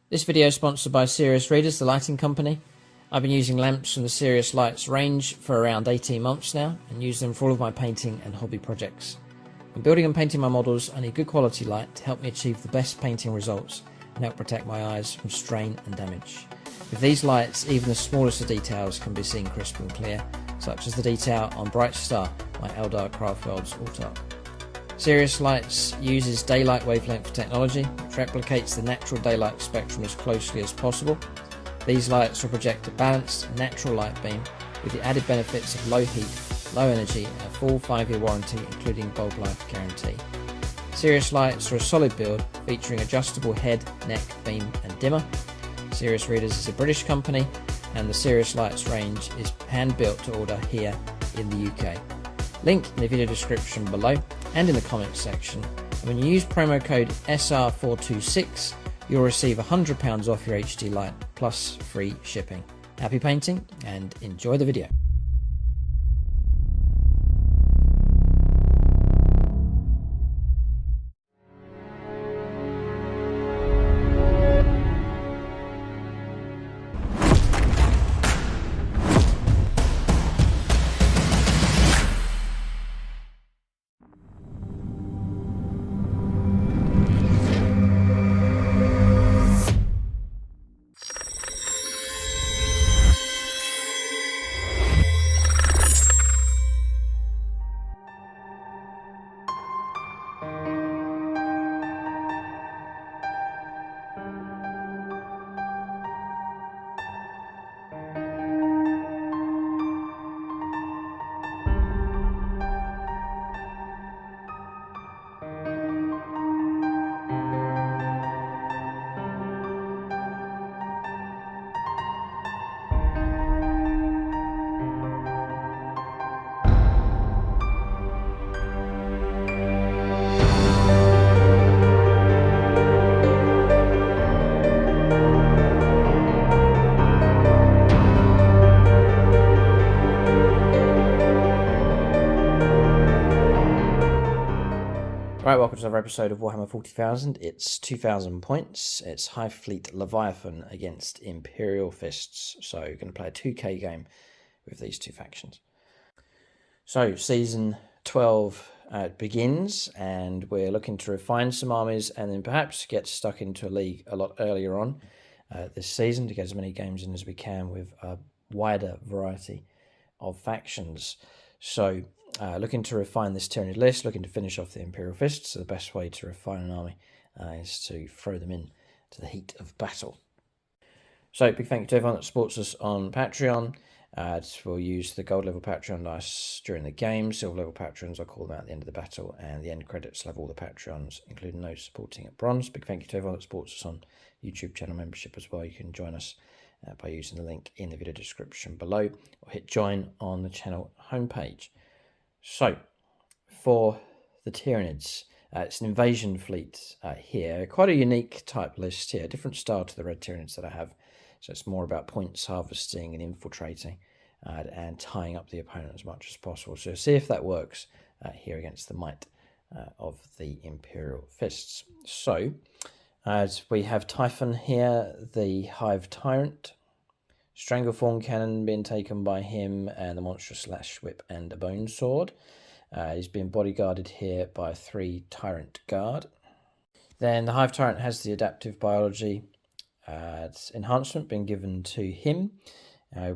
This video is sponsored by Serious Readers, the lighting company. I've been using lamps from the Serious Lights range for around 18 months now and use them for all of my painting and hobby projects. When building and painting my models, I need good quality light to help me achieve the best painting results and help protect my eyes from strain and damage. With these lights, even the smallest of details can be seen crisp and clear, such as the detail on Bright Star, my Eldar Craftworld's Autarch. Serious Lights uses daylight wavelength technology, which replicates the natural daylight spectrum as closely as possible. These lights will project a balanced, natural light beam with the added benefits of low heat, low energy and a full 5-year warranty including bulb life guarantee. Serious Lights are a solid build featuring adjustable head, neck, beam and dimmer. Serious Readers is a British company and the Serious Lights range is hand built to order here in the UK. Link in the video description below and in the comments section. And when you use promo code SR426, you'll receive £100 off your HD light plus free shipping. Happy painting and enjoy the video. Right, welcome to another episode of Warhammer 40,000. It's 2,000 points. It's Hive Fleet Leviathan against Imperial Fists. So you're going to play a 2K game with these two factions. So season 12 begins and we're looking to refine some armies and then perhaps get stuck into a league a lot earlier on this season to get as many games in as we can with a wider variety of factions. So looking to refine this Tyranid list, looking to finish off the Imperial Fists. So the best way to refine an army is to throw them in to the heat of battle. So big thank you to everyone that supports us on Patreon. We'll use the gold level Patreon dice during the game. Silver level patrons, I'll call them out at the end of the battle. And the end credits level all the Patreons, including those supporting at bronze. Big thank you to everyone that supports us on YouTube channel membership as well. You can join us by using the link in the video description below or hit join on the channel homepage. So, for the Tyranids, it's an invasion fleet here. Quite a unique type list here, different style to the red Tyranids that I have. So it's more about points harvesting and infiltrating and tying up the opponent as much as possible. So see if that works here against the might of the Imperial Fists. So, as we have Typhon here, the Hive Tyrant. Stranglethorn Cannon being taken by him and the Monstrous Slash Whip and a Bone Sword. He's being bodyguarded here by 3 Tyrant Guard. Then the Hive Tyrant has the Adaptive Biology enhancement being given to him.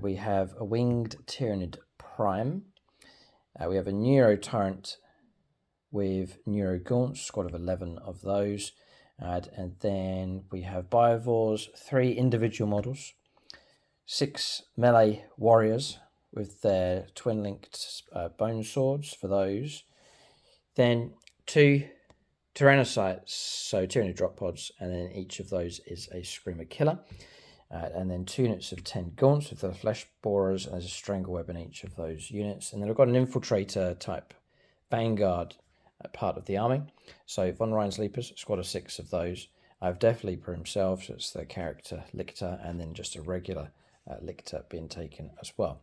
We have a Winged Tyranid Prime. We have a Neuro Tyrant with Neuro Gaunts, squad of 11 of those. And then we have Biovores, 3 individual models. 6 melee warriors with their twin-linked bone swords for those. Then 2 Tyrannocytes, so Tyranid drop pods, and then each of those is a Screamer Killer. And then 2 units of 10 Gaunts with the Flesh Borers, and there's a Strangle Web in each of those units. And then I've got an Infiltrator type Vanguard part of the army. So Von Ryan's Leapers, squad of 6 of those. I have Death Leaper himself, so it's the character Lictor, and then just a regular Lictor being taken as well.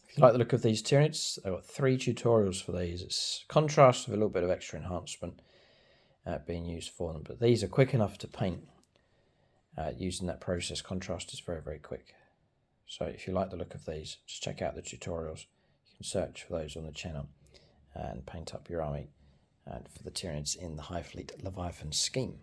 If you like the look of these Tyranids, I've got 3 tutorials for these. It's contrast with a little bit of extra enhancement being used for them, but these are quick enough to paint using that process contrast is very, very quick. So if you like the look of these, just check out the tutorials. You can search for those on the channel and paint up your army for the Tyranids in the Hive Fleet Leviathan scheme.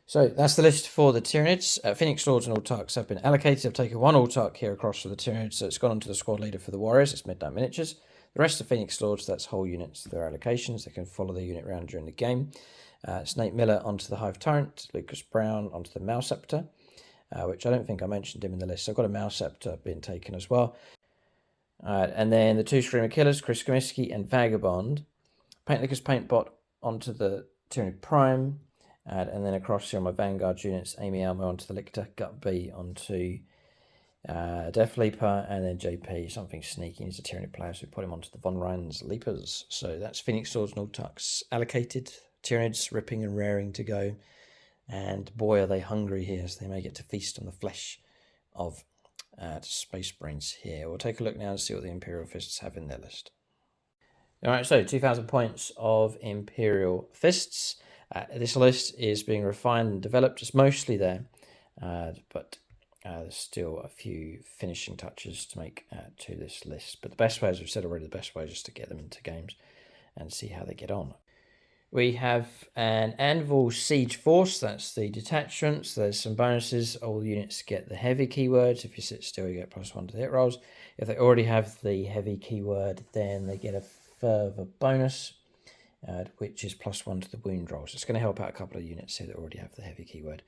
So that's the list for the Tyranids. Phoenix Lords and Autarchs have been allocated. I've taken one Autarch here across for the Tyranids, so it's gone onto the squad leader for the Warriors. It's Midnight Miniatures. The rest of Phoenix Lords, that's whole units, their allocations. They can follow the unit around during the game. Snake Miller onto the Hive Tyrant, Lucas Brown onto the Mouseceptor, which I don't think I mentioned him in the list. So I've got a Mouseceptor being taken as well. And then the two Screamer Killers, Chris Comiskey and Vagabond. Paintlicker's Paintbot onto the Tyranid Prime. And then across here on my Vanguard units, Amy Elmo onto the Lictor, Gut B onto Death Leaper, and then JP, something sneaky. He's a Tyranid player, so we put him onto the Von Ryan's Leapers. So that's Phoenix Swords and Autarchs allocated. Tyranids ripping and raring to go. And boy, are they hungry here, so they may get to feast on the flesh of Space Brains here. We'll take a look now and see what the Imperial Fists have in their list. Alright, so 2,000 points of Imperial Fists. This list is being refined and developed. It's mostly there, but there's still a few finishing touches to make to this list. But the best way, as we've said already, the best way is just to get them into games and see how they get on. We have an Anvil Siege Force, that's the detachments. There's some bonuses. All units get the heavy keywords. If you sit still, you get +1 to the hit rolls. If they already have the heavy keyword, then they get a further bonus, which is +1 to the wound rolls. It's going to help out a couple of units here that already have the heavy keyword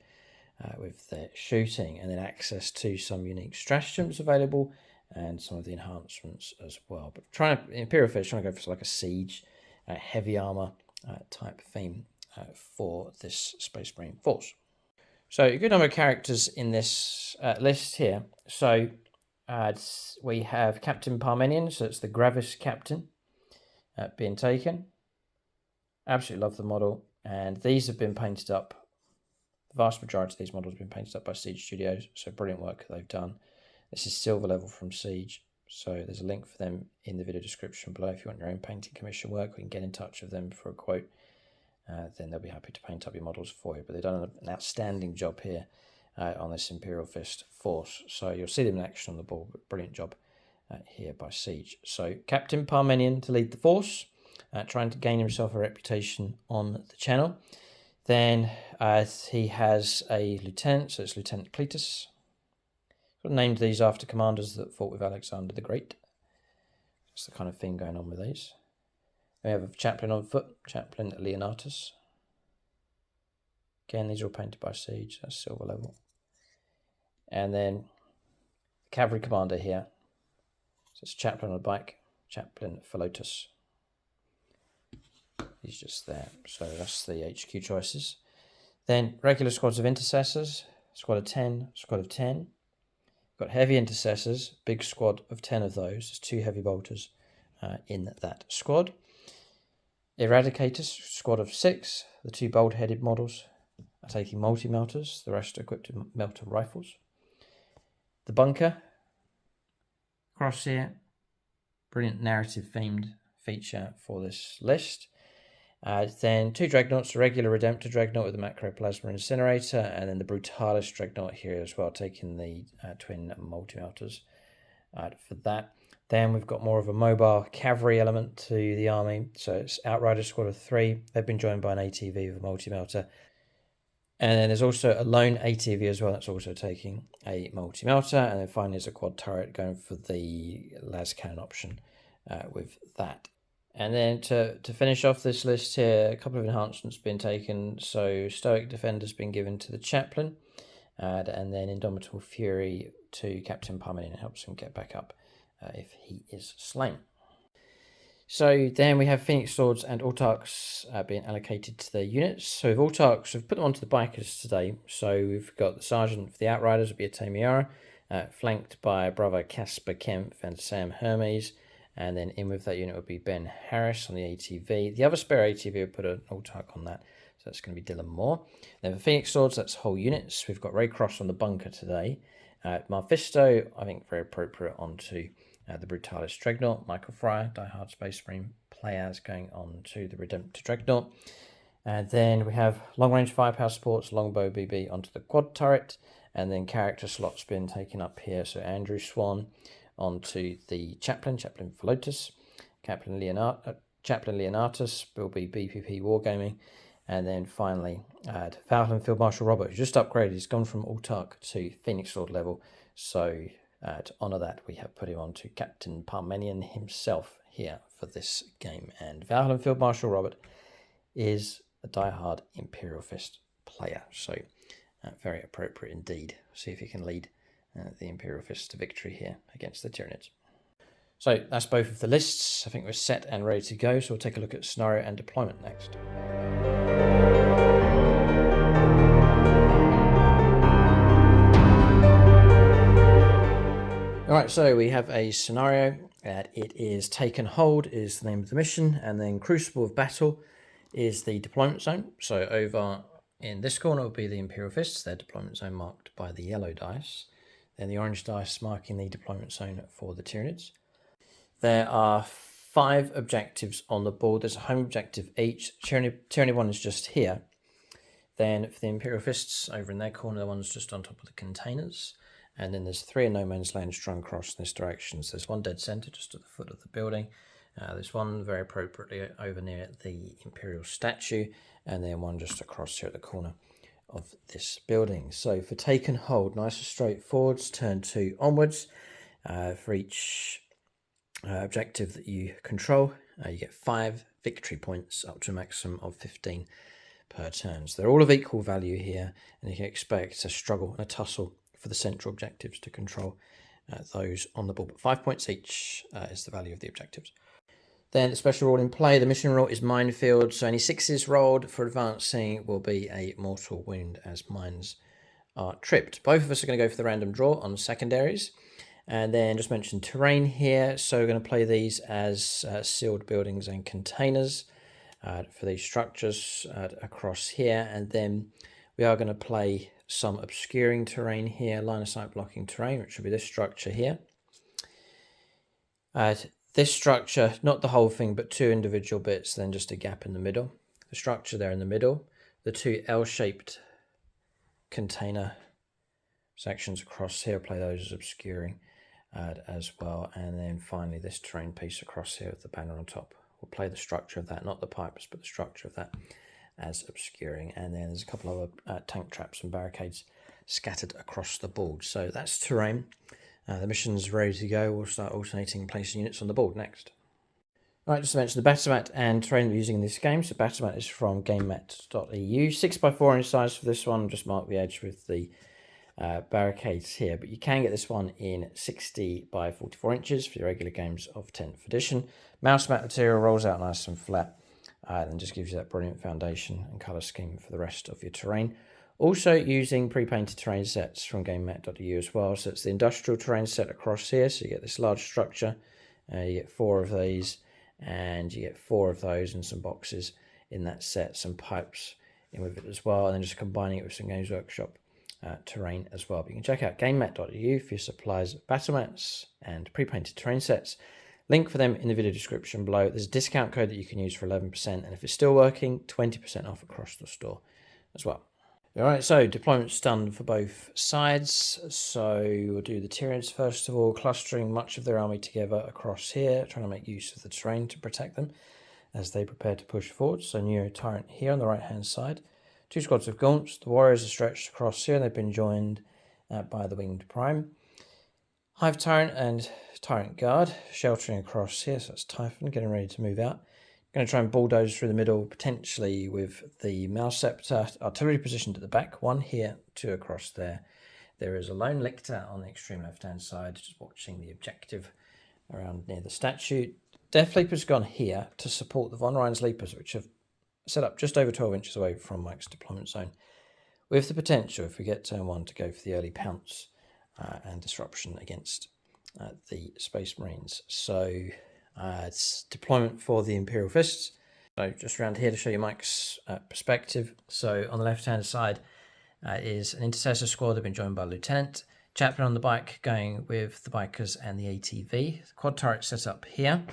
with their shooting, and then access to some unique stratagems available and some of the enhancements as well. But Imperial Fists trying to go for like a siege, heavy armor type theme for this Space Marine force. So a good number of characters in this list here. So we have Captain Parmenion, so it's the Gravis Captain being taken. Absolutely love the model, and these have been painted up. The vast majority of these models have been painted up by Siege Studios, so brilliant work they've done. This is silver level from Siege, so there's a link for them in the video description below. If you want your own painting commission work, we can get in touch with them for a quote. Then they'll be happy to paint up your models for you. But they've done an outstanding job here on this Imperial Fist force. So you'll see them in action on the board, but brilliant job here by Siege. So Captain Parmenion to lead the force, trying to gain himself a reputation on the channel. Then he has a lieutenant, so it's Lieutenant Cletus. Sort of named these after commanders that fought with Alexander the Great. That's the kind of thing going on with these. We have a chaplain on foot, Chaplain Leonatus. Again, these are all painted by Siege, that's silver level. And then cavalry commander here. So it's Chaplain on a bike, Chaplain Philotus. He's just there. So that's the HQ choices. Then regular squads of intercessors, squad of 10, squad of 10. Got heavy intercessors, big squad of 10 of those. There's 2 heavy bolters in that squad. Eradicators, squad of 6. The 2 bold-headed models are taking multi-melters. The rest are equipped with melter rifles. The bunker, across here. Brilliant narrative-themed feature for this list. Then 2 dreadnoughts, a regular Redemptor dreadnought with the Macroplasma Incinerator, and then the Brutalis dreadnought here as well, taking the twin multi-melters for that. Then we've got more of a mobile cavalry element to the army. So it's Outrider squad of 3. They've been joined by an ATV with a multi-melter. And then there's also a lone ATV as well, that's also taking a multi-melter. And then finally there's a quad turret going for the las cannon option with that. And then to finish off this list here, a couple of enhancements being taken. So Stoic Defender's been given to the Chaplain, and then Indomitable Fury to Captain Parmenion. It helps him get back up if he is slain. So then we have Phoenix Swords and Autarchs being allocated to their units. So with Autarchs, we've put them onto the bikers today. So we've got the Sergeant for the Outriders, will be a Tamiara, flanked by brother Casper Kempf and Sam Hermes. And then in with that unit would be Ben Harris on the ATV. The other spare ATV will put an Autarch on that. So that's going to be Dylan Moore. Then for Phoenix Swords, that's whole units. We've got Raycross on the bunker today. Mephisto, I think very appropriate onto the Brutalis Dreadnought. Michael Fryer, Die Hard Space Marine players going on to the Redemptor Dreadnought. And then we have long range firepower supports, longbow BB onto the quad turret, and then character slots been taken up here. So Andrew Swan onto the Chaplain for Lotus, Chaplain Leonatus will be BPP Wargaming, and then finally Valhalla Field Marshal Robert, who just upgraded. He's gone from Autarch to Phoenix Lord level. So to honour that, we have put him on to Captain Parmenion himself here for this game. And Valhalla Field Marshal Robert is a diehard Imperial Fist player, so very appropriate indeed. See if he can lead the Imperial Fists to victory here against the Tyranids. So that's both of the lists. I think we're set and ready to go, so we'll take a look at scenario and deployment next. Alright, so we have a scenario that it is Taken Hold is the name of the mission, and then Crucible of Battle is the deployment zone. So over in this corner will be the Imperial Fists, their deployment zone marked by the yellow dice. Then the orange dice marking the deployment zone for the Tyranids. There are 5 objectives on the board. There's a home objective each. Tyranid 1 is just here. Then for the Imperial Fists, over in their corner, the one's just on top of the containers. And then there's 3 in no man's land strung across in this direction. So there's one dead center just at the foot of the building. There's one very appropriately over near the Imperial statue, and then one just across here at the corner of this building. So for Taken Hold, nice and straightforward, turn 2 onwards. For each objective that you control, you get 5 victory points up to a maximum of 15 per turn. So they're all of equal value here, and you can expect a struggle and a tussle for the central objectives to control those on the board. But 5 points each is the value of the objectives. Then the special rule in play, the mission rule is minefield, so any 6s rolled for advancing will be a mortal wound as mines are tripped. Both of us are going to go for the random draw on secondaries. And then just mention terrain here, so we're going to play these as sealed buildings and containers for these structures across here. And then we are going to play some obscuring terrain here, line of sight blocking terrain, which will be this structure here. This structure, not the whole thing, but 2 individual bits, then just a gap in the middle. The structure there in the middle, the 2 L-shaped container sections across here, play those as obscuring as well. And then finally this terrain piece across here with the banner on top. We'll play the structure of that, not the pipes, but the structure of that as obscuring. And then there's a couple of tank traps and barricades scattered across the board. So that's terrain. The mission's ready to go. We'll start alternating placing units on the board next. Alright, just to mention the battle mat and terrain we're using in this game. So battle mat is from gamemat.eu. 6x4 in size for this one. Just mark the edge with the barricades here. But you can get this one in 60 by 44 inches for your regular games of 10th edition. Mouse mat material rolls out nice and flat. And just gives you that brilliant foundation and colour scheme for the rest of your terrain. Also using pre-painted terrain sets from gamemat.eu as well. So it's the industrial terrain set across here. So you get this large structure. You get 4 of these, and you get 4 of those and some boxes in that set. Some pipes in with it as well. And then just combining it with some Games Workshop terrain as well. But you can check out gamemat.eu for your supplies of battle mats and pre-painted terrain sets. Link for them in the video description below. There's a discount code that you can use for 11%. And if it's still working, 20% off across the store as well. Alright, so deployment's done for both sides. So we'll do the Tyranids first of all, clustering much of their army together across here, trying to make use of the terrain to protect them as they prepare to push forward. So Neo Tyrant here on the right hand side. 2 squads of Gaunts. The warriors are stretched across here, and they've been joined by the Winged Prime. Hive Tyrant and Tyrant Guard sheltering across here, so that's Typhon getting ready to move out. Going to try and bulldoze through the middle, potentially with the Malceptor artillery positioned at the back. 1 here, 2 across there. There is a lone lictor on the extreme left-hand side, just watching the objective around near the statue. Death Leaper's gone here to support the Von Ryan's Leapers, which have set up just over 12 inches away from Mike's deployment zone, with the potential, if we get turn 1, to go for the early pounce and disruption against the Space Marines. So it's deployment for the Imperial Fists. So just around here to show you Mike's perspective. So on the left-hand side is an intercessor squad. They've been joined by a lieutenant. Chaplain on the bike going with the bikers and the ATV. The quad turret set up here.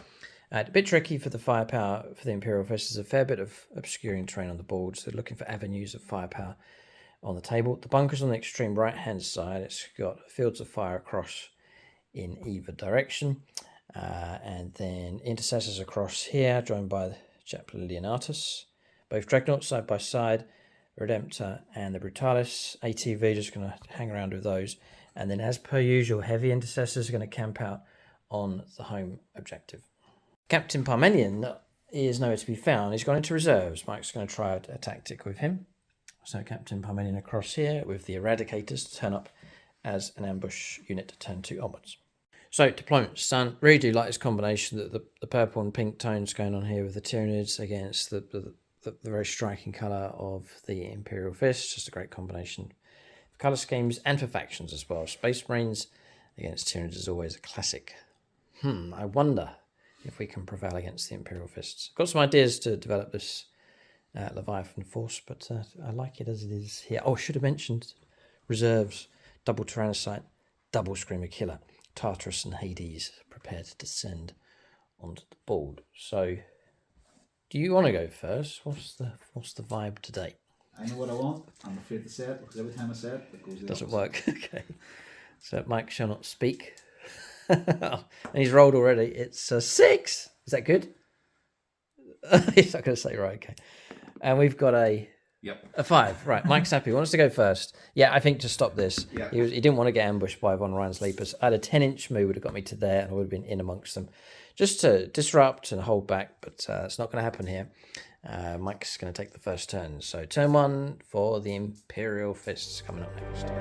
A bit tricky for the firepower for the Imperial Fists. There's a fair bit of obscuring terrain on the board, so looking for avenues of firepower on the table. The bunker's on the extreme right-hand side. It's got fields of fire across in either direction. And then intercessors across here, joined by the Chaplain Leonatus. Both Dreadnoughts side by side, Redemptor and the Brutalis. ATV just going to hang around with those. And then as per usual, heavy intercessors are going to camp out on the home objective. Captain Parmenion is nowhere to be found. He's gone into reserves. Mike's going to try a tactic with him. So Captain Parmenion across here with the Eradicators to turn up as an ambush unit to turn 2 onwards. So deployments done. Really do like this combination that the purple and pink tones going on here with the Tyranids against the very striking colour of the Imperial Fists. Just a great combination for colour schemes and for factions as well. Space Marines against Tyranids is always a classic. I wonder if we can prevail against the Imperial Fists. I've got some ideas to develop this Leviathan force, but I like it as it is here. Oh, I should have mentioned reserves, double Tyrannocyte, double Screamer Killer. Tartarus and Hades prepared to descend onto the board. So, do you want to go first? What's the vibe today? I know what I want. I'm afraid to say it because every time I say it, it goes the Doesn't opposite. work. Okay. So Mike shall not speak. And he's rolled already. It's a 6. Is that good? He's not going to say right. Okay. And we've got a 5. Right. Mike's happy. He wants to go first. Yeah, I think to stop this. Yeah. He didn't want to get ambushed by Von Ryan's Leapers. I had a 10-inch move would have got me to there, and I would have been in amongst them, just to disrupt and hold back. But it's not going to happen here. Mike's going to take the first turn. So turn 1 for the Imperial Fists coming up next.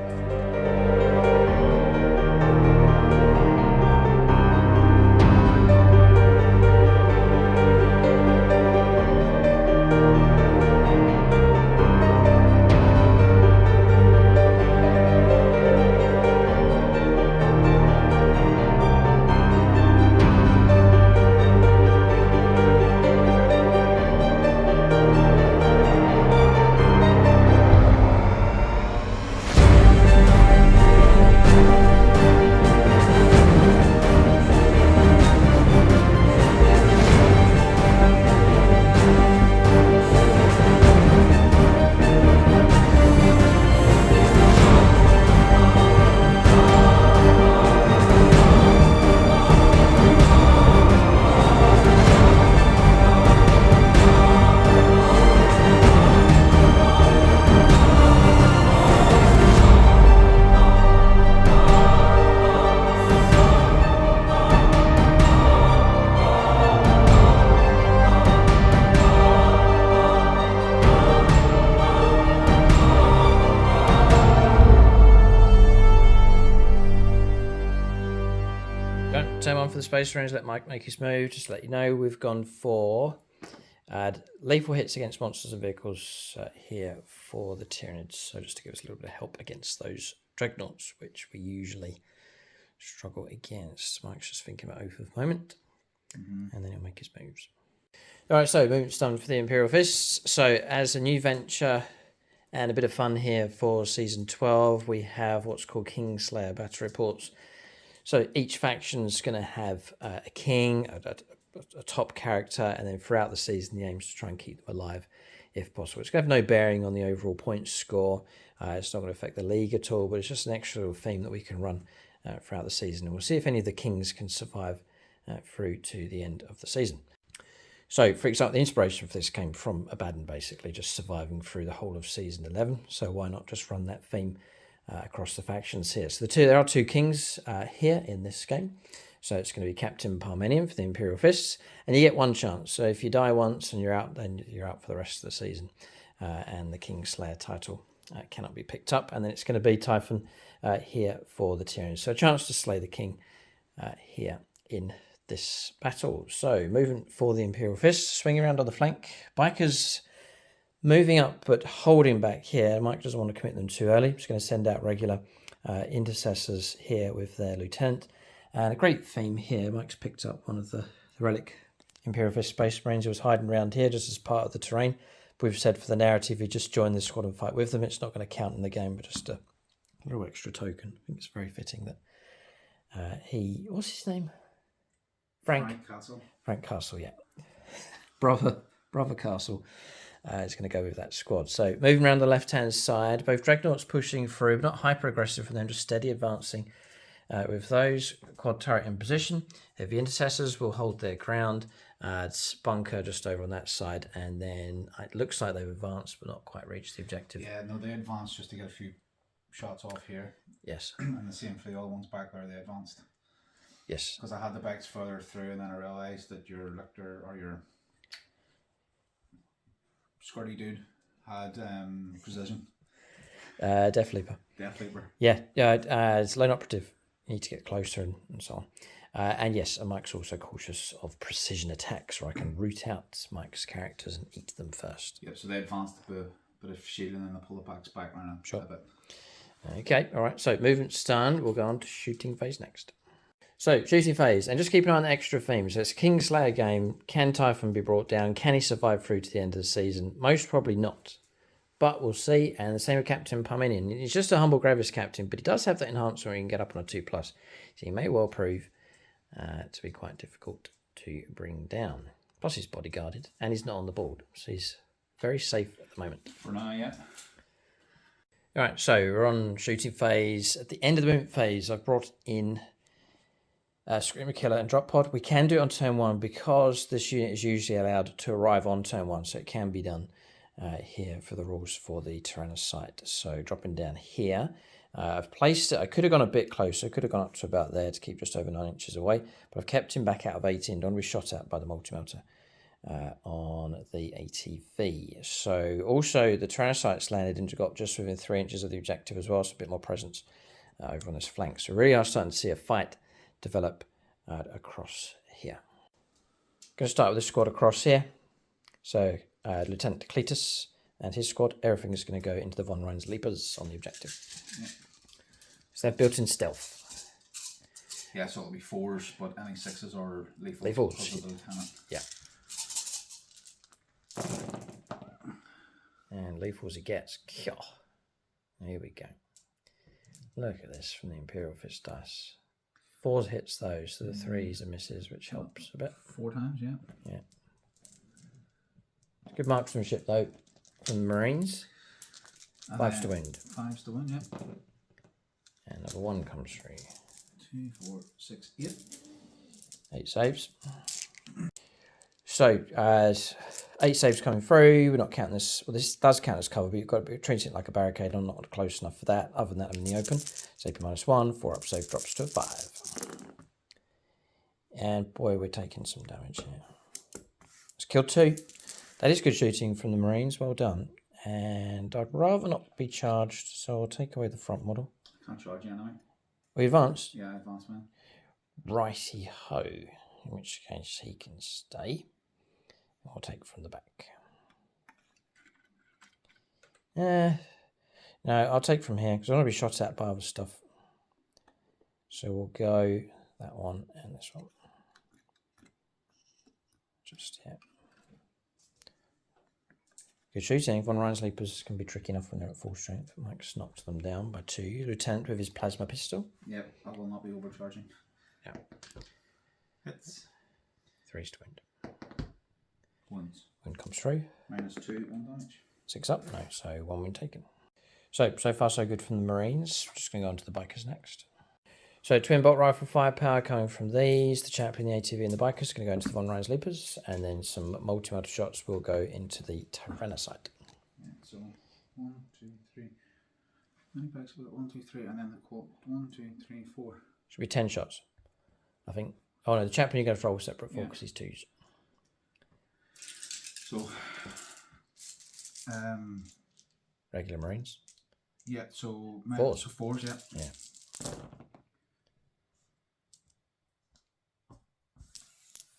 Turn 1 for the Space Marines. Let Mike make his move. Just to let you know, we've gone for lethal hits against monsters and vehicles here for the Tyranids. So just to give us a little bit of help against those Dreadnoughts, which we usually struggle against. Mike's just thinking about Oath of the moment. And then he'll make his moves. All right, so movement's done for the Imperial Fists. So as a new venture and a bit of fun here for Season 12, we have what's called KINGSLAYER battle reports. So each faction's going to have a king, a top character, and then throughout the season, the aim is to try and keep them alive if possible. It's going to have no bearing on the overall point score. It's not going to affect the league at all, but it's just an extra little theme that we can run throughout the season. And we'll see if any of the kings can survive through to the end of the season. So, for example, the inspiration for this came from Abaddon, basically, just surviving through the whole of Season 11. So why not just run that theme across the factions here? So there are 2 kings here in this game. So it's going to be Captain Parmenion for the Imperial Fists, and you get 1 chance. So if you die once and you're out, then you're out for the rest of the season. And the KINGSLAYER title cannot be picked up. And then it's going to be Typhon here for the Tyranids. So a chance to slay the king here in this battle. So movement for the Imperial Fists, swinging around on the flank. Bikers moving up but holding back here. Mike doesn't want to commit them too early. Just going to send out regular intercessors here with their lieutenant. And a great theme here. Mike's picked up one of the relic Imperial Fist Space Marines who was hiding around here just as part of the terrain. But we've said for the narrative, you just join this squad and fight with them. It's not going to count in the game, but just a little extra token. I think it's very fitting that what's his name? Frank Castle. Frank Castle, yeah. Brother Castle is going to go with that squad. So moving around the left-hand side, both Dreadnoughts pushing through, but not hyper-aggressive for them, just steady advancing with those. Quad turret in position. Heavy Intercessors will hold their ground. It's bunker just over on that side, and then it looks like they've advanced, but not quite reached the objective. Yeah, no, they advanced just to get a few shots off here. Yes. And the same for the other ones back there, they advanced. Yes. Because I had the bikes further through, and then I realised that your Lictor or your Skirty dude had precision. Def Leaper. Death Leaper. Yeah, it's lone operative. You need to get closer and so on. And yes, Mike's also cautious of precision attacks, where I can root out Mike's characters and eat them first. Yep, so they advanced a bit of shielding and then they pull the packs back around a bit. Okay, all right. So movement stun. We'll go on to shooting phase next. So shooting phase, and just keep an eye on the extra themes. So it's a KINGSLAYER game. Can Typhon be brought down? Can he survive through to the end of the season? Most probably not, but we'll see. And the same with Captain Parmenion. He's just a humble Gravis captain, but he does have that enhancer where he can get up on a 2+. So he may well prove to be quite difficult to bring down. Plus he's bodyguarded and he's not on the board, so he's very safe at the moment. For now, yeah. All right, so we're on shooting phase. At the end of the movement phase, I've brought in Screamer Killer and Drop Pod. We can do it on turn 1 because this unit is usually allowed to arrive on turn 1, so it can be done here for the rules for the Tyrannus site. So dropping down here, I've placed it. I could have gone a bit closer, could have gone up to about there to keep just over 9 inches away, but I've kept him back out of 18. Don't be shot at by the multi-melter on the ATV. So also the Tyrannocytes landed and got just within 3 inches of the objective as well, so a bit more presence over on this flank. So really are starting to see a fight develop across here. Going to start with this squad across here. So Lieutenant Cletus and his squad, everything is going to go into the Von Rhein's Leapers on the objective. Yeah. So they're built in stealth. Yeah, so it'll be 4s, but any 6s are lethal. Lethals. Yeah. And lethal as it gets. Here we go. Look at this from the Imperial Fists dice. 4s hits those, so the 3s are misses, which helps a bit. 4 times, yeah. Yeah. Good marksmanship though from the Marines. 5s to win. 5s to win, yeah. And number 1 comes through. 2, 4, 6, 8. 8 saves. So, 8 saves coming through. We're not counting this. Well, this does count as cover, but you've got to treat it like a barricade. I'm not close enough for that. Other than that, I'm in the open. Save -1. 4 up save drops to a 5. And boy, we're taking some damage here. It's killed 2. That is good shooting from the Marines. Well done. And I'd rather not be charged, so I'll take away the front model. Can't charge you anyway. We advanced? Yeah, advanced, man. Righty ho. In which case he can stay. I'll take from the back. No, I'll take from here because I want to be shot at by other stuff. So we'll go that one and this one. Just here. Good shooting. Von Rhein's Leapers can be tricky enough when they're at full strength. Mike knocks them down by 2. Lieutenant with his plasma pistol. Yep, I will not be overcharging. Yeah. Hits. 3's to wind. Wounds. Wind comes through. -2, 1 damage. 6 up. No, so 1 wind taken. So far so good from the Marines. Just going to go on to the bikers next. So twin bolt rifle firepower coming from these. The chaplain, the ATV and the bikers are going to go into the Von Rhein's Leapers. And then some multi-motor shots will go into the Tyrannocyte. Yeah, so 1, 2, 3. How many bikes we got? 1, 2, 3. And then the quad. 1, 2, 3, 4. Should be 10 shots, I think. Oh no, the chaplain you're going to roll separate for because he's 2s. So, Regular Marines. Yeah, so 4s. So 4s, yeah. Yeah.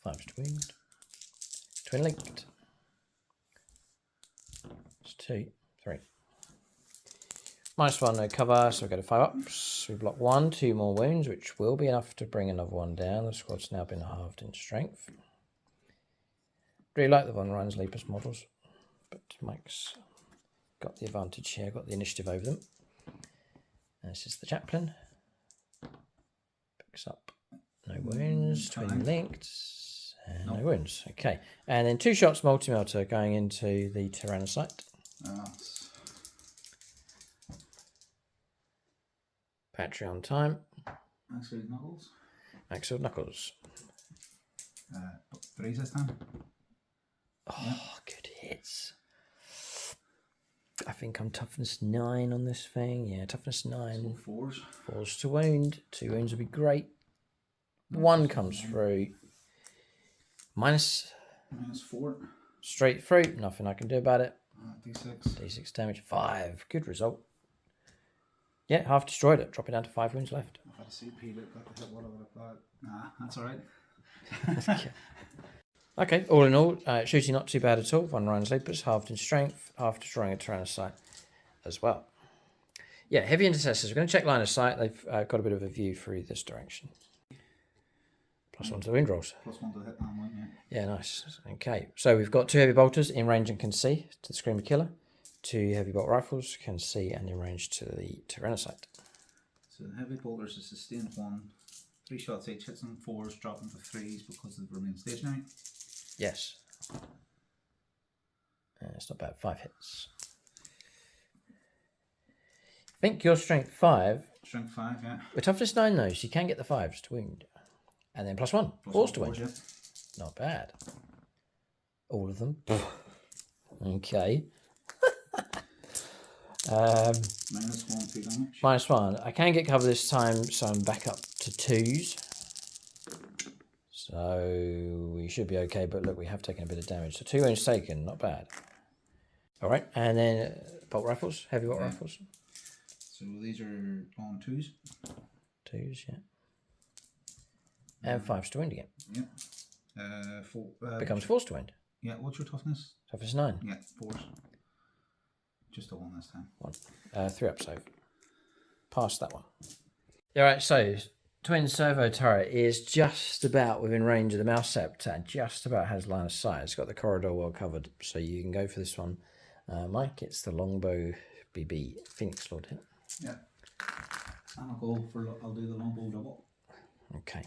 Fives to wind. Twin linked. It's 2, 3. -1, no cover, so we go to 5 ups. We block 1, 2 more wounds, which will be enough to bring another one down. The squad's now been halved in strength. Really like the Von Rhein's Leapers models, but Mike's got the advantage here, got the initiative over them. And this is the chaplain. Picks up No wounds. Twin Cunning. linked. And no Nope. wounds. Okay. And then 2 shots multi-melter going into the Tyrannocyte. That's Patreon time. actually Knuckles. Axel Knuckles. 3s this time. Oh, good hits. I think I'm toughness 9 on this thing. Yeah, toughness 9. So 4s. 4s to wound. 2 wounds would be great. 1 comes through. Minus -4. straight through. Nothing I can do about it. D6. D6 damage. 5. Good result. Yeah, half destroyed it. Drop it down to 5 wounds left. I've had a CP that got the hit. What have I got? Nah, that's alright. Okay, all in all, shooting not too bad at all. 1 round sleepers, halved in strength, half destroying a Tyrannocyte as well. Yeah, heavy intercessors. We're going to check line of sight. They've got a bit of a view through this direction. +1 to the wind rolls. +1 to the hit and one, yeah. Yeah, nice. Okay, so we've got 2 heavy bolters in range and can see to the Screamer Killer. 2 heavy bolt rifles can see and in range to the Tyrannocyte. So the heavy bolters is sustained 1. 3 shots each, hits on 4s, drop them to 3s because they remain stationary. Yes. It's not bad. 5 hits. I think your strength 5. Strength 5, yeah. With toughness 9 though, so you can get the 5s to wound. And then +1. 4s to wound. Yeah. Not bad. All of them. Okay. -1, 2 damage. -1. I can get cover this time, so I'm back up to 2s. So we should be okay, but look, we have taken a bit of damage. So 2 wounds taken, not bad. All right, and then bolt rifles, heavy bolt rifles. So these are on 2s. 2s, yeah. And 5s to wound again. Yeah. 4. Becomes 4s to wound. Yeah, what's your toughness? Toughness 9. Yeah, 4s. Just a 1 this time. 1. 3 up save. Past that one. All right, so twin servo turret is just about within range of the mouse scepter and just about has line of sight. It's got the corridor well covered, so you can go for this one. Mike, it's the longbow BB Phoenix Lord hit. Yeah. And I'll do the longbow double. Okay.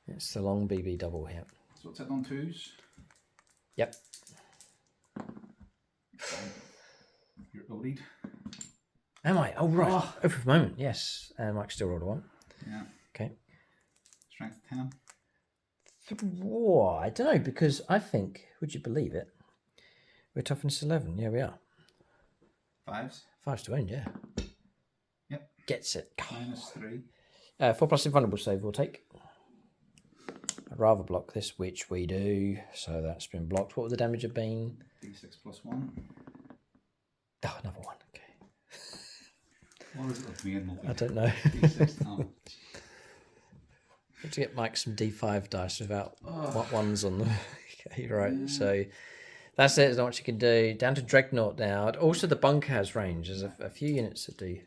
It's the long BB double hit. So it's hit on 2s. Yep. You're OD'd. Am I? Oh, right. Oh, for a moment, yes. Mike still rolled a 1. Yeah. Okay. Strength 10. Whoa, I don't know, because I think, would you believe it? We're toughness 11. Yeah, we are. 5s. 5s to wound, yeah. Yep. Gets it. -3. 4+ invulnerable save we'll take. I'd rather block this, which we do. So that's been blocked. What would the damage have been? D6 +1. Oh, another 1. Okay. What is it with me and multi? I don't know. D6 damage. Have to get Mike some D5 dice without ones on them. Okay, right. So that's it. There's not much you can do. Down to Dreadnought now. Also, the bunker has range. There's a few units that do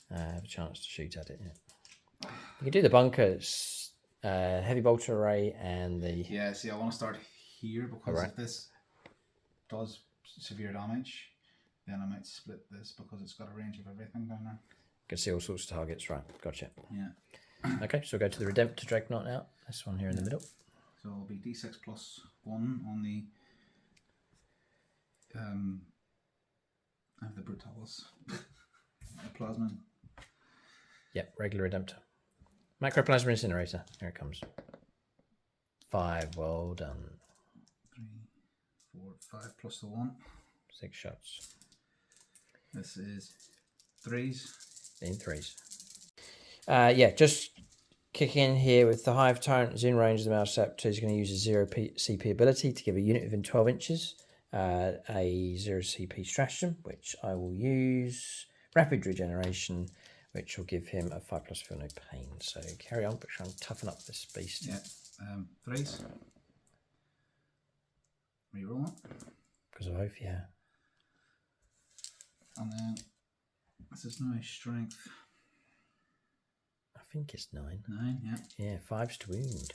have a chance to shoot at it. Yeah. You can do the bunkers, heavy bolter array, and the. Yeah, see, I want to start here because if this does severe damage, then I might split this because it's got a range of everything down there. You can see all sorts of targets. Right. Gotcha. Yeah. Okay, so we'll go to the Redemptor Dreadnought now. This one here in the middle. So it'll be D6 +1 on the I have the Brutalis. The Plasma. Yep, regular Redemptor. Macroplasma Incinerator. Here it comes. 5, well done. 3, 4, 5 plus the 1. 6 shots. This is 3s. In 3s. Yeah, just kick in here with the Hive Tyrant is in range of the mouse scepter. He's going to use a 0 CP ability to give a unit within 12 inches a 0 CP stratagem, which I will use rapid regeneration, which will give him a 5+ feel no pain. So carry on, but try and toughen up this beast. Yeah, 3s. Reroll it. Because of oath, yeah. And then this is now strength. I think it's 9. 9, yeah. Yeah, 5s to wound.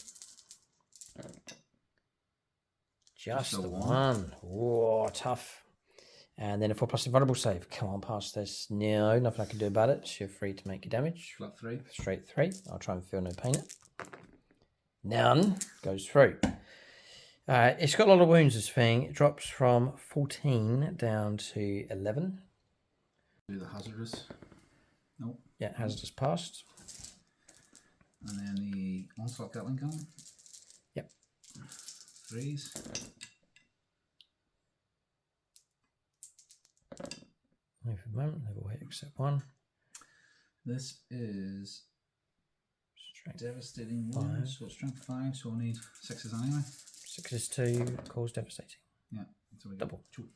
Just the 1. 1. Whoa, tough. And then a 4+ invulnerable save. Come on, past this. No, nothing I can do about it. So you're free to make your damage. Flat 3. Straight 3. I'll try and feel no pain it. None. Goes through. It's got a lot of wounds, this thing. It drops from 14 down to 11. Do the hazardous. Nope. Yeah, hazardous passed. And then the onslaught Gatling gun. Yep. 3s. Move for a moment. Level hit except 1. This is Strength devastating 5. wounds, so strength 5, so we'll need 6s anyway. 6 is 2. Cause devastating. Yeah. So we Double. 2.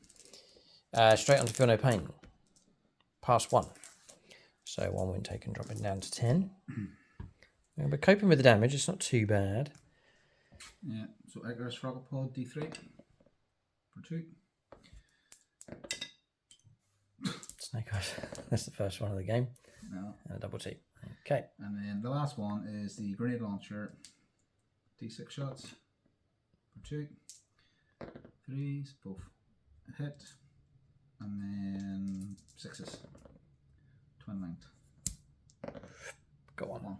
Straight on to feel no pain. Pass 1. So 1 wound taken, dropping down to 10. We're coping with the damage. It's not too bad. Yeah. So Icarus Frogopod D3 for 2. Snake Eyes. That's the first one of the game. No. And a double T. Okay. And then the last one is the grenade launcher D6 shots for 2. 3s, both a hit. And then 6s. Twin linked. Go on.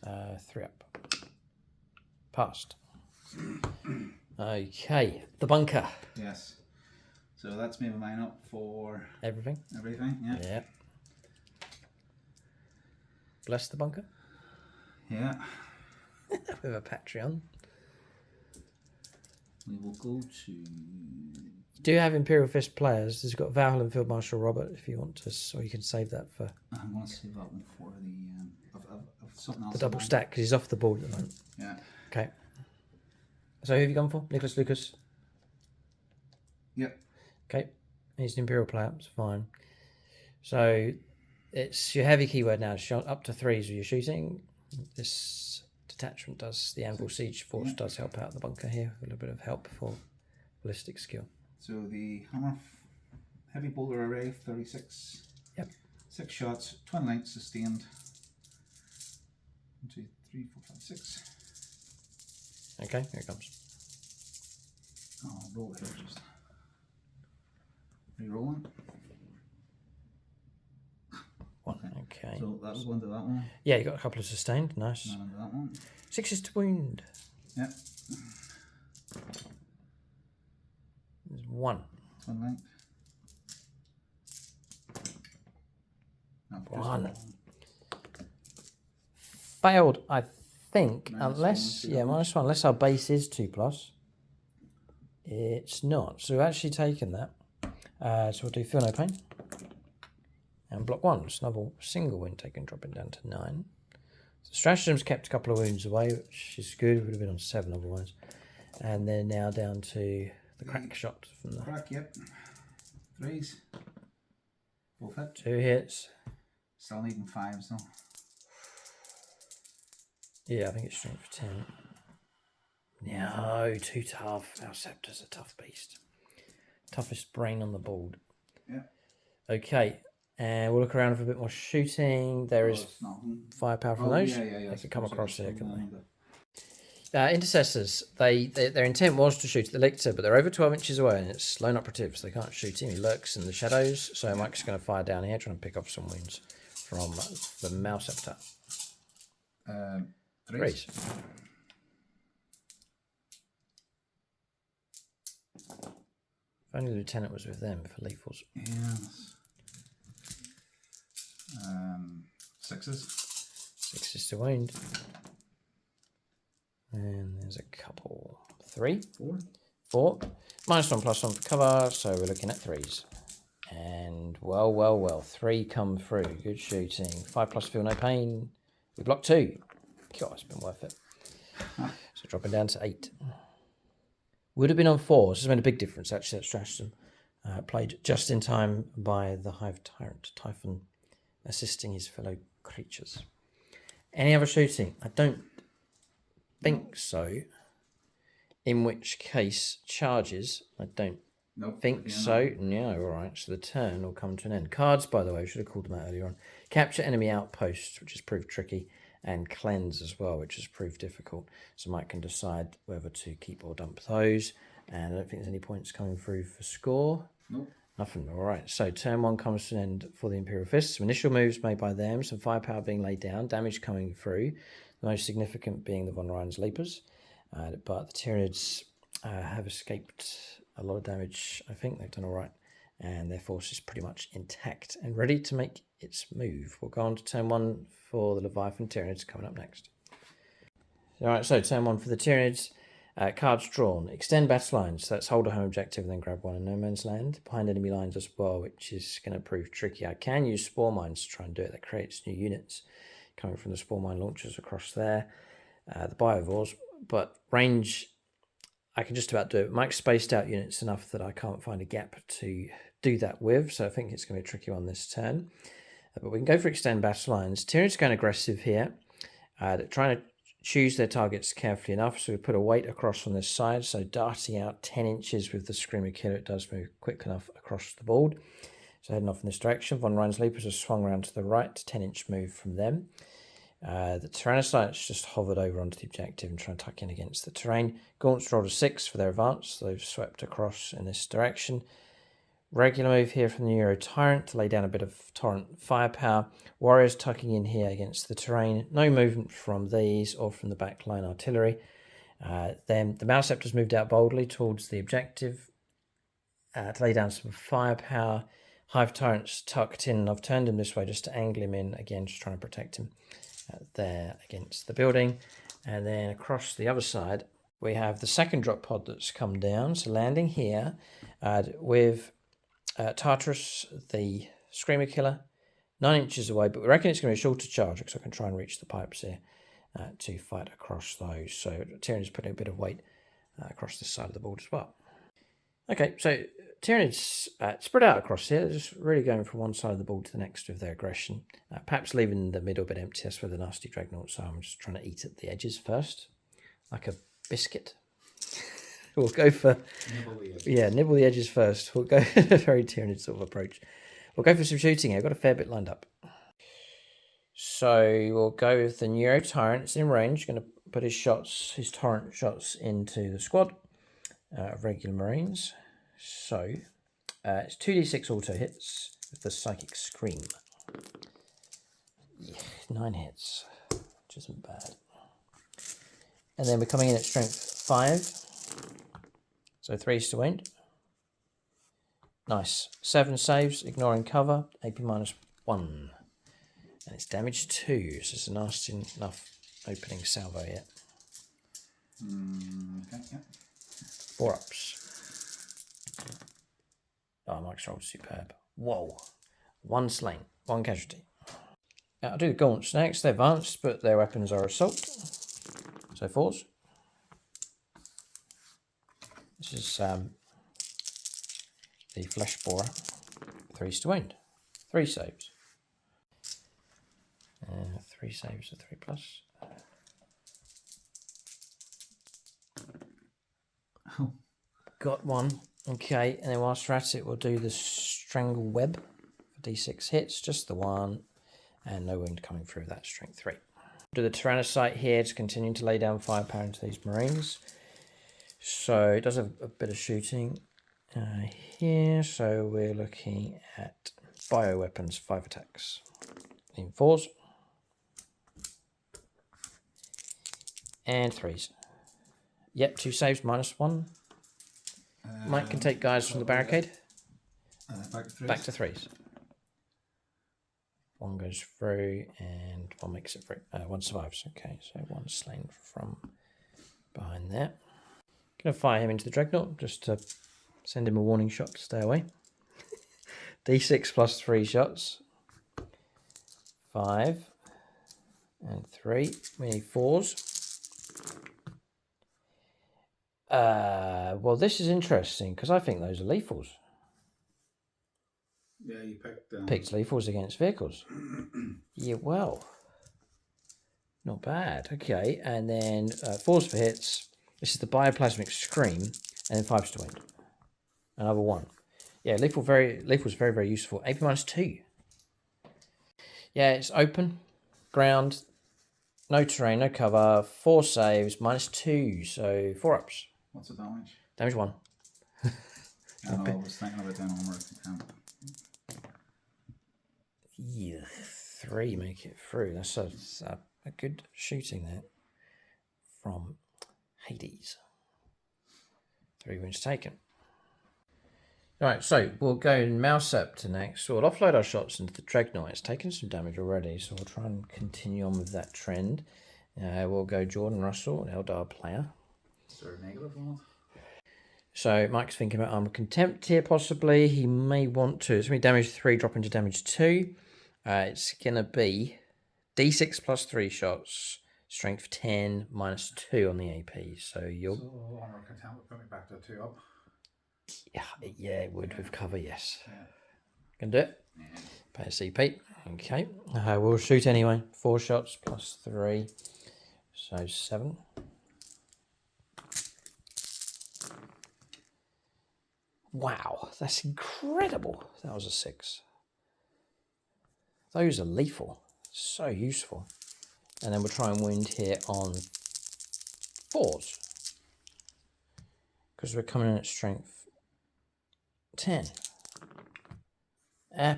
1. 3 up. Passed. Okay. The bunker. Yes. So that's maybe mine up for Everything. everything. Yeah. Yeah. Bless the bunker. Yeah. With a Patreon. We will go to. You do have Imperial Fist players. There's got Val and Field Marshal Robert if you want to, or you can save that for I'm going to save that one for the of something else. the double stack because he's off the board at the moment. Yeah. Okay. So who have you gone for? Nicholas Lucas? Yep. Okay. He's an Imperial player. It's fine. So it's your heavy keyword now. Up to 3s with your shooting. This detachment does, the Anvil Siege Force does help out the bunker here. A little bit of help for ballistic skill. So the hammer heavy boulder array 36. Yep. 6 shots, twin links sustained. 1, 2, 3, 4, 5, 6. Okay, here it comes. Oh, roll it here just. Re-rolling. 1. Okay. So that was one to that one. Yeah, you got a couple of sustained. Nice. None to that one. 6 is to wound. Yep. There's 1. Twin link. No, just 1. Failed, I think, Minus unless, 1, yeah, -1, unless our base is 2+. It's not. So we've actually taken that. So we'll do Feel No Pain. And block 1. Snubble, single wound taken, dropping down to 9. So Stratagem's kept a couple of wounds away, which is good. It would have been on 7 otherwise. And they're now down to the crack shot from the crack, yep. 3s. Both hit. 2 hits. Still needing 5s though. Yeah, I think it's strength for 10. No, too tough. Our Scepter's a tough beast. Toughest brain on the board. Yeah. Okay, and we'll look around for a bit more shooting. There is firepower from those. Yeah. They could come across here, couldn't they? Intercessors, their intent was to shoot at the Lictor, but they're over 12 inches away and it's lone operative, so they can't shoot him. He lurks in the shadows, so Mike's going to fire down here, trying to pick off some wounds from the Mouse Scepter. 3s. If only the Lieutenant was with them for lethals. Yes. 6s. 6 to wound. And there's a couple. 3. 4. -1/+1 for cover, so we're looking at 3s. And well, 3 come through. Good shooting. 5+ feel no pain. We block 2. God, it's been worth it. So dropping down to 8. Would have been on 4. This has made a big difference, actually, that stratagem. Played just in time by the Hive Tyrant, Typhon, assisting his fellow creatures. Any other shooting? I don't think so. In which case, charges. I don't think so. No, all right. So the turn will come to an end. Cards, by the way, we should have called them out earlier on. Capture enemy outposts, which has proved tricky, and cleanse as well, which has proved difficult. So Mike can decide whether to keep or dump those. And I don't think there's any points coming through for score. Nope. Nothing. All right. So turn 1 comes to an end for the Imperial Fists. Some initial moves made by them. Some firepower being laid down. Damage coming through. The most significant being the Von Ryan's Leapers. But the Tyranids have escaped a lot of damage. I think they've done all right. And their force is pretty much intact and ready to make its move. We'll go on to turn 1 for the Leviathan Tyranids coming up next. All right. So turn 1 for the Tyranids. Cards drawn. Extend battle lines. So let's hold a home objective and then grab one in no man's land. Behind enemy lines as well, which is going to prove tricky. I can use spore mines to try and do it. That creates new units coming from the spore mine launchers across there. The biovores. But range, I can just about do it. Mike's spaced out units enough that I can't find a gap to do that with. So I think it's going to be a tricky one this turn. But we can go for extend battle lines. Tyranids going aggressive here. Trying to choose their targets carefully enough. So we put a weight across on this side. So darting out 10 inches with the Screamer Killer, it does move quick enough across the board. So heading off in this direction. Von Ryan's Leapers are swung around to the right, 10-inch move from them. The Tyrannosaurus just hovered over onto the objective and trying to tuck in against the terrain. Gaunts rolled a 6 for their advance. So they've swept across in this direction. Regular move here from the Euro Tyrant to lay down a bit of torrent firepower. Warriors tucking in here against the terrain. No movement from these or from the backline artillery. Then the Mouseceptors moved out boldly towards the objective to lay down some firepower. Hive Tyrant's tucked in. I've turned him this way just to angle him in. Again, just trying to protect him there against the building. And then across the other side, we have the second drop pod that's come down. So landing here with Tartarus, the Screamer Killer, 9 inches away, but we reckon it's going to be a shorter charge because I can try and reach the pipes here to fight across those. So Tyranids putting a bit of weight across this side of the board as well. Okay, so Tyranids spread out across here, just really going from one side of the board to the next with their aggression. Perhaps leaving the middle bit empty, that's where the nasty Dreadnoughts are. I'm just trying to eat at the edges first, like a biscuit. We'll go for nibble the edges first. We'll go a very Tyranid sort of approach. We'll go for some shooting here. I've got a fair bit lined up. So we'll go with the Neuro Tyrant. It's in range. Going to put his torrent shots into the squad of regular Marines. So it's 2d6 auto hits with the Psychic Scream. Yeah, 9 hits, which isn't bad. And then we're coming in at strength 5. So 3's to wound. Nice. 7 saves, ignoring cover. AP -1. And it's damage 2. So it's a nasty enough opening salvo yet. Okay, yeah. 4 ups. Oh, Mike's rolled superb. Whoa. 1 slain. 1 casualty. I'll do the gaunts next. They're advanced, but their weapons are assault. So 4s. This is the Flesh Borer. 3's to wound. 3 saves. 3 saves, a 3+. Oh. Got 1. Okay, and then whilst we're at it, we'll do the Strangle Web for d6 hits. Just the 1. And no wound coming through that, strength 3. Do the Tyrannocyte here to continue to lay down firepower into these Marines. So it does have a bit of shooting here. So we're looking at bioweapons, 5 attacks in 4s and 3s. Yep, 2 saves, -1. Mike can take guys from the barricade. Back to 3s. 1 goes through and 1 makes it through. 1 survives. Okay, so 1 slain from behind there. Gonna fire him into the Dreadnought just to send him a warning shot to stay away. D6 plus 3 shots. 5 and 3. We need 4s. Well, this is interesting because I think those are lethals. Yeah, you picked lethals against vehicles. Yeah, well, not bad. Okay, and then 4s for hits. This is the Bioplasmic Scream, and then 5s to wound. Another 1. Yeah, lethal's very, very useful. AP -2. Yeah, it's open, ground, no terrain, no cover, 4 saves, -2, so 4 ups. What's the damage? Damage 1. And I was thinking about doing armor at the camp. Yeah, 3 make it through. That's a good shooting there from Hades. 3 wounds taken. Right, so we'll go mouse up to next. We'll offload our shots into the Dreadnought. It's taken some damage already, so we'll try and continue on with that trend. We'll go Jordan Russell, an Eldar player. Is there a negative on it? So Mike's thinking about Armor Contempt here, possibly. He may want to. It's going to be damage 3, drop into damage 2. It's going to be D6 plus 3 shots, strength 10, minus 2 on the AP. So you'll... So Armor Contempt would put me back to 2 up. Yeah, it would with cover, yes. Yeah. Can do it. Yeah. Pay a CP. Okay. We'll shoot anyway. 4 shots plus 3. So 7. Wow, that's incredible. That was a 6. Those are lethal. So useful. And then we'll try and wound here on 4s. Because we're coming in at strength 10.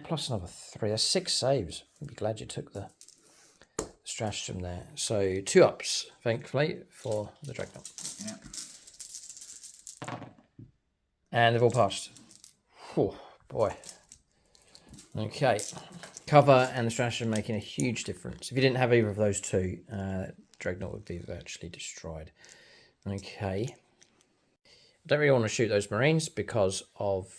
Plus another 3. That's 6 saves. I'd be glad you took the stratagem there. So 2 ups, thankfully, for the Dreadnought. Yeah. And they've all passed. Oh, boy. Okay. Cover and the stratagem making a huge difference. If you didn't have either of those 2, Dreadnought would be virtually destroyed. Okay. I don't really want to shoot those Marines because of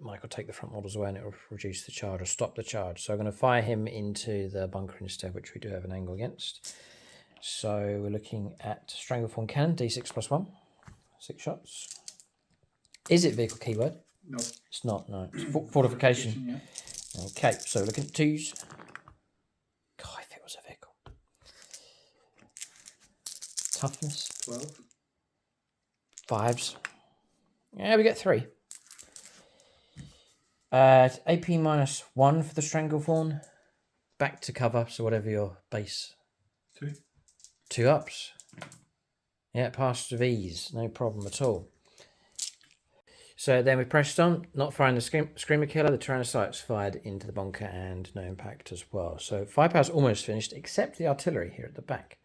Mike will take the front models away and it will reduce the charge or stop the charge. So I'm going to fire him into the bunker instead, which we do have an angle against. So we're looking at Stranglethorn Cannon, D6 plus 1. 6 shots. Is it vehicle keyword? No. It's not, no. It's fortification. Yeah. Okay, so looking at 2s. God, if it was a vehicle. Toughness. 12. 5s. Yeah, we get 3. AP minus 1 for the Stranglethorn. Back to cover, so whatever your base. 2. 2 ups. Yeah, passed with ease, no problem at all. So then we pressed on, not firing the Screamer Killer. The Tyrannocytes fired into the bunker and no impact as well. So firepower's almost finished, except the artillery here at the back.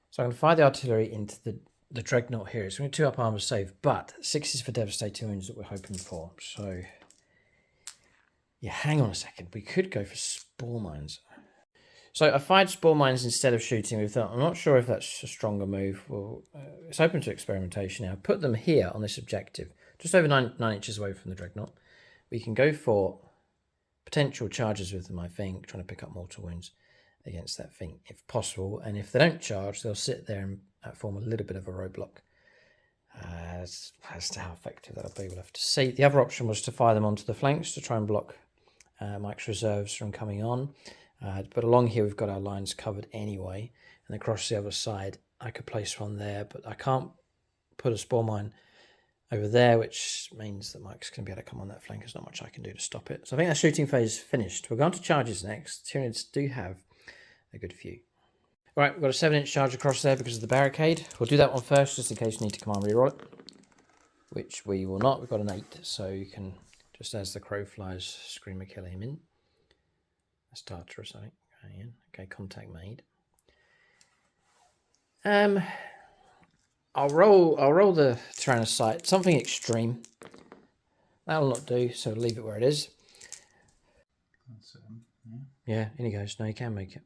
So I'm going to fire the artillery into the Dreadnought here. It's going to 2 up armor save, but 6s for devastating wounds that we're hoping for. So, yeah, hang on a second. We could go for Spore Mines. So I fired Spore Mines instead of shooting with that. I'm not sure if that's a stronger move. Well, it's open to experimentation now. Put them here on this objective, just over 9 inches away from the Dreadnought. We can go for potential charges with them, I think, trying to pick up mortal wounds against that thing if possible. And if they don't charge, they'll sit there and form a little bit of a roadblock. As to how effective that'll be, we'll have to see. The other option was to fire them onto the flanks to try and block Mike's reserves from coming on. But along here we've got our lines covered anyway, and across the other side I could place one there, but I can't put a Spore Mine over there, which means that Mike's going to be able to come on that flank. There's not much I can do to stop it. So I think that shooting phase is finished. We're going to charges next. Tyranids do have a good few. All right, we've got a 7-inch charge across there because of the barricade. We'll do that one first, just in case you need to command reroll it, which we will not. We've got an 8, so you can, just as the crow flies, Screamer Killer him in. That's Tartarus, I think. Okay, contact made. I'll roll the Tyrannocyte. Something extreme. That'll not do, so leave it where it is. That's, yeah, in he goes. No, you can make it.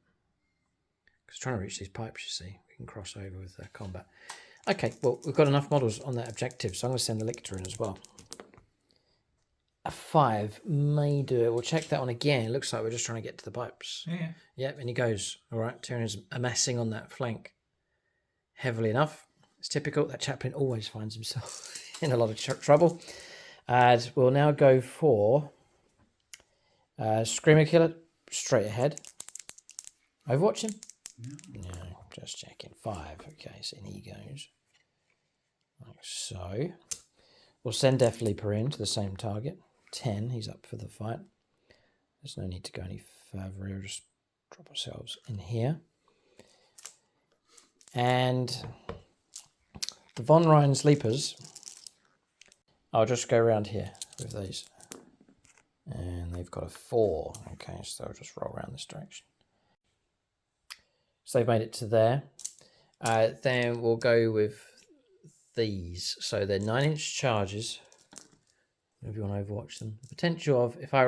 Because trying to reach these pipes, you see, we can cross over with combat. Okay, well, we've got enough models on that objective, so I'm going to send the Lictor in as well. A 5 may do it. We'll check that one again. It looks like we're just trying to get to the pipes. Yeah. Yep, and he goes. All right, Tyranid's amassing on that flank heavily enough. It's typical. That chaplain always finds himself in a lot of trouble. We'll now go for Screamer Killer straight ahead. Overwatch him? No, just checking. 5. Okay, so in he goes. Like so. We'll send Death Leaper in to the same target. 10, he's up for the fight. There's no need to go any further. We'll just drop ourselves in here. And the Von Ryan's Leapers I'll just go around here with these. And they've got a 4. Okay, so they'll just roll around this direction. So they've made it to there. Then we'll go with these. So they're 9-inch charges. If you want to overwatch them. The potential of, if I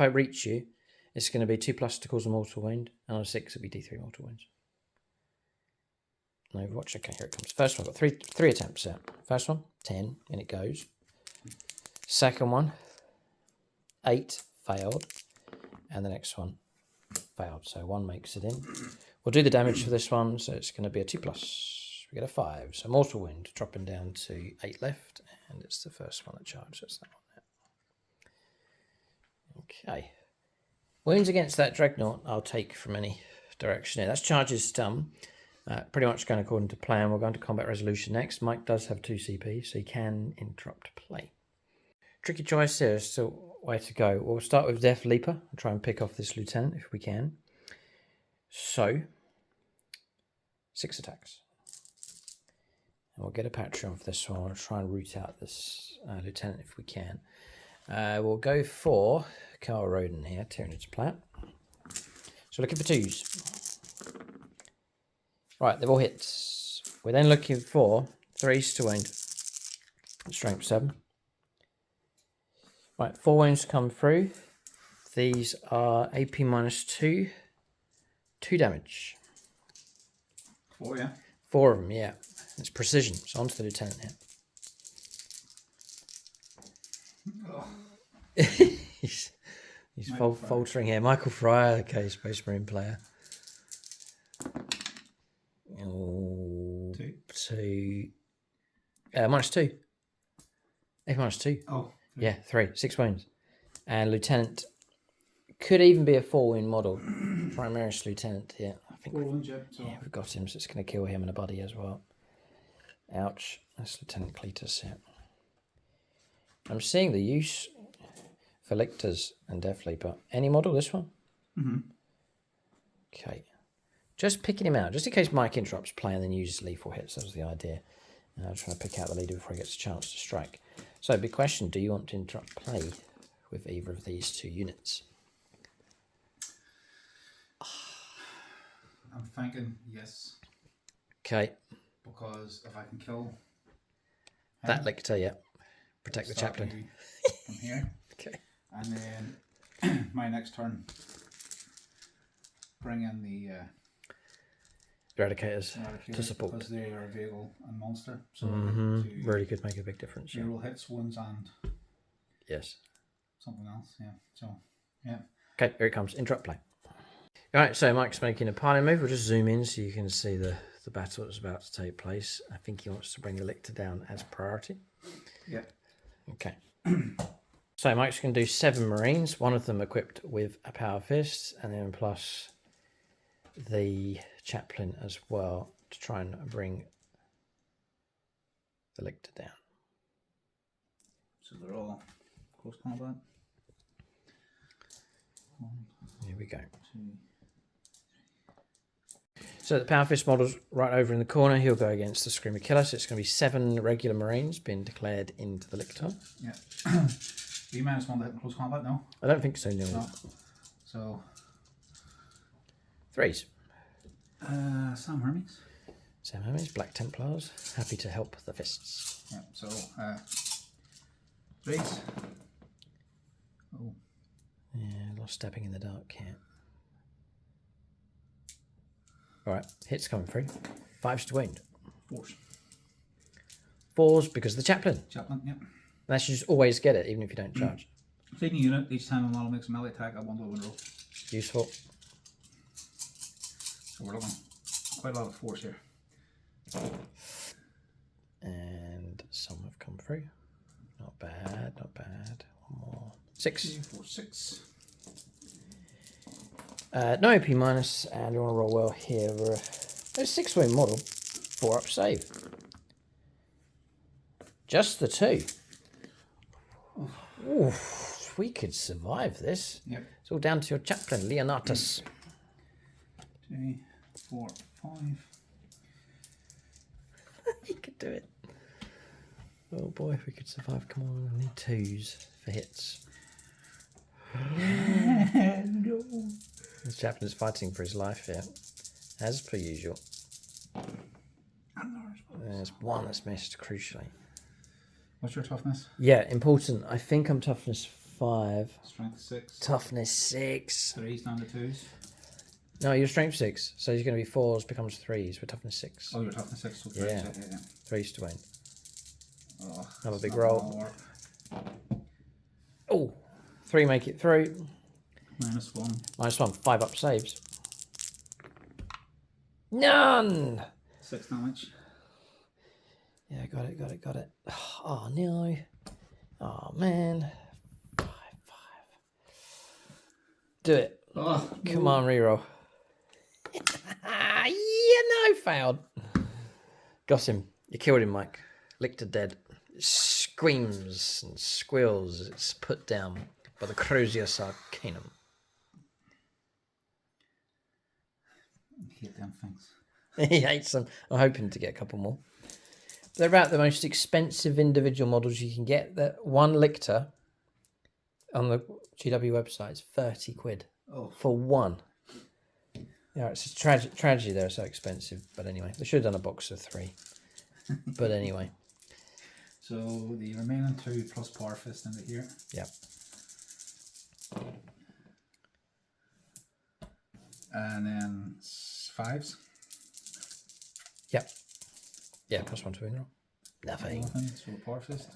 reach you, it's going to be 2+ to cause a mortal wound. And on a 6, it'll be D3 mortal wounds. And overwatch. Okay, here it comes. First one, got three attempts out. First one, 10, and it goes. Second one, 8, failed. And the next one, failed. So 1 makes it in. We'll do the damage for this one. So it's going to be a 2+. We get a 5. So mortal wound, dropping down to 8 left. And it's the first one that charges. So it's that one there. Okay. Wounds against that Dreadnought, I'll take from any direction here. That's charges stun. Pretty much going according to plan. We're going to combat resolution next. Mike does have 2 CP, so he can interrupt play. Tricky choice here, still way to go. We'll start with Death Leaper and try and pick off this lieutenant if we can. So, 6 attacks. And we'll get a Patreon for this one. We'll try and root out this lieutenant if we can. We'll go for Carl Roden here, Tyranids Plat. So looking for 2s. Right, they've all hits. We're then looking for 3s to wound. Strength 7. Right, 4 wounds come through. These are AP -2. 2 damage. 4, yeah? 4 of them, yeah. It's precision. So onto the lieutenant here. Oh. he's faltering here. Michael Fryer, okay, Space Marine player. Oh, 2. -2. A -2. Oh. Yeah, 3. 6 wounds. And Lieutenant could even be a 4 wound model. Primaris Lieutenant, yeah. I think 4 wounds, yeah. So. Yeah, we've got him, so it's going to kill him and a buddy as well. Ouch. That's Lieutenant Cletus, yeah. I'm seeing the use for Lictors and Death Leaper. Any model, this one? Okay. Just picking him out, just in case Mike interrupts play and then uses lethal hits. That was the idea. I'm trying to pick out the leader before he gets a chance to strike. So, big question, do you want to interrupt play with either of these 2 units? I'm thinking yes. Okay. Because if I can kill that Lictor, yeah. Protect the chaplain. From here. Okay. And then my next turn, bring in the Eradicators to support. because they are a vehicle and monster. So really could make a big difference. Yeah. Roll hits, wounds, and yes, something else. Yeah. So yeah. Okay, here it comes. Interrupt play. All right, so Mike's making a party move. We'll just zoom in so you can see the battle that's about to take place. I think he wants to bring the Lictor down as priority. Yeah. Okay. So Mike's going to do 7 Marines, one of them equipped with a Power Fist, and then plus the Chaplain as well to try and bring the Lictor down. So they're all close combat. 1, Here we go. 2. So the Power Fist model's right over in the corner. He'll go against the Screamer Killer. So it's going to be 7 regular Marines being declared into the Lictor. Yeah. B -1 to hit in close combat, no? I don't think so, no. So 3s. Sam Hermes. Sam Hermes, Black Templars. Happy to help the Fists. Yeah, so 3s. Oh. Yeah, lost stabbing in the dark here. Alright, hits coming through. 5s to wound. 4s. 4s because of the Chaplain. Chaplain, yeah. That should just always get it, even if you don't charge. Leading unit, each time a model makes a melee attack, I 1 to 1 roll. Useful. So we're looking quite a lot of force here. And some have come through. Not bad, not bad. 1 more. 6. 2, 4, 6. No AP minus, and you want to roll well here. We're a 6 wound model. 4 up save. Just the 2. Oof, we could survive this. Yep. It's all down to your Chaplain, Leonatus. 2, 4, 5. You could do it. Oh boy, if we could survive. Come on, I need 2s for hits. No. This chaplain is fighting for his life here, as per usual. There's 1 that's missed, crucially. What's your toughness? Yeah, important. I think I'm toughness 5. Strength 6. Toughness 6. 3s down to 2s. No, you're strength 6, so he's going to be 4s, becomes 3s. We're toughness 6. Oh, you're toughness 6. So Yeah. 3s to win. Oh, Have a big roll. Oh, 3 make it through. -1. -1. 5 up saves. None. 6 damage. Yeah, got it. Oh no. Oh man. 5. Do it. Oh, Come on, reroll. Yeah, no, failed. Got him. You killed him, Mike. Lictor dead. It screams and squeals as it's put down by the Cruzius Arcanum. I hate them things. He hates them. I'm hoping to get a couple more. They're about the most expensive individual models you can get. That one Lictor on the GW website is 30 quid for one. Yeah, it's a tragedy they're so expensive. But anyway, they should have done a box of 3. But anyway. So the remaining 2 plus Power Fist into here. Yeah. And then 5s. Yep. Yeah, +1 to win roll. Nothing. So the Power Fist.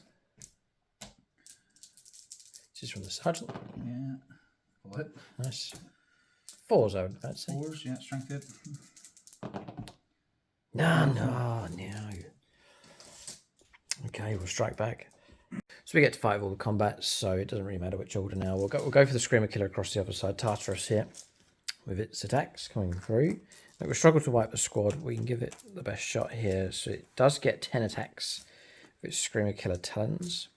This is from the Sergeant. Yeah. Full hit. Nice. 4s, I would say. 4s, yeah, strength hit. No. Okay, we'll strike back. So we get to fight all the combats, so it doesn't really matter which order now. We'll go for the Screamer Killer across the other side. Tartarus here with its attacks coming through. If we struggle to wipe the squad, we can give it the best shot here. So it does get 10 attacks with its Screamer Killer talons.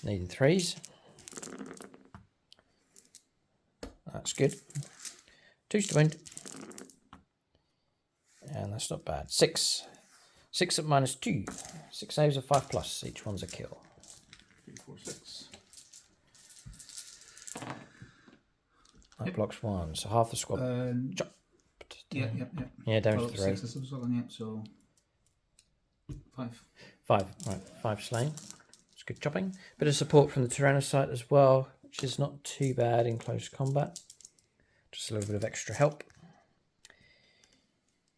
Needing 3s. That's good. 2s to wound. And that's not bad. 6. 6 at -2. 6 saves of 5+. Each one's a kill. 3, 4, 6. That blocks 1. So half the squad. Chopped. Yeah. Yeah, damage 3. 6 as well, yeah, so 5. 5. Right, 5 slain. It's good chopping. Bit of support from the Tyrannocyte as well, which is not too bad in close combat. Just a little bit of extra help.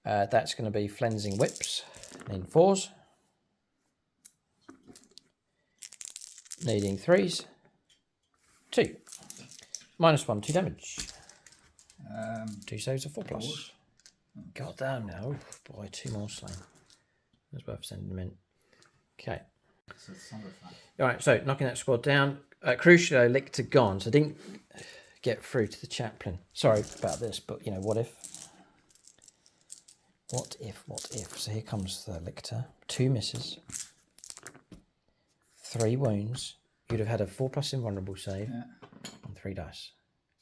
That's going to be Flensing Whips. Needing 4s. Needing 3s. 2. -1, 2 damage. 2 saves of 4+. God damn now. Oh, boy, 2 more slain. That's worth sending them in. Okay. So it's under 5. Alright, so knocking that squad down. Crucially, Lictor gone, so I didn't get through to the chaplain. Sorry about this, but you know, what if? What if? So here comes the Lictor. 2 misses. 3 wounds. You'd have had a 4+ invulnerable save. Yeah. And 3 dice.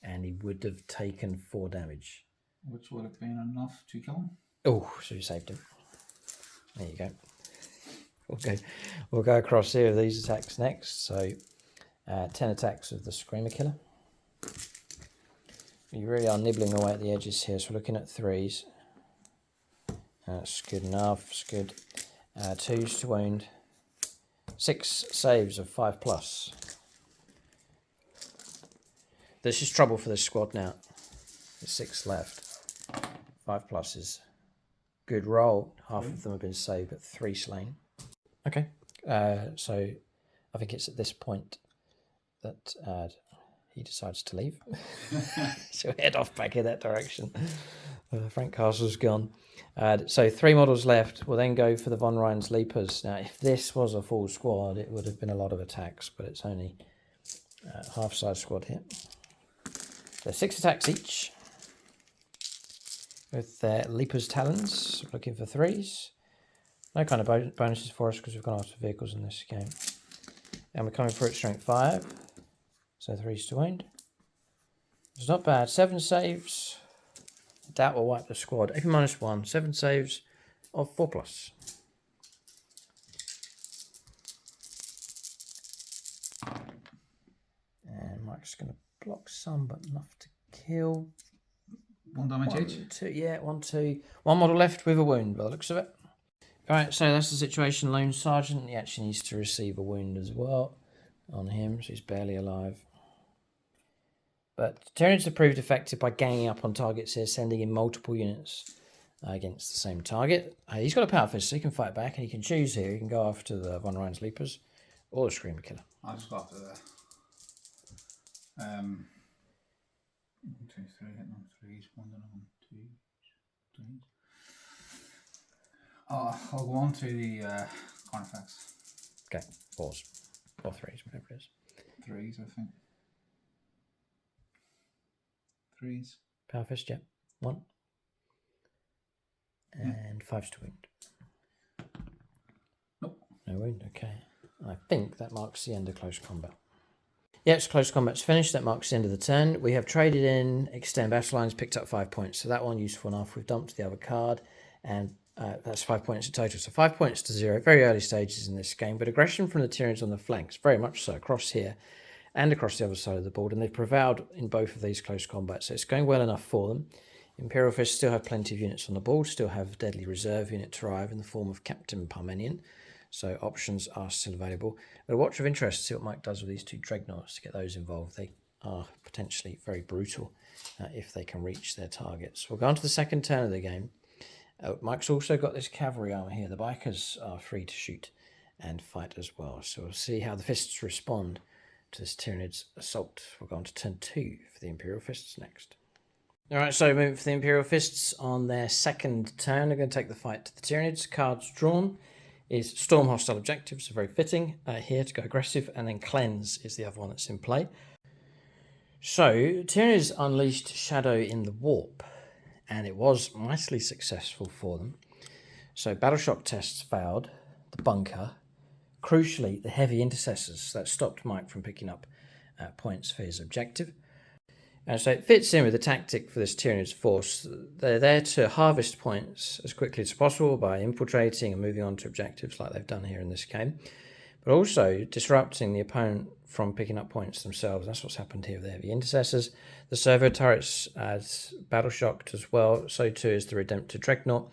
And he would have taken 4 damage. Which would have been enough to kill him. Oh, so you saved him. There you go. We'll go across here with these attacks next. So 10 attacks with the Screamer Killer. You really are nibbling away at the edges here. So we're looking at 3s. That's good enough. It's good. 2s to wound. 6 saves of 5+. This is trouble for this squad now. There's 6 left. 5+ is good roll. Half of them have been saved, but 3 slain. Okay. So I think it's at this point that he decides to leave. So head off back in that direction. Frank Castle's gone. So 3 models left. We'll then go for the Von Ryan's Leapers. Now, if this was a full squad, it would have been a lot of attacks, but it's only half-size squad here. So 6 attacks each with their Leaper's Talons. Looking for 3s. No kind of bonuses for us because we've gone after vehicles in this game. And we're coming for it strength 5. So 3s to wound. It's not bad. 7 saves. That will wipe the squad. AP -1. 7 saves of 4+. Mike's going to block some, but enough to kill. 1 damage each. 1, 2, yeah, 1, 2. One model left with a wound by the looks of it. Alright, so that's the situation. Lone Sergeant, he actually needs to receive a wound as well on him, so he's barely alive. But Tyranids are proved effective by ganging up on targets here, sending in multiple units against the same target. He's got a power fist, so he can fight back, and he can choose here. He can go after the Von Ryan's Leapers or the Screamer Killer. I'll just go after the 1, 2, 3, hitting on 3s, 1 down on 2, 3s. I'll go on to the Carnifex. Okay, 4s or 3s, whatever it is. 3s, I think. 3s. Power fist, yeah. 1. And 5s to wound. Nope. No wound, okay. I think that marks the end of close combat. Yes, close combat's finished. That marks the end of the turn. We have traded in, extend battle lines, picked up 5 points. So that one useful enough. We've dumped the other card, and that's 5 points in total. So 5 points to 0. Very early stages in this game, but aggression from the Tyranids on the flanks, very much so, across here and across the other side of the board, and they've prevailed in both of these close combats. So it's going well enough for them. Imperial Fists still have plenty of units on the board, still have deadly reserve unit to arrive in the form of Captain Parmenion. So options are still available. But a watch of interest to see what Mike does with these 2 Dreadnoughts to get those involved. They are potentially very brutal if they can reach their targets. We'll go on to the second turn of the game. Mike's also got this cavalry armor here. The bikers are free to shoot and fight as well. So we'll see how the Fists respond to this Tyranids assault. We'll go on to turn 2 for the Imperial Fists next. Alright, so moving for the Imperial Fists on their second turn. They're going to take the fight to the Tyranids. Cards drawn is Storm Hostile Objectives, so very fitting here to go aggressive, and then Cleanse is the other one that's in play. So, Tyranids unleashed Shadow in the Warp, and it was mightily successful for them. So, Battle Shock tests failed, the bunker, crucially, the heavy intercessors that stopped Mike from picking up points for his objective. And so it fits in with the tactic for this Tyranids force. They're there to harvest points as quickly as possible by infiltrating and moving on to objectives like they've done here in this game, but also disrupting the opponent from picking up points themselves. That's what's happened here with the heavy intercessors. The servo turrets as battle shocked as well, so too is the Redemptor Dreadnought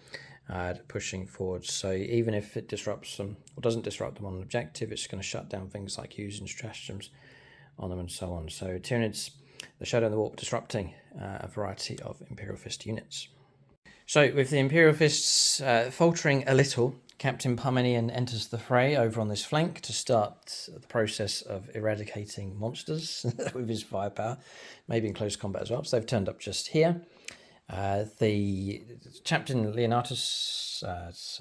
pushing forwards. So even if it disrupts them or doesn't disrupt them on an objective, it's going to shut down things like using stratagems on them and so on. So Tyranids, the Shadow in the Warp, disrupting a variety of Imperial Fist units. So with the Imperial Fists faltering a little, Captain Parmenion enters the fray over on this flank to start the process of eradicating monsters with his firepower, maybe in close combat as well. So they've turned up just here. The Captain Leonatus,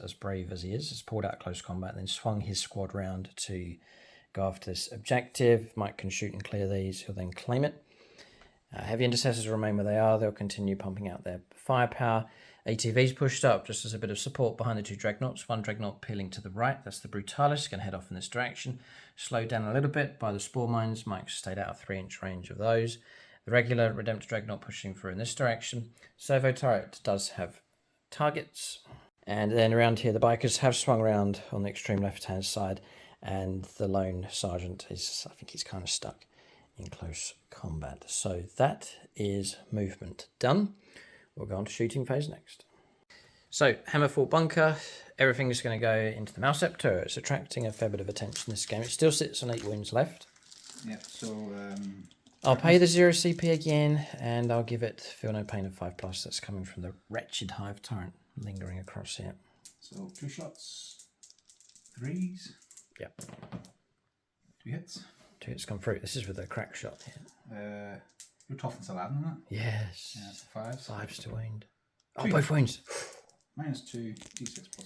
as brave as he is, has pulled out close combat and then swung his squad round to go after this objective. Mike can shoot and clear these, he'll then claim it. Heavy intercessors remain where they are. They'll continue pumping out their firepower. ATV's pushed up just as a bit of support behind the 2 Dreadnoughts. One Dreadnought peeling to the right. That's the Brutalis. Going to head off in this direction. Slowed down a little bit by the Spore Mines. Mike's stayed out of 3-inch range of those. The regular Redemptor Dreadnought pushing through in this direction. Servo Turret does have targets. And then around here, the Bikers have swung around on the extreme left-hand side. And the Lone Sergeant is, I think he's kind of stuck in close combat. So that is movement done. We'll go on to shooting phase next. So Hammerfall Bunker, everything is going to go into the Mouseceptor. It's attracting a fair bit of attention this game. It still sits on 8 wounds left. Yeah, so I'll pay the 0 CP again, and I'll give it Feel No Pain of 5+. That's coming from the wretched Hive Tyrant lingering across here. So 2 shots, 3s. Yep. 2 hits. 2 hits come through. This is with a crack shot here. You're tough and Saladin, isn't it? Yes. Yeah, it's 5s. 5s to wound. Oh, 2. both wounds. -2, d6 +1.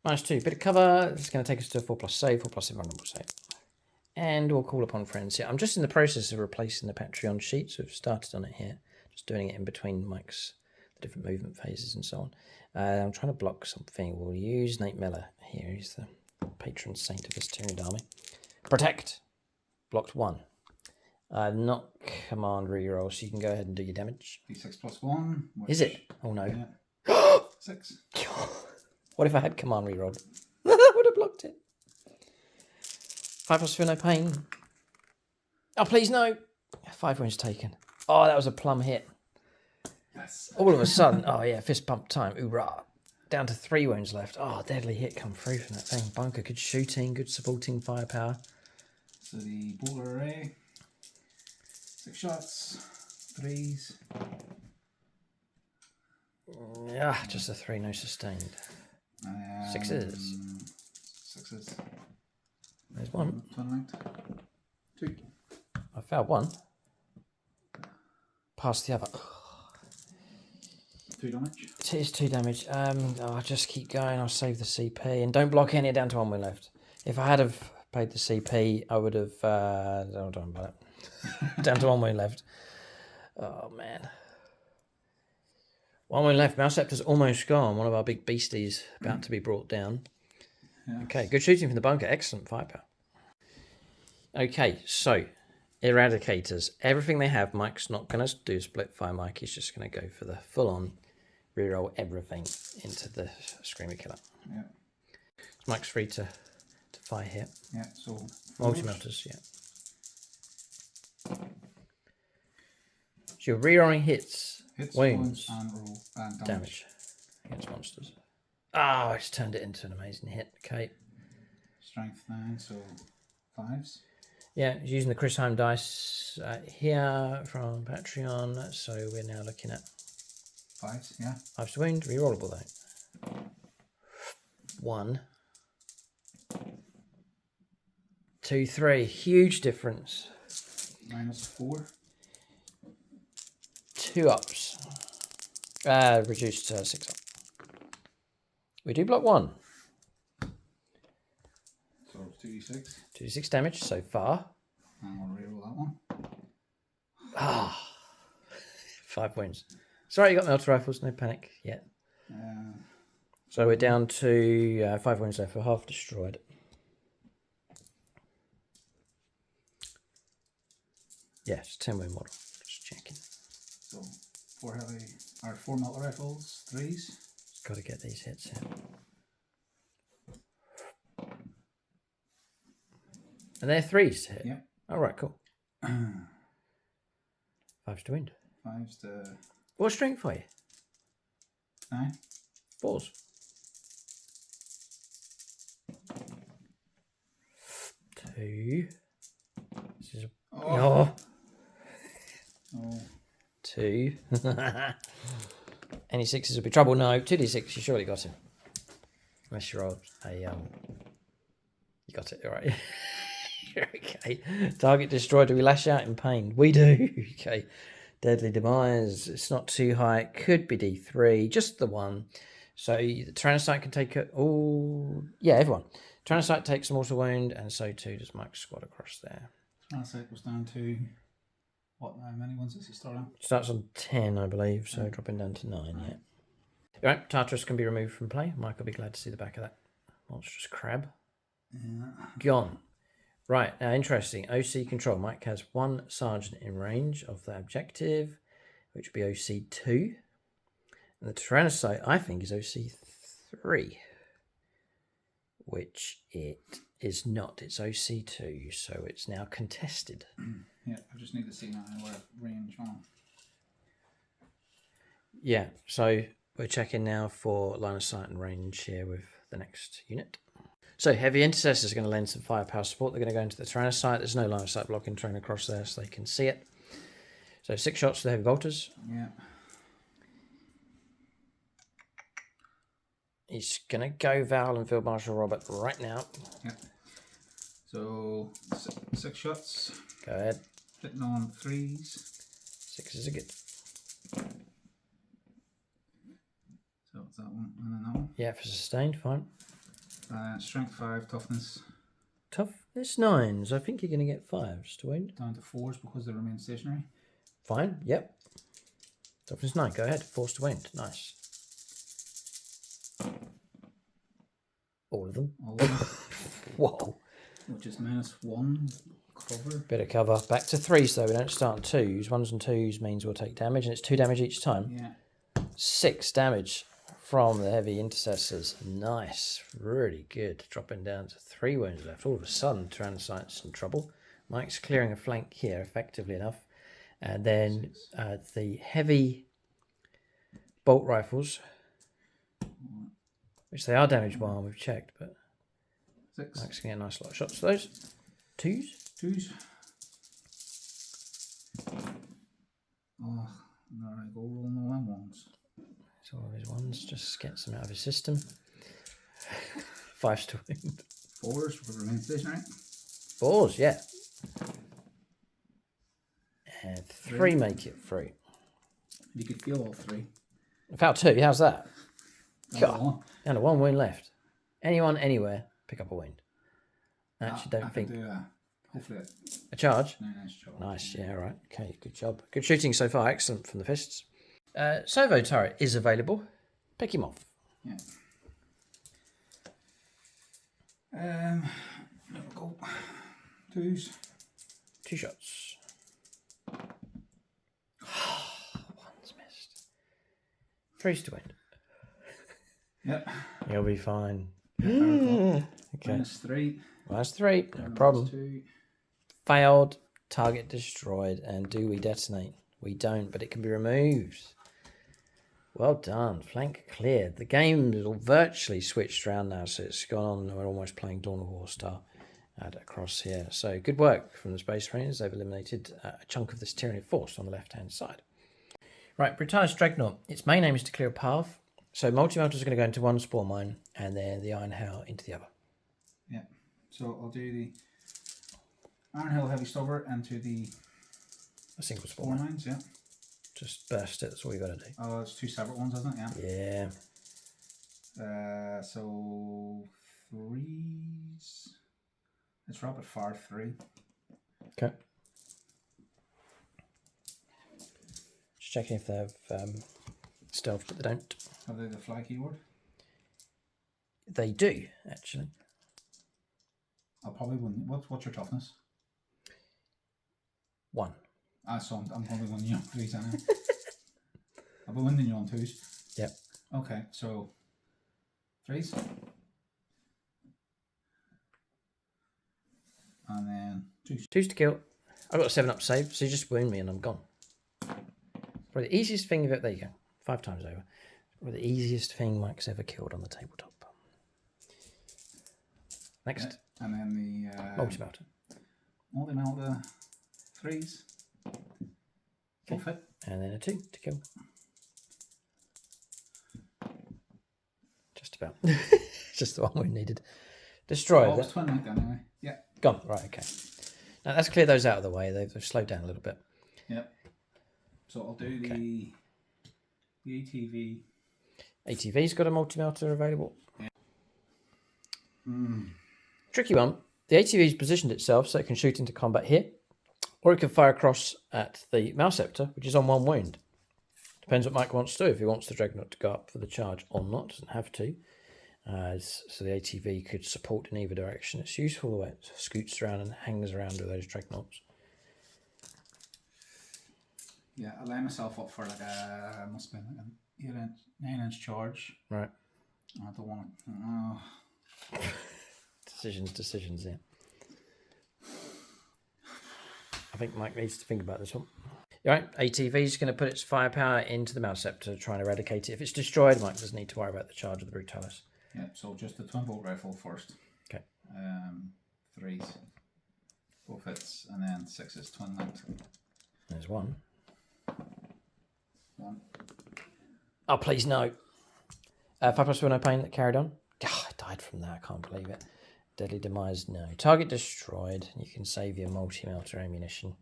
-2. Bit of cover. This is going to take us to a 4+ save, 4+ invulnerable save. And we'll call upon friends here. I'm just in the process of replacing the Patreon sheet, so we've started on it here. Just doing it in between Mike's the different movement phases and so on. I'm trying to block something. We'll use Nate Miller here. He's the patron saint of this Tyranid army. Protect. Blocked 1. Not command reroll, so you can go ahead and do your damage. d6 +1. Is it? Oh no. Yeah. 6. What if I had command rerolled? I would have blocked it. 5+ Feel No Pain. Oh, please no. 5 wounds taken. Oh, that was a plum hit. Yes. All of a sudden, oh yeah, fist pump time. Hoorah. Down to 3 wounds left. Oh, deadly hit come through from that thing. Bunker, good shooting, good supporting firepower. So the boulder array, 6 shots, 3s. Yeah, just a 3, no sustained. 6s. 6s. There's one. Twin linked. 2. I found one. Past the other. 2 damage. It is 2 damage. I'll just keep going. I'll save the CP. And don't block any, down to 1 wound left. If I had have played the CP, I would have... don't worry about it. Down to 1 wound left. Oh, man. 1 wound left. Mouseceptor's almost gone. One of our big beasties about to be brought down. Yes. Okay, good shooting from the bunker. Excellent firepower. Okay, so... Eradicators. Everything they have, Mike's not going to do split fire. Mike is just going to go for the full-on reroll everything into the Screamer Killer. Yeah. So Mike's free to fire here. Yeah, so... Multi-melters, yeah. So you're rerolling hits, wounds, and roll and damage against monsters. Oh, it's turned it into an amazing hit. Okay. Strength 9, so 5s. Yeah, using the Chris Heim dice here from Patreon. So we're now looking at 5s, yeah. 5 to wound, rerollable though. 1, 2, 3. Huge difference. -4. 2 ups. Reduced to 6 up. We do block 1. So 2d6. 2d6 damage so far. And we'll reroll that one. Ah, 5 wounds. Sorry, you got melter rifles. No panic yet. So we're down to 5 wounds left. We're half destroyed. Yes, 10 wound model. Just checking. So 4 melter rifles, 3s. Got to get these hits in. And they're 3s to hit. Yeah. All right, cool. 5s to wound. 5s to What strength are you? 9. 4s. 2. This is Oh. 2. Any 6s will be trouble. No, 2d6. You surely got him. Unless you rolled a you got it, all right. Okay. Target destroyed. Do we lash out in pain? We do. Okay. Deadly demise. It's not too high. It could be D3. Just the 1. So the Tyrannocyte can take it. Oh, yeah, everyone. Tyrannocyte takes a mortal wound, and so too does Mike's squad across there. Tyrannocyte goes down to what? How many ones does he start on? Starts on 10, I believe, so dropping down to 9, yeah. All right, Tartarus can be removed from play. Mike will be glad to see the back of that monstrous crab. Yeah. Gone. Right, now interesting. OC control. Mike has 1 sergeant in range of the objective, which would be OC2. And the Tyrannocyte, I think, is OC3, which it is not. It's OC2, so it's now contested. Yeah, I just need to see now where range on. Yeah, so we're checking now for line of sight and range here with the next unit. So heavy intercessors are going to lend some firepower support. They're going to go into the Tyrannocyte. There's no line of sight blocking train across there, so they can see it. So 6 shots for the heavy bolters. Yeah. He's going to go Val and Field Marshal Robert right now. Yeah. So 6 shots. Go ahead. Hitting on 3s. 6 is a good. So it's that one and then that one. Yeah, for sustained, fine. Strength 5, toughness Toughness 9s. I think you're going to get 5s to wound. down to 4s because they remain stationary. Fine, yep. Toughness 9, go ahead. Force to wound, nice. All of them. All of them. Whoa. Which is -1 cover. Bit of cover. Back to 3s though, we don't start on 2s. 1s and 2s means we'll take damage, and it's 2 damage each time. Yeah. 6 damage from the heavy intercessors. Nice. Really good. Dropping down to 3 wounds left. All of a sudden, Tyrannocyte's in trouble. Mike's clearing a flank here effectively enough. And then the heavy bolt rifles, which they are damaged while we've checked, but 6. Mike's going to get a nice lot of shots for those. 2s. 2s. Oh, no, I go rolling all them ones. It's all of his ones, just gets them out of his system. 5s to win. 4s would remain stationary. 4s, yeah. And 3 make it 3. You could feel all 3. Without 2, how's that? God. And a 1 wound left. Anyone, anywhere, pick up a wound. I actually don't think. Do, hopefully a charge? Nice charge. Nice, yeah, right. Okay, good job. Good shooting so far. Excellent from the fists. Servo turret is available. Pick him off. Yeah. There we go. 2s. 2 shots. One's missed. 3s to win. Yep. You'll be fine. Okay. Okay. -3. That's 3. No problem. -2. Failed. Target destroyed. And do we detonate? We don't, but it can be removed. Well done. Flank cleared. The game is all virtually switched around now, so it's gone on. We're almost playing Dawn of War style across here. So good work from the Space Marines. They've eliminated a chunk of this Tyranid force on the left-hand side. Right, Brutalis Dreadnought. Its main aim is to clear a path. So multi-melters are going to go into one spore mine, and then the Iron Hell into the other. Yeah. So I'll do the Iron Hell Heavy Stubber into the A single spore spore mine. mines, yeah. Just burst it. That's all you got to do. Oh, it's 2 separate ones, isn't it? Yeah. So 3s. It's rapid fire 3. Okay. Just checking if they have stealth, but they don't. Have they the fly keyword? They do, actually. I'll probably win. What's your toughness? 1. So I'm probably winning you on 3s anyway. I'll be winning you on 2s. Yep. Okay, so 3s. And then 2s. 2s to kill. I've got a 7-up save, so you just wound me and I'm gone. Probably the easiest thing of it. There you go. 5 times over. Probably the easiest thing Mike's ever killed on the tabletop. Next. Yeah. And then the Multi-melter. multi-melter 3s. Full Okay. fit. And then a 2 to kill. Just about. Just the one we needed. Destroy Oh, that. it's 20 anyway. Yeah. Gone. Right, okay. Now let's clear those out of the way. They've slowed down a little bit. Yep. So I'll do the ATV. ATV's got a multi-melter available. Yeah. Tricky one. The ATV's positioned itself so it can shoot into combat here, or it can fire across at the mouse scepter, which is on 1 wound. Depends what Mike wants to do. If he wants the Dreadnought to go up for the charge or not, doesn't have to. So the ATV could support in either direction. It's useful the way it scoots around and hangs around with those Dreadnoughts. Yeah, I line myself up for like a must be like an 9-inch charge. Right. I don't want to. Decisions, yeah. I think Mike needs to think about this one. Right, ATV's going to put its firepower into the mouse scepter to try and eradicate it. If it's destroyed, Mike doesn't need to worry about the charge of the Brutalis. Yeah, so just the twin bolt rifle first. Okay. 3s. 4 fits, and then 6s twin linked. There's 1. 1. Oh, please, no. 5+4, no pain that carried on. Oh, I died from that. I can't believe it. Deadly demise, no. Target destroyed. You can save your multi-melter ammunition.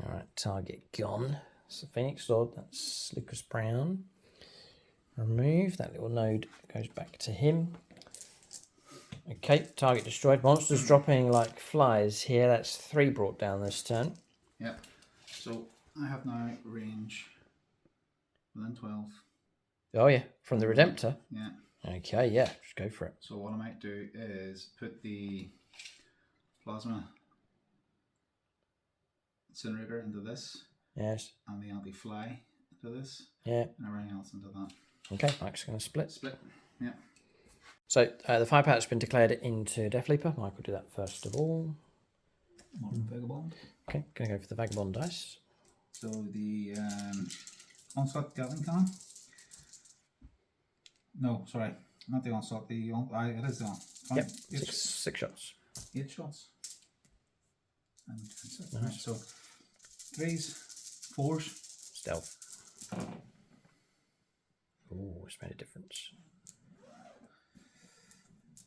All right, target gone. So Phoenix Sword, that's Lucas Brown. Remove. That little node goes back to him. Okay, target destroyed. Monsters dropping like flies here. That's 3 brought down this turn. Yep. So I have now range within 12. Oh, yeah, from the Redemptor. Yeah. Okay, yeah, just go for it. So what I might do is put the plasma incinerator into this. Yes. And the anti-fly into this. Yeah. And everything else into that. Okay, Mike's going to split. Split. Yeah. So the firepower has been declared into Death Leaper. Mike will do that first of all. Modern Vagabond. Okay, going to go for the Vagabond dice. So the onslaught Gatling cannon. No, sorry, not the onslaught. It is the onslaught. Yep, six shots. 8 shots. And that's it. Nice. Right, so 3s, 4s. Stealth. Oh, it's made a difference.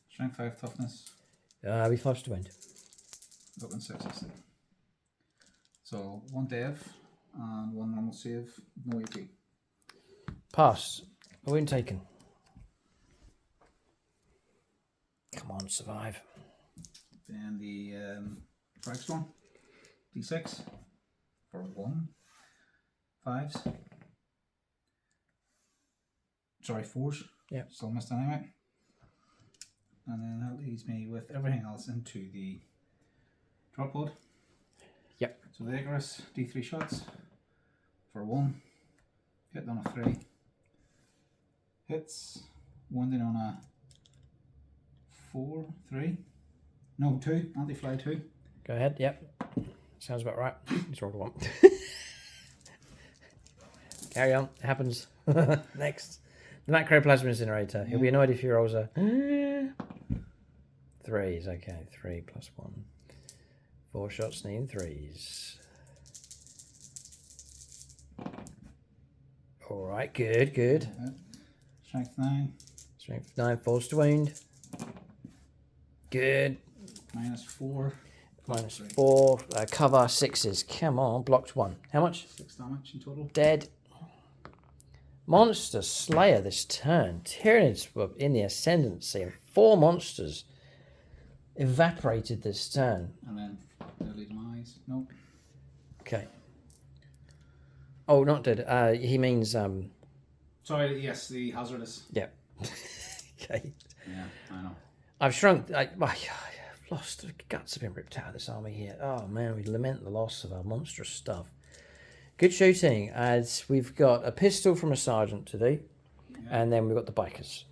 Strength 5, toughness. Be 5 to wind. Looking 6s. So 1 dev and 1 normal save, no AP. Pass. A wound taken. Come on, survive. Then the frag storm, D6 for 1, 5s. Sorry, 4s. Yeah. Still missed anyway. And then that leaves me with everything else into the drop pod. Yep. So the Icarus, D3 shots for 1. Hit on a 3. Hits. Wounding on a 4, 3. No, 2. Anti-fly 2. Go ahead. Yep. Sounds about right. Just rolled a 1. Carry on. It happens. Next. The Macroplasma Incinerator. He'll be annoyed if he rolls a 3s. Okay. 3 plus 1. 4 shots needing 3s. Alright. Good. Good. Strength 9. Strength 9. Falls to wound. Good. -4. -4. Cover 6s. Come on. Blocked 1. How much? 6 damage in total. Dead. Monster Slayer this turn. Tyranids were in the ascendancy and 4 monsters evaporated this turn. And then early demise. Nope. Okay. Oh, not dead. He means Sorry, yes, the hazardous. yeah. Okay. Yeah, I know. I've shrunk. I've lost. The guts have been ripped out of this army here. Oh man, we lament the loss of our monstrous stuff. Good shooting, as we've got a pistol from a sergeant to do, and then we've got the bikers.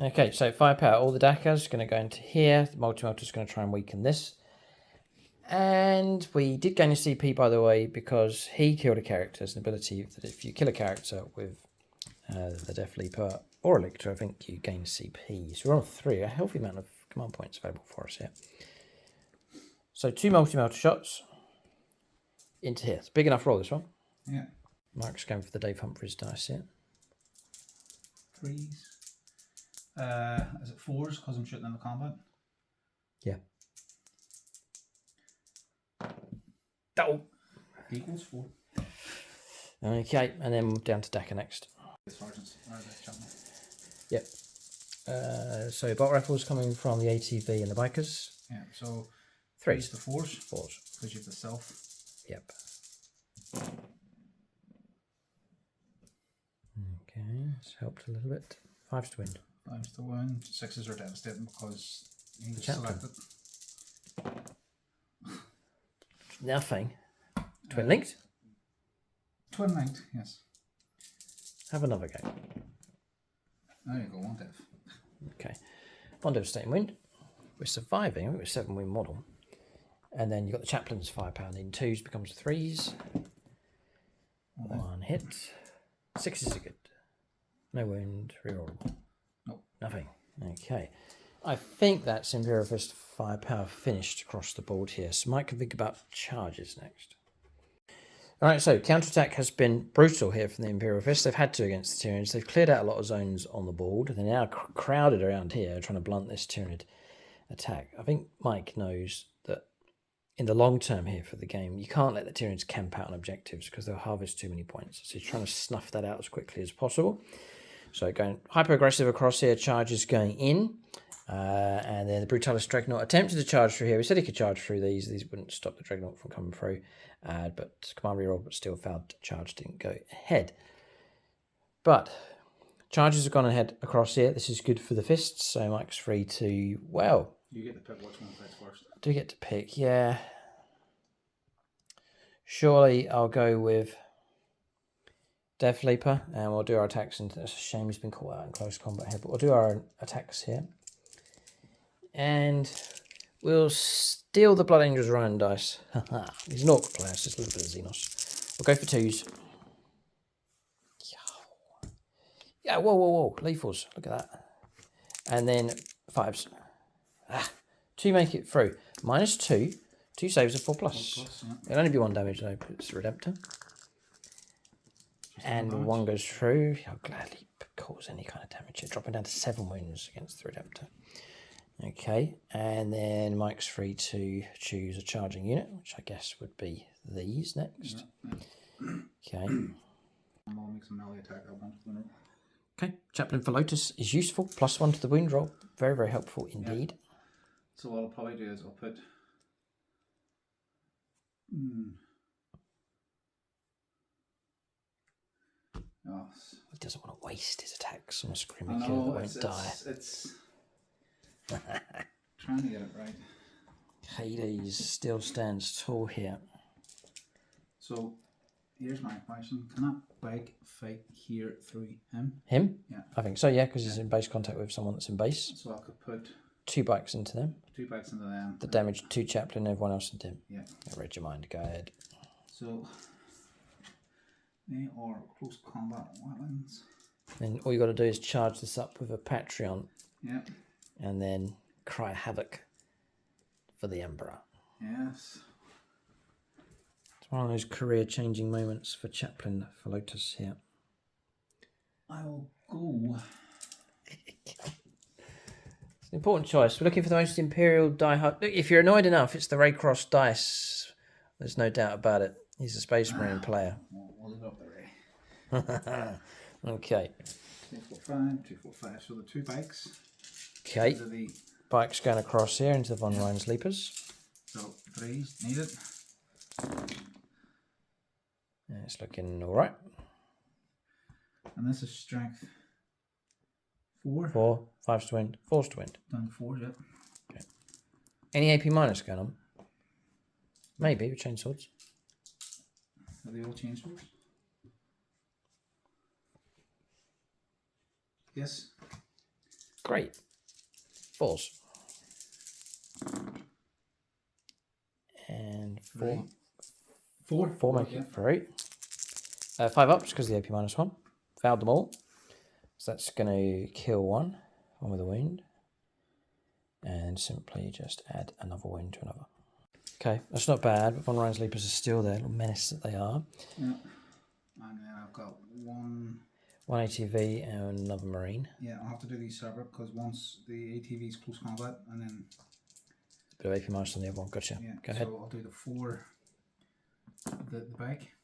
Okay, so firepower. All the Dakas going to go into here. The multi-motor's going to try and weaken this. And we did gain a CP, by the way, because he killed a character. It's an ability that if you kill a character with the Death Leaper or a Lictor, I think you gain CP. So we're on 3, a healthy amount of command points available for us here. So 2 multi-motor shots into here. It's a big enough roll, this one. Yeah. Mike's going for the Dave Humphries dice here. 3s. Is it 4s because I'm shooting in the combat? Yeah. Oh. Equals 4. Okay, and then down to Daka next. Sergeants. Yep. So bolt rifles coming from the ATV and the bikers. Yeah, so 3s to 4s. 4s. Because you have the self. Yep. Okay, it's helped a little bit. 5s to win. 5s to win. 6s are devastating because he was Chaplain. selected. Nothing. Twin linked. Twin linked, yes. Have another go. There you go, 1 dev. Okay. 1 devastating wound. We're surviving. I think we're 7 win model. And then you've got the chaplain's firepower. In 2s becomes 3s. 1 hit. 6s are good. No wound. Rerollable. Nope. Nothing. Okay. I think that's Imperial Fist firepower finished across the board here. So Mike can think about charges next. Alright, so counterattack has been brutal here from the Imperial Fist. They've had to against the Tyranids. They've cleared out a lot of zones on the board. They're now crowded around here trying to blunt this Tyranid attack. I think Mike knows that in the long term here for the game, you can't let the Tyranids camp out on objectives because they'll harvest too many points. So he's trying to snuff that out as quickly as possible. So going hyper-aggressive across here, charges going in. And then the Brutalis Dreadnought attempted to charge through here. We said he could charge through these. These wouldn't stop the Dreadnought from coming through. But command reroll, but still failed to charge, didn't go ahead. But charges have gone ahead across here. This is good for the fists. So Mike's free to, well. You get to pick which one plays first. Do we get to pick? Yeah. Surely I'll go with Death Leaper and we'll do our attacks. And it's a shame he's been caught out in close combat here, but we'll do our attacks here. And we'll steal the Blood Angel's Ryan dice. He's an Orc player, so it's a little bit of Xenos. We'll go for 2s. Yeah, whoa. Lethals. Look at that. And then 5s. 2 make it through. -2. 2 saves are 4+. 4+, yeah. It'll only be 1 damage though, but it's a Redemptor. And 1 goes through. I'll gladly cause any kind of damage here. Dropping down to 7 wounds against the Redemptor. Okay, and then Mike's free to choose a charging unit, which I guess would be these next. Yeah. Okay. I'll make some melee attack. Okay, Chaplain for Lotus is useful. +1 to the wound roll. Very, very helpful indeed. Yeah. So what I'll probably do is I'll put... Oh. He doesn't want to waste his attacks on a screaming kill that won't die. It's trying to get it right. Hades still stands tall here. So here's my question. Can that bike fight here through him? Him? Yeah. I think so, yeah, because he's in base contact with someone that's in base. So I could put 2 bikes into them. 2 bikes into them. The damage 2 Chaplain, everyone else into him. Yeah. I read your mind, go ahead. So they are close combat weapons. And all you got to do is charge this up with a Patreon. Yeah. And then cry havoc for the Emperor. Yes. It's one of those career-changing moments for Chaplain for Lotus here. I will go. It's an important choice. We're looking for the most Imperial diehard. Look, if you're annoyed enough, it's the Raycross dice. There's no doubt about it. He's a Space Marine player. We'll leave it up the Ray. Okay. 2, 4, 5, 2, 4, 5. So the 2 bikes. Okay. The Bike's going across here into the Von Ryan's Leapers. So 3s needed. Yeah, it's looking alright. And this is strength 4. 4, 5's to wind, 4's to wind. Down to 4, yep. Okay. Any AP minus going on? Maybe with chainswords. Are they all chainswords? Yes. Great. 4s. And 4. 4 make it for 8. 5 ups because the AP -1. Fouled them all. So that's going to kill one with a wound. And simply just add another wound to another. Okay, that's not bad, but Von Ryan's Leapers are still there, little menace that they are. Yeah. And then I've got 1 ATV and another Marine. Yeah, I'll have to do these separate because once the ATV is close combat and then... A bit of AP minus on the other one, gotcha. Yeah, go ahead. So I'll do the 4, the bike.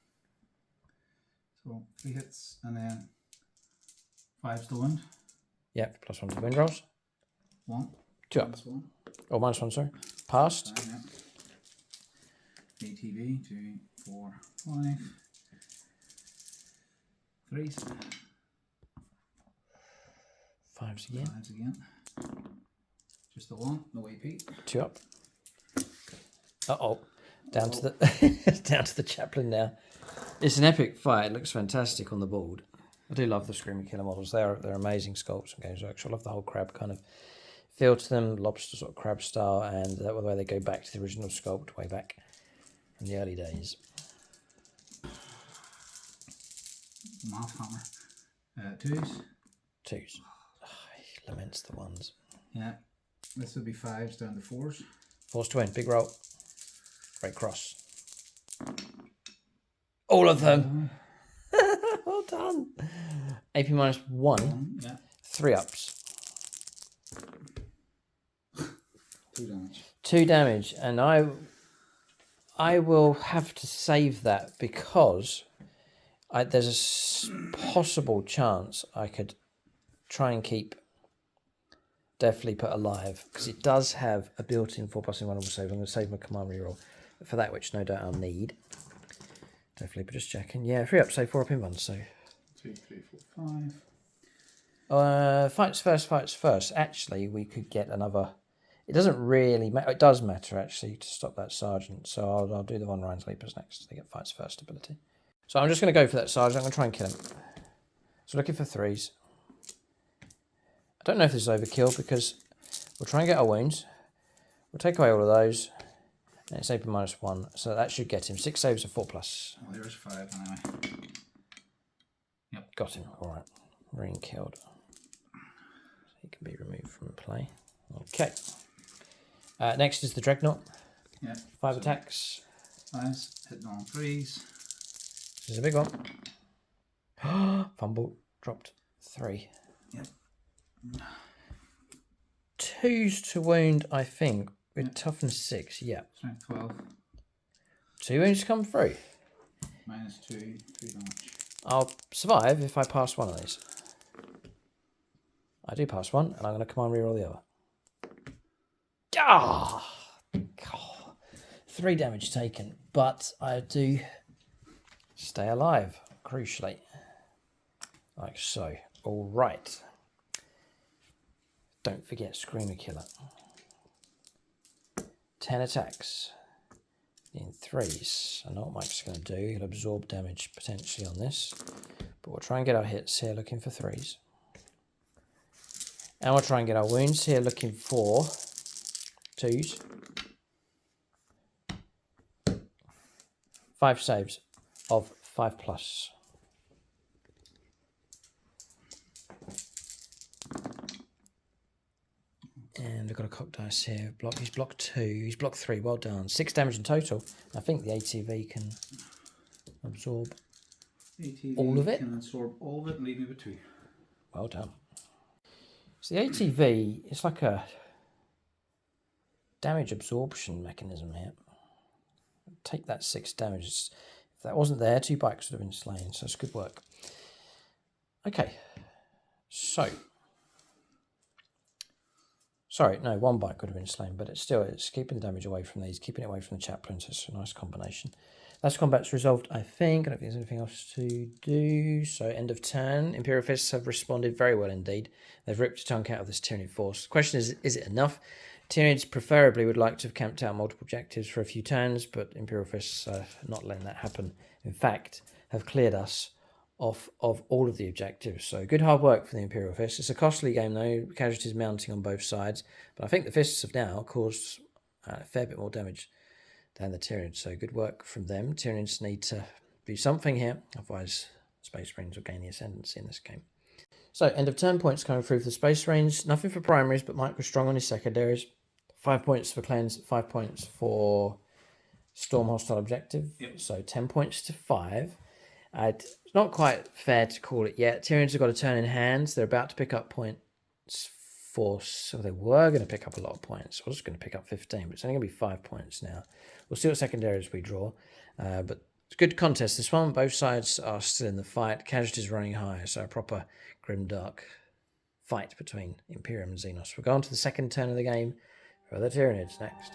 So 3 hits and then 5's the wind. Yep, +1 to the wind rolls. 1. 2 up. -1. Oh, -1, sorry. Passed. Fine, yeah. ATV, 2, 4, 5. 3s. 5s again. 5s again. Just the 1, no AP. 2 up. Uh-oh. Down to the down to the Chaplain now. It's an epic fight. It looks fantastic on the board. I do love the Screaming Killer models. They're amazing sculpts from Games Workshop. I love the whole crab kind of feel to them, lobster sort of crab style, and the way they go back to the original sculpt way back from the early days. Math hammer. 2s. 2s. Oh, he laments the 1s. Yeah. This would be 5s down to 4s. 4's to win. Big roll. Great cross. All of them. Well done. AP -1. Yeah. 3 ups. 2 damage. 2 damage, and I will have to save that because there's a possible chance I could try and keep Death Leaper alive because it does have a built-in 4+1 vulnerable save. I'm going to save my command reroll for that, which no doubt I'll need. Death Leaper just checking. Yeah, 3 up, save 4 up in 1. So 2, 3, 4, 5. Fights first. Actually, we could get another. It doesn't really matter. It does matter, actually, to stop that Sergeant. So I'll do the Von Ryan's Leapers next. They get fights first ability. So I'm just going to go for that Sergeant. I'm going to try and kill him. So looking for 3s. I don't know if this is overkill because we'll try and get our wounds. We'll take away all of those. And it's AP -1, so that should get him 6 saves of 4+. Well, there's 5 anyway. Yep. Got him. All right. Ring killed. So he can be removed from play. Okay. Next is the Dreadnought. Yeah. 5 attacks. Nice. Hitting on 3s. This is a big one. Fumble. Dropped 3. Yep. 2s to wound, I think. With toughness 6. Yeah. Strength 12. 2 wounds come through. -2. 3 damage. I'll survive if I pass one of these. I do pass one, and I'm going to command reroll the other. Ah! God. 3 damage taken, but I do stay alive, crucially. Like so. All right. Don't forget Screamer Killer. 10 attacks in 3s. I know what Mike's going to do. He'll absorb damage potentially on this, but we'll try and get our hits here looking for 3s. And we'll try and get our wounds here looking for 2s. 5 saves of 5+. And we've got a cock dice here. He's blocked 2. He's blocked 3. Well done. 6 damage in total. I think the ATV can absorb all of it. Can absorb all of it and leave me with 2. Well done. So the ATV is like a damage absorption mechanism here. Take that 6 damage. If that wasn't there, 2 bikes would have been slain. So it's good work. Okay. So. Sorry, no, 1 bike would have been slain, but it's keeping the damage away from these, keeping it away from the chaplains. It's a nice combination. That's combat's resolved, I think. I don't think there's anything else to do. So end of turn. Imperial Fists have responded very well indeed. They've ripped a chunk out of this Tyranid force. The question is it enough? Tyranids preferably would like to have camped out multiple objectives for a few turns, but Imperial Fists are not letting that happen. In fact, have cleared us off of all of the objectives. So good hard work for the Imperial Fists. It's a costly game though, casualties mounting on both sides, but I think the Fists have now caused a fair bit more damage than the Tyranids, so good work from them. Tyranids need to do something here, otherwise Space Marines will gain the ascendancy in this game. So end of turn points coming through for the Space Marines. Nothing for primaries, but Mike was strong on his secondaries. 5 points for cleanse, 5 points for storm hostile objective, so 10 points to 5. It's not quite fair to call it yet. Tyranids have got a turn in hand. They're about to pick up points for... So they were going to pick up a lot of points. I was going to pick up 15, but it's only going to be 5 points now. We'll see what secondaries we draw. But it's a good contest. This one, both sides are still in the fight. Casualties running high, so a proper grimdark fight between Imperium and Xenos. We'll go on to the second turn of the game for the Tyranids next.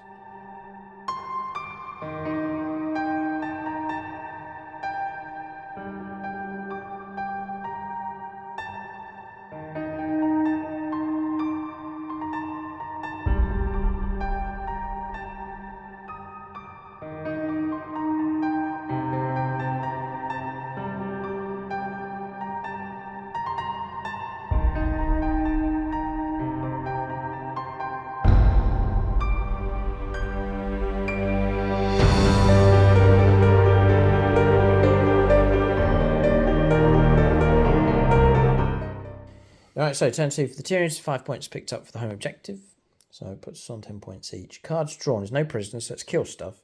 Alright, so turn 2 for the Tyranids, 5 points picked up for the home objective. So it puts us on 10 points each. Cards drawn is no prisoners, so it's kill stuff.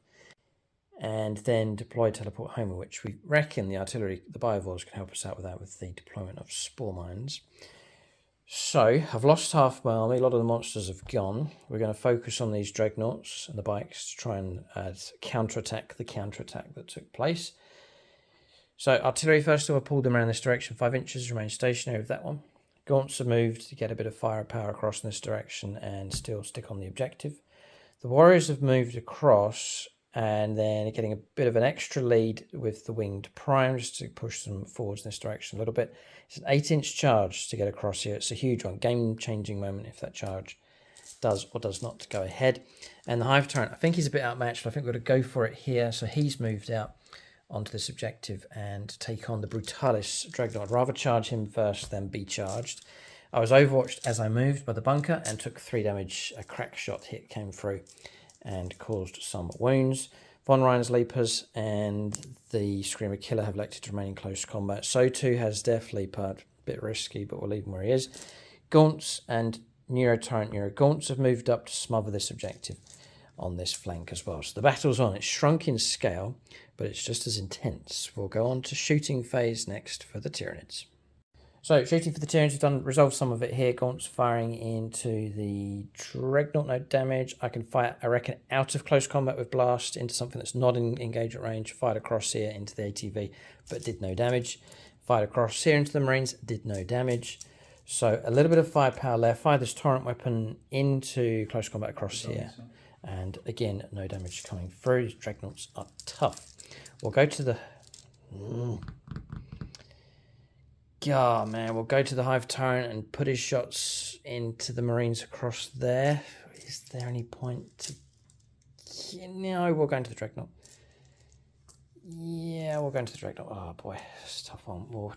And then deploy teleport home, which we reckon the artillery, the biovores can help us out with that with the deployment of spore mines. So I've lost half my army, a lot of the monsters have gone. We're going to focus on these dreadnoughts and the bikes to try and counterattack the counterattack that took place. So artillery, first of all, I pulled them around this direction 5 inches, remain stationary with that one. Gaunts have moved to get a bit of firepower across in this direction and still stick on the objective. The warriors have moved across and then getting a bit of an extra lead with the winged prime just to push them forwards in this direction a little bit. It's an 8-inch charge to get across here. It's a huge one, game-changing moment if that charge does or does not go ahead. And the Hive Tyrant, I think he's a bit outmatched. I think we're going to go for it here. So he's moved out onto this objective and take on the Brutalis Dreadnought. I'd rather charge him first than be charged. I was overwatched as I moved by the bunker and took 3 damage. A crack shot hit came through and caused some wounds. Von Ryan's Leapers and the Screamer Killer have elected to remain in close combat. So too has Death Leaper, a bit risky, but we'll leave him where he is. Gaunts and Neuro Tyrant Neuro Gaunts have moved up to smother this objective on this flank as well. So the battle's on. It's shrunk in scale, but it's just as intense. We'll go on to shooting phase next for the Tyranids. So, shooting for the Tyranids, we've done resolved some of it here. Gaunts firing into the Dreadnought, no damage. I can fire, I reckon, out of close combat with Blast into something that's not in engagement range. Fired across here into the ATV, but did no damage. Fired across here into the Marines, did no damage. So, a little bit of firepower left. Fire this Torrent weapon into close combat across here. And again, no damage coming through. These Dreadnoughts are tough. We'll go to the... God, man, we'll go to the Hive Tyrant and put his shots into the Marines across there. Is there any point to... No, we'll go into the Dreadnought. Yeah, we'll go into the Dreadnought. Oh, boy, it's a tough one. We'll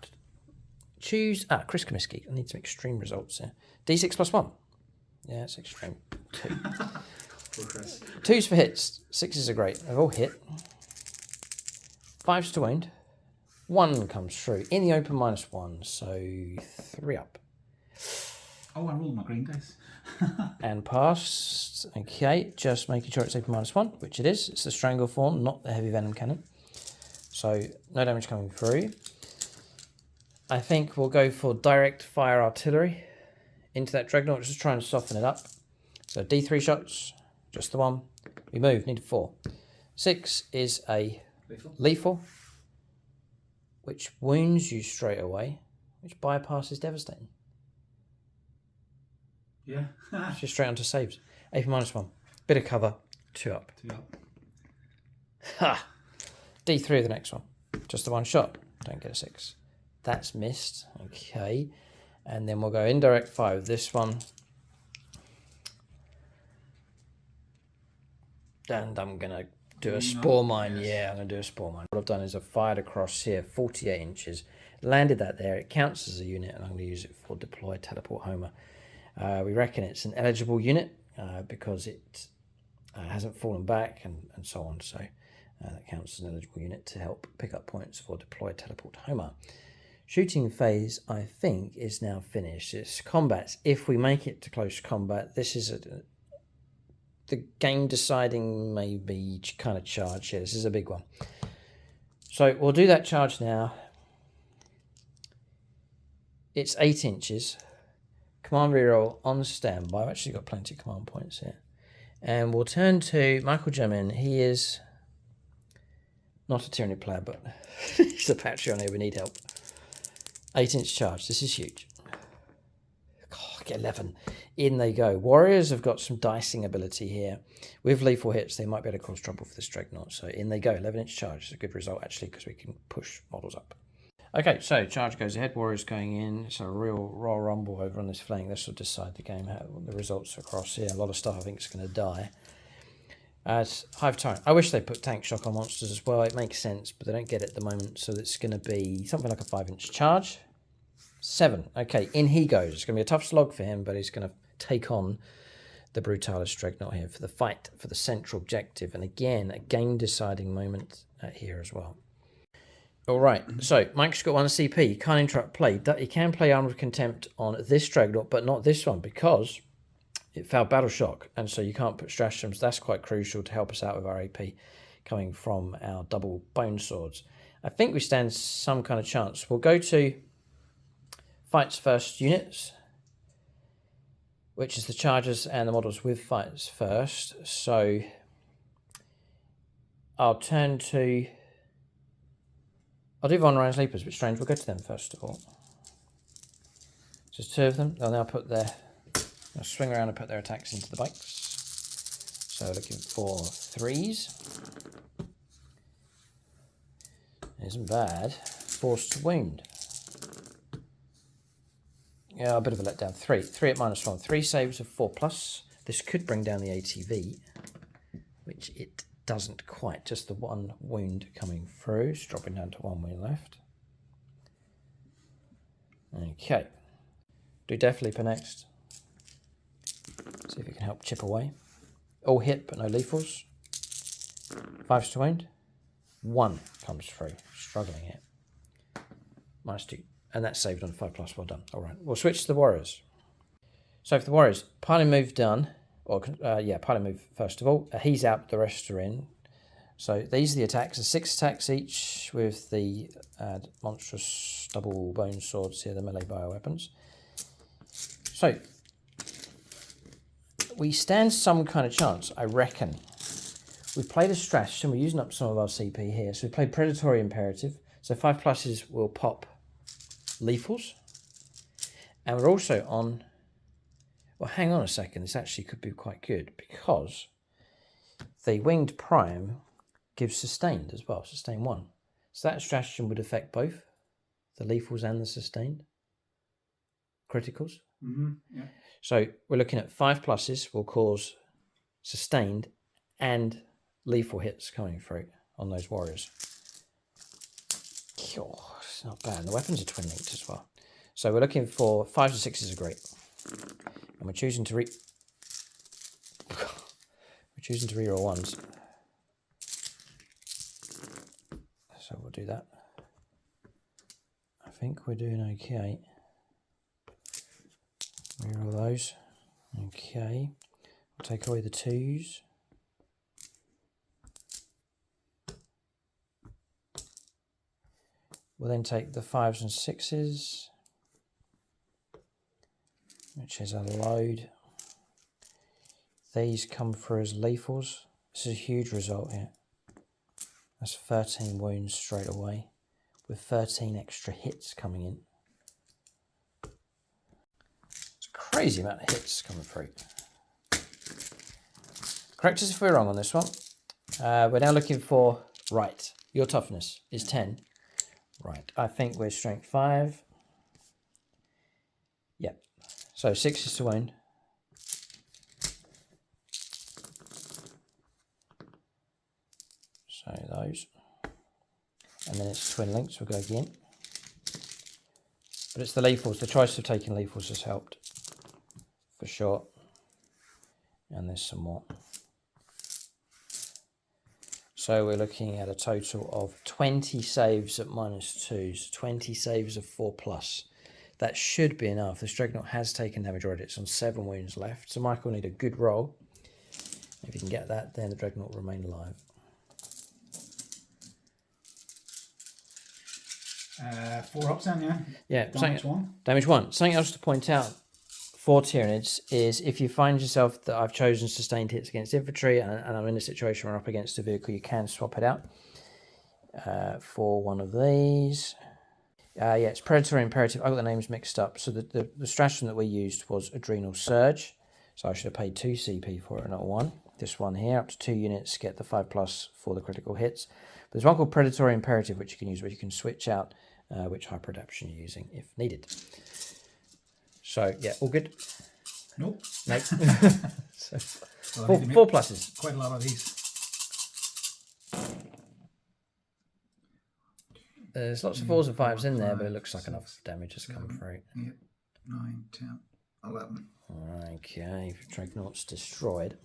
choose... Chris Comiskey. I need some extreme results here. D6 plus 1. Yeah, it's extreme. 2. 2s for hits. 6s are great. They've all hit. 5s to wound. 1 comes through in the open -1, so 3 up. Oh, I rolled my green dice. And passed. Okay, just making sure it's open -1, which it is. It's the strangle form, not the heavy venom cannon. So no damage coming through. I think we'll go for direct fire artillery into that Dreadnought, just to try and soften it up. So D3 shots, just the 1. We move, need 4. 6 is a lethal, which wounds you straight away, which bypasses devastating. Yeah. It's just straight onto saves. AP -1. Bit of cover, 2 up. 2 up. Ha! D3 of the next one. Just the 1 shot. Don't get a 6. That's missed. Okay. And then we'll go indirect fire with this one. And I'm going to do a spore mine. Yes. Yeah, I'm going to do a spore mine. What I've done is I've fired across here 48 inches, landed that there. It counts as a unit, and I'm going to use it for deploy teleport Homer. We reckon it's an eligible unit because it hasn't fallen back and so on. So that counts as an eligible unit to help pick up points for deploy teleport Homer. Shooting phase, I think, is now finished. It's combats. If we make it to close combat, this is the game deciding maybe kind of charge here. This is a big one. So we'll do that charge now. It's 8 inches. Command reroll on standby. I've actually got plenty of command points here. And we'll turn to Michael Jamin. He is not a Tyranid player, but he's a Patreon here. We need help. 8-inch charge. This is huge. Oh, get 11. In they go. Warriors have got some dicing ability here. With lethal hits, they might be able to cause trouble for this Dreadnought. So in they go. 11-inch charge is a good result, actually, because we can push models up. Okay, so charge goes ahead. Warriors going in. It's a real Royal Rumble over on this flank. This will decide the game, how the results across here. A lot of stuff I think is going to die. As Hive Tyrant. I wish they put tank shock on monsters as well. It makes sense, but they don't get it at the moment. So it's going to be something like a 5-inch charge. 7. Okay, in he goes. It's going to be a tough slog for him, but he's going to take on the Brutalis Dreadnought here for the fight for the central objective. And again, a game-deciding moment here as well. All right, so Mike's got 1 CP. He can't interrupt play. He can play Armour of Contempt on this Dreadnought, but not this one because it failed Battle Shock. And so you can't put stratagems. That's quite crucial to help us out with our AP coming from our double bone swords. I think we stand some kind of chance. We'll go to Fights First units, which is the chargers and the models with Fights First. So I'll turn to... I'll do Von Ryan's Leapers, but strange. We'll go to them first of all. Just 2 of them. They'll now put their... They'll swing around and put their attacks into the bikes. So looking for 3s. Isn't bad. Forced to wound. Yeah, a bit of a letdown. 3 at -1. 3 saves of 4+. This could bring down the ATV, which it doesn't quite. Just the 1 wound coming through. It's dropping down to 1 wound left. Okay. Do Death Leaper next. See if it can help chip away. All hit, but no lethals. 5 to wound. 1 comes through. Struggling here. -2. And that's saved on 5+. Well done. All right. We'll switch to the warriors. So for the warriors, piling move done. Or, piling move first of all. He's out, the rest are in. So these are the attacks. 6 attacks each with the monstrous double bone swords here, the melee bioweapons. So we stand some kind of chance, I reckon. We've played a strategy and we're using up some of our CP here. So we played Predatory Imperative. So 5+s will pop lethals. And we're also on... Well, hang on a second. This actually could be quite good because the Winged Prime gives sustained as well, sustain 1. So that stratagem would affect both the lethals and the sustained criticals. Yeah. So we're looking at 5+s will cause sustained and lethal hits coming through on those warriors. Oh, it's not bad. And the weapons are twin linked as well. So we're looking for 5s and 6s are great. And we're choosing to reroll 1s. So we'll do that. I think we're doing okay. Reroll those. Okay. I'll take away the 2s. We'll then take the 5s and 6s, which is a load. These come through as lethals. This is a huge result here. That's 13 wounds straight away, with 13 extra hits coming in. It's a crazy amount of hits coming through. Correct us if we're wrong on this one. We're now looking for, right, your toughness is 10. Right, I think we're strength 5. Yep. So 6 is to wound. So those. And then it's twin links, we'll go again. But it's the lethals, the choice of taking lethals has helped. For sure. And there's some more. So we're looking at a total of 20 saves at -2, so 20 saves of 4+. That should be enough. The Dreadnought has taken damage already. It's on 7 wounds left. So Michael will need a good roll. If you can get that, then the Dreadnought will remain alive. 4 ups then, yeah? Yeah. Damage 1. Damage 1. Something else to point out for Tyranids is if you find yourself that I've chosen sustained hits against infantry and I'm in a situation where I'm up against a vehicle, you can swap it out for one of these. Yeah, it's Predatory Imperative. I got the names mixed up. So the stratagem that we used was Adrenal Surge. So I should have paid 2 CP for it, not 1. This one here, up to 2 units, get the 5+ for the critical hits. But there's one called Predatory Imperative, which you can use, where you can switch out which hyper adaptation you're using if needed. So, yeah, all good? Nope. Nope. So, well, 4+s. Quite a lot of these. There's lots of 4s and 5s in there, but it looks like enough damage has come through. 8, 9, 10, 11. Okay, Dreadnought's destroyed.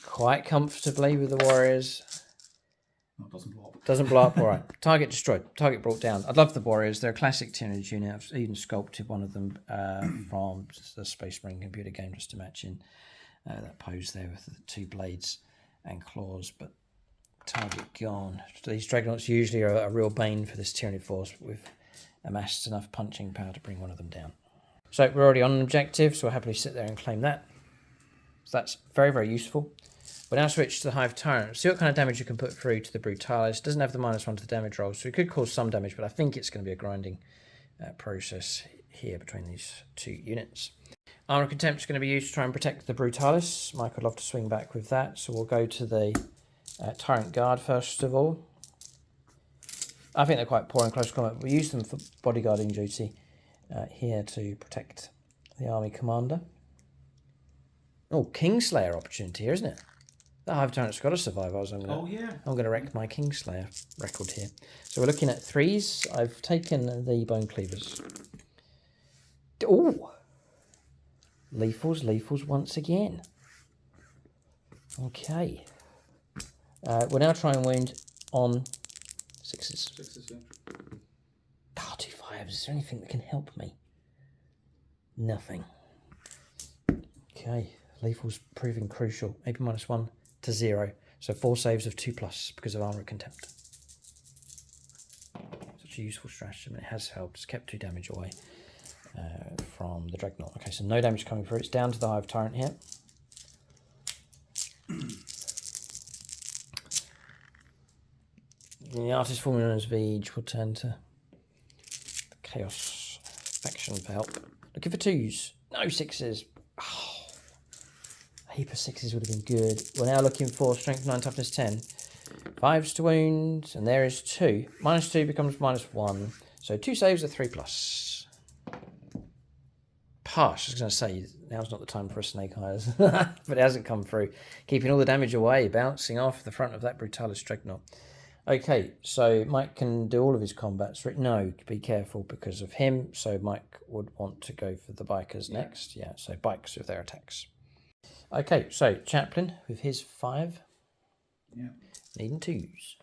Quite comfortably with the warriors. No, it doesn't blow up. Doesn't blow up, all right. Target destroyed. Target brought down. I love the warriors. They're a classic Tyranid unit. I've even sculpted one of them from the Space Marine computer game just to match in that pose there with the 2 blades and claws. But target gone. These Dreadnoughts usually are a real bane for this Tyranid force, but we've amassed enough punching power to bring one of them down. So we're already on an objective, so we'll happily sit there and claim that. So that's very, very useful. We'll now switch to the Hive Tyrant. See what kind of damage you can put through to the Brutalis. Doesn't have the -1 to the damage roll, so it could cause some damage, but I think it's going to be a grinding process here between these 2 units. Armor Contempt is going to be used to try and protect the Brutalis. Mike would love to swing back with that, so we'll go to the Tyrant Guard first of all. I think they're quite poor in close combat. We use them for bodyguarding duty here to protect the army commander. Oh, KINGSLAYER opportunity here, isn't it? The Hive Tyrant's got to survive. I'm going to wreck my KINGSLAYER record here. So we're looking at 3s. I've taken the Bone Cleavers. Oh! Lethals once again. Okay. We'll now try and wound on 6s. 6s, yeah. Ah, 2 5s. Is there anything that can help me? Nothing. Okay. Lethal's proving crucial. AP -1 to 0. So 4 saves of 2+ because of armor contempt. Such a useful stratagem. It has helped. It's kept 2 damage away from the Dreadnought. Okay, so no damage coming through. It's down to the Hive Tyrant here. The artist forming known as Vige will turn to the Chaos faction for help. Looking for 2s. No 6s. Oh, a heap of 6s would have been good. We're now looking for Strength 9, Toughness 10. 5s to wound, and there is 2. -2 becomes -1. So 2 saves are 3+. Pass. I was going to say, now's not the time for a Snake Eyes, but it hasn't come through. Keeping all the damage away, bouncing off the front of that Brutalis Dreadnought. Okay, so Mike can do all of his combats. No, be careful because of him. So Mike would want to go for the bikers next. Yeah, so bikes with their attacks. Okay, so Chaplain with his 5. Yeah. Needing 2s.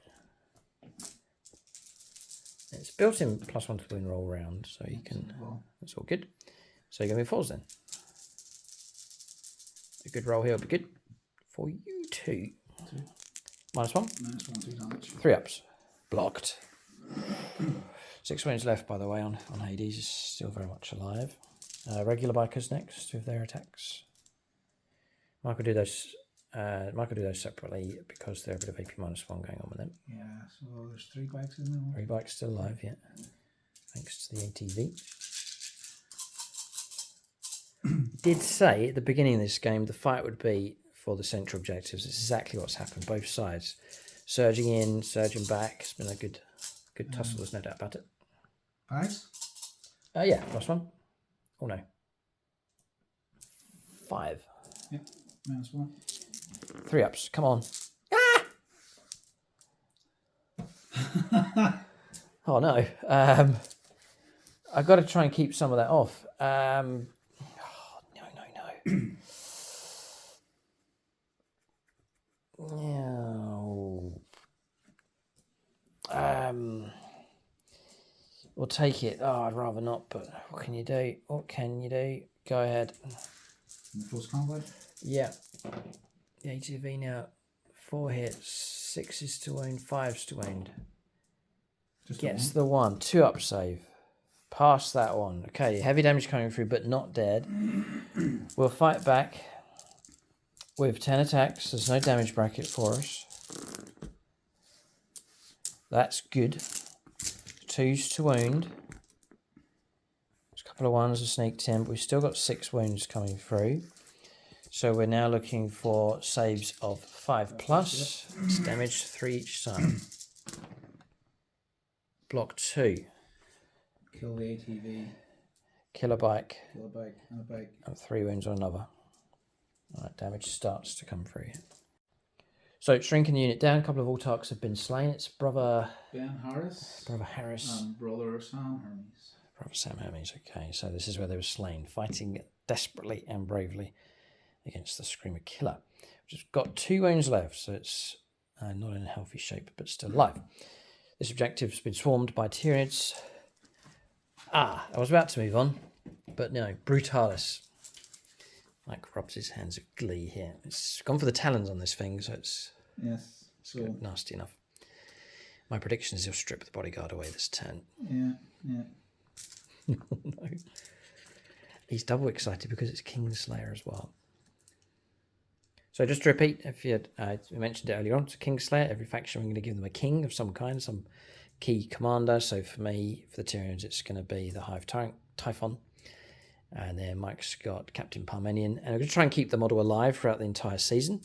It's built in +1 to win roll round, so you can. That's all good. So you're going to be 4s then. A good roll here will be good for you two. -1. -1, 2 damage. 3 ups. Blocked. 6 wounds left, by the way, on Hades. Is still very much alive. Regular bikers next with their attacks. Mike will do those. Mike will do those separately because they're a bit of AP -1 going on with them. Yeah, so there's 3 bikes in there. 3 bikes still alive, yeah. Thanks to the ATV. Did say at the beginning of this game the fight would be for the central objectives. It's exactly what's happened. Both sides surging in, surging back. It's been a good tussle. There's no doubt about it. 5s? Yeah, +1. Oh no, 5. Yep, -1. 3 ups. Come on. Oh no. I've got to try and keep some of that off. No. No. We'll take it. Oh, I'd rather not, but what can you do? What can you do? Go ahead. In the close combat? Yeah. The ATV now. 4 hits, 6s to wound, 5s to wound. Just Gets the 1. 2 up save. Pass that one. Okay, heavy damage coming through, but not dead. We'll fight back with 10 attacks. There's no damage bracket for us. That's good. 2s to wound. There's a couple of 1s, a sneak 10, but we've still got 6 wounds coming through. So we're now looking for saves of 5+. It's damage 3 each side. Block 2. Kill the ATV. Kill a bike. Kill a bike and a bike. And 3 wounds on another. Alright, damage starts to come through. So shrinking the unit down. A couple of Autarchs have been slain. It's Brother Harris. Brother Harris. And Brother Sam Hermes. Brother Sam Hermes, okay. So this is where they were slain, fighting desperately and bravely against the Screamer Killer, which has got 2 wounds left, so it's not in a healthy shape, but still alive. This objective's been swarmed by Tyranids. I was about to move on, but no, Brutalis. Mike rubs his hands with glee here. It's gone for the talons on this thing, so it's nasty enough. My prediction is he'll strip the bodyguard away this turn. Yeah. Oh, no. He's double excited because it's KINGSLAYER as well. So just to repeat, if you we mentioned it earlier on, it's KINGSLAYER. Every faction, we're going to give them a king of some kind, some key commander. So for me, for the Tyranids, it's going to be the Hive Tyrant, Typhon. And then Mike's got Captain Parmenion. And we're going to try and keep the model alive throughout the entire season.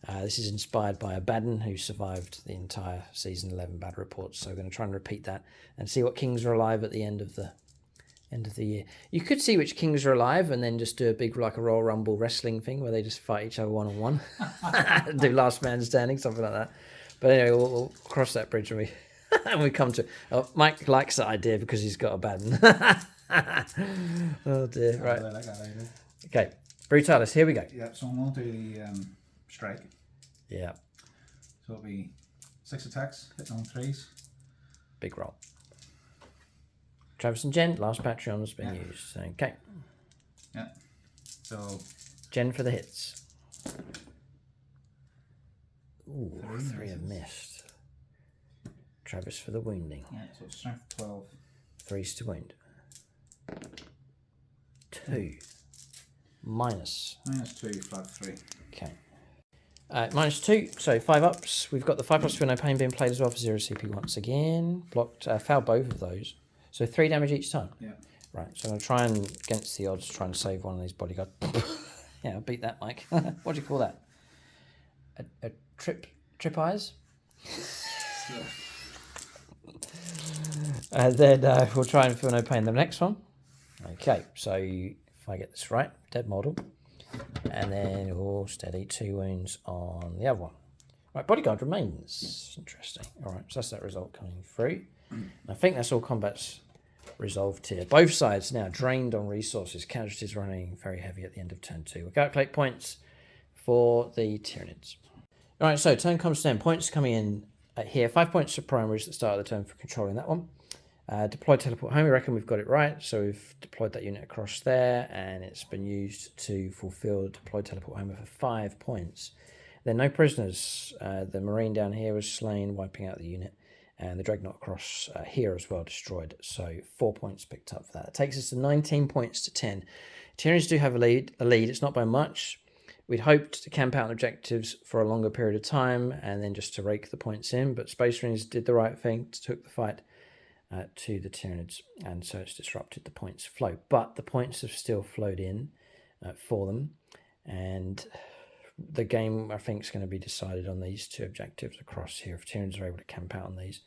This is inspired by a Baden who survived the entire season 11 bad reports. So we're going to try and repeat that and see what kings are alive at the end of the year. You could see which kings are alive and then just do a big, like a Royal Rumble wrestling thing where they just fight each other one-on-one. Do last man standing, something like that. But anyway, we'll cross that bridge when we come to it. Oh, Mike likes that idea because he's got a Baden. Oh dear, right. I like that idea. Okay, Brutalis, here we go. Yeah, so I'm going to do the strike. Yeah. So it'll be 6 attacks, hitting on 3s. Big roll. Travis and Jen, last Patreon's been used. Okay. Yeah. So Jen for the hits. Ooh, 3 have misses. missed. Travis for the wounding. Yeah, so it's strength 12. 3's to wound. 2. Minus 2, flag 3. Okay. -2, so 5 ups. We've got the 5 plus for no pain being played as well for 0 CP once again. Blocked, fouled both of those. So 3 damage each time. Yeah. Right, so I'm going to try and, against the odds, try and save one of these bodyguard. Yeah, I'll beat that, Mike. What do you call that? A trip eyes? Yeah. And then we'll try and feel no pain the next one. Okay, so if I get this right, dead model. And then we'll steady 2 wounds on the other one. Right, bodyguard remains. Interesting. All right, so that's that result coming through. I think that's all combat's resolved here. Both sides now drained on resources. Casualties running very heavy at the end of turn 2. We'll calculate points for the Tyranids. All right, so turn comes to 10. Points coming in here. 5 points for Primaris at the start of the turn for controlling that one. Deploy teleport home. We reckon we've got it right. So we've deployed that unit across there, and it's been used to fulfill deploy teleport home for 5 points. Then no prisoners. The Marine down here was slain, wiping out the unit. And the Dreadnought across here as well destroyed. So 4 points picked up for that. That takes us to 19 points to 10. Tyranids do have a lead. It's not by much. We'd hoped to camp out on objectives for a longer period of time and then just to rake the points in. But Space Marines did the right thing, took the fight to the Tyranids. And so it's disrupted the points flow. But the points have still flowed in for them. And the game, I think, is going to be decided on these 2 objectives across here. If Tyranids are able to camp out on these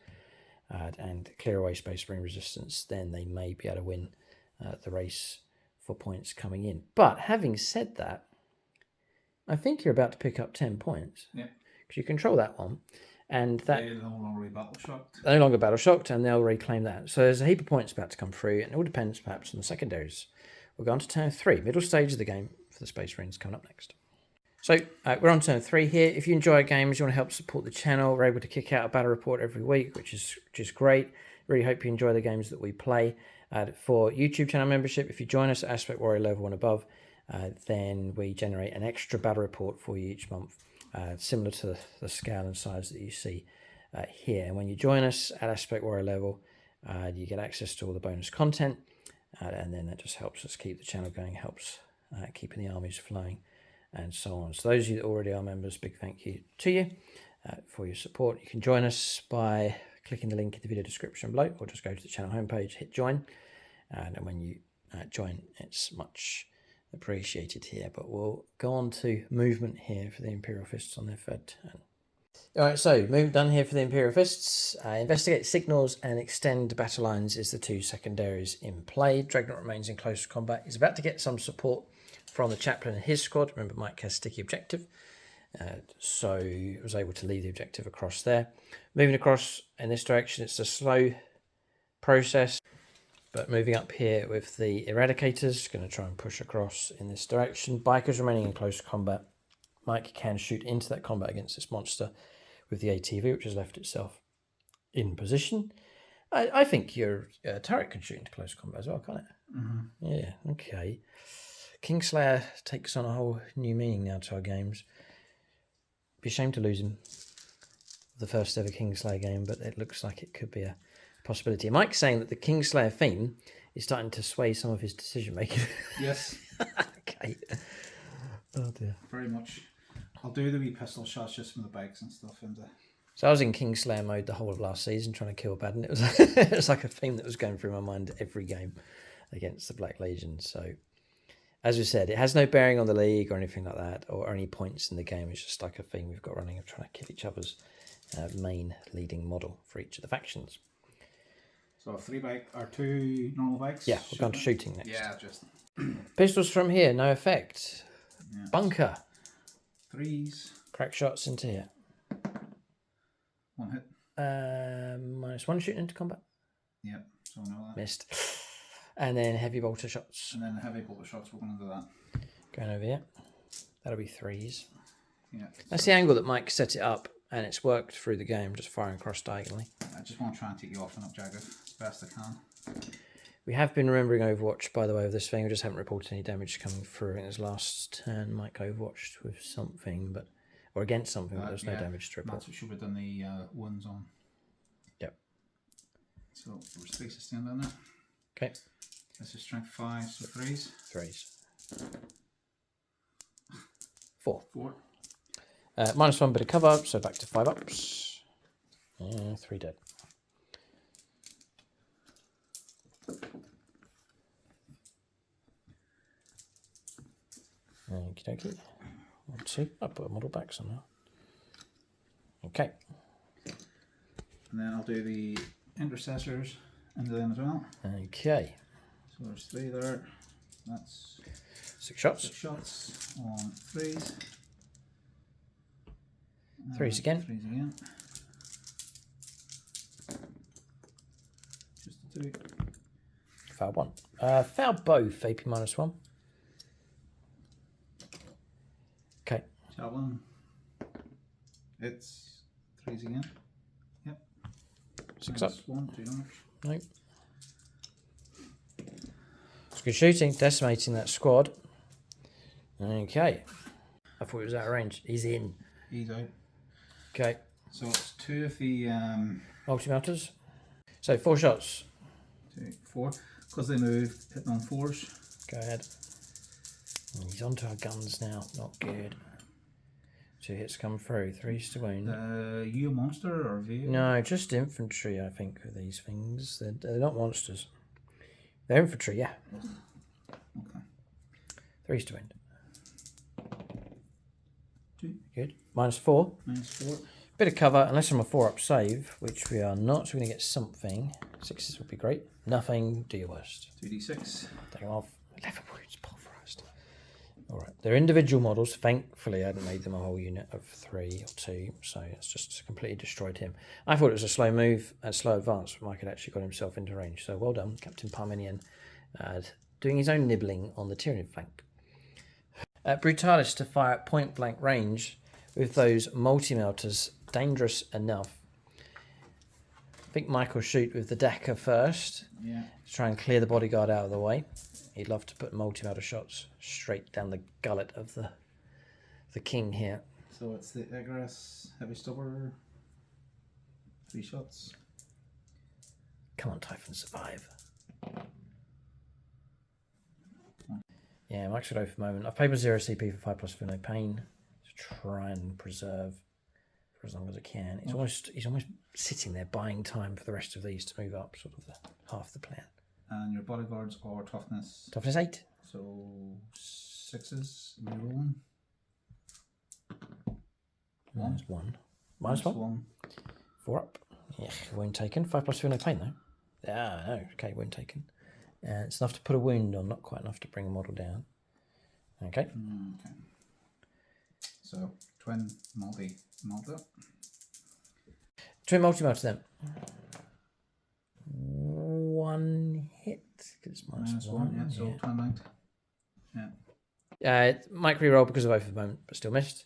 and clear away Space Marine resistance, then they may be able to win the race for points coming in. But having said that, I think you're about to pick up 10 points. Yeah. Because you control that one. And that They're no longer battle shocked. They're no longer battle shocked, and they'll reclaim that. So there's a heap of points about to come through, and it all depends perhaps on the secondaries. We'll go on to turn 3, middle stage of the game for the Space Marines coming up next. So we're on turn 3 here. If you enjoy our games, you want to help support the channel, we're able to kick out a battle report every week, which is great. Really hope you enjoy the games that we play. For YouTube channel membership, if you join us at Aspect Warrior level and above, then we generate an extra battle report for you each month, similar to the scale and size that you see here. And when you join us at Aspect Warrior level, you get access to all the bonus content, and then that just helps us keep the channel going, helps keeping the armies flowing, and so on. So those of you that already are members, big thank you to you for your support. You can join us by clicking the link in the video description below, or just go to the channel homepage, hit join, and when you join, it's much appreciated here. But we'll go on to movement here for the Imperial Fists on their third turn. All right, so move done here for the Imperial Fists. Investigate signals and extend battle lines is the 2 secondaries in play. Dreadnought remains in close combat. He's about to get some support from the chaplain and his squad. Remember, Mike has sticky objective, so he was able to lead the objective across there. Moving across in this direction, it's a slow process, but moving up here with the Eradicators, going to try and push across in this direction. Bikers remaining in close combat. Mike can shoot into that combat against this monster with the ATV, which has left itself in position. I think your turret can shoot into close combat as well, can't it? Mm-hmm. Yeah, okay. KINGSLAYER takes on a whole new meaning now to our games. Be a shame to lose him. The first ever KINGSLAYER game, but it looks like it could be a possibility. Mike's saying that the KINGSLAYER theme is starting to sway some of his decision making. Yes. Okay. Oh dear. Very much. I'll do the wee pistol shots just from the bikes and stuff. So I was in KINGSLAYER mode the whole of last season trying to kill bad, and it was it was like a theme that was going through my mind every game against the Black Legion. So as we said, it has no bearing on the league or anything like that, or any points in the game. It's just like a thing we've got running of trying to kill each other's main leading model for each of the factions. So 2 normal bikes? Yeah, we're going to shooting next. Yeah, just... Pistols from here, no effect. Yeah. Bunker. 3s. Crack shots into here. 1 hit. -1 shooting into combat. Yep, so I know that. Missed. And then heavy bolter shots. And then the heavy bolter shots, we're going to do that. Going over here. That'll be 3s. Yeah. That's the angle that Mike set it up, and it's worked through the game, just firing across diagonally. I just want to try and take you off an objective as best I can. We have been remembering Overwatch, by the way, of this thing. We just haven't reported any damage coming through. In his last turn, Mike Overwatched with something, or against something, but there's no damage to report. That's what should have done the ones on. Yep. So we're space to stand on there. Okay. This is strength 5, so 3s. 3s. 4. 4. -1 bit of cover, so back to 5 ups. 3 dead. Okie dokie. 1, 2. I'll put a model back somehow. Okay. And then I'll do the intercessors into them as well. Okay. So there's 3 there. That's 6 shots. 6 shots on 3s. 3s again. 3s again. Just the 2. Foul 1. Foul both. AP -1. Okay. Javelin. It's 3s again. Yep. 6 up. -1, 2 damage. Nope. It's good shooting. Decimating that squad. Okay. I thought he was out of range. He's in. He's out. Okay. So it's 2 of the Multi-melters. So 4 shots. 2, 4. Because they moved, hitting on 4s. Go ahead. He's onto our guns now. Not good. 2 hits come through. 3s to wound. You a monster or V? No, just infantry, I think, with these things. They're not monsters. They're infantry, yeah. Okay. 3s to wound. 2. Good. -4. -4. Bit of cover, unless I'm a 4-up save, which we are not, so we're going to get something. 6s would be great. Nothing, do your worst. 2d6. Take them off. 11 wounds, pulverised. Alright, they're individual models. Thankfully, I hadn't made them a whole unit of 3 or 2, so it's just completely destroyed him. I thought it was a slow move, a slow advance, but Mike had actually got himself into range. So well done, Captain Parmenion, doing his own nibbling on the Tyranid flank. Brutalis to fire at point blank range with those multi-melters, dangerous enough. I think Mike will shoot with the Decker first. Yeah. To try and clear the bodyguard out of the way. He'd love to put multi-melter shots straight down the gullet of the king here. So it's the Egress Heavy Stubber. 3 shots. Come on, Typhon, survive. Yeah, Mike's got over for the moment. I've paid my 0 CP for 5+ for no pain to try and preserve for as long as I can. He's almost sitting there buying time for the rest of these to move up, sort of half the plan. And your bodyguards are toughness. Toughness 8. So 6s. Rerolling. 1. -1. 4 up. Yeah, wound taken. 5+ for no pain though. Ah, no. Okay, wound taken. It's enough to put a wound on, not quite enough to bring a model down. Okay. Okay. So twin multi-melter. Twin multi-melter then. 1 hit. Because it's -1. Yeah, so twin linked. Yeah. Might reroll because of both at the moment, but still missed.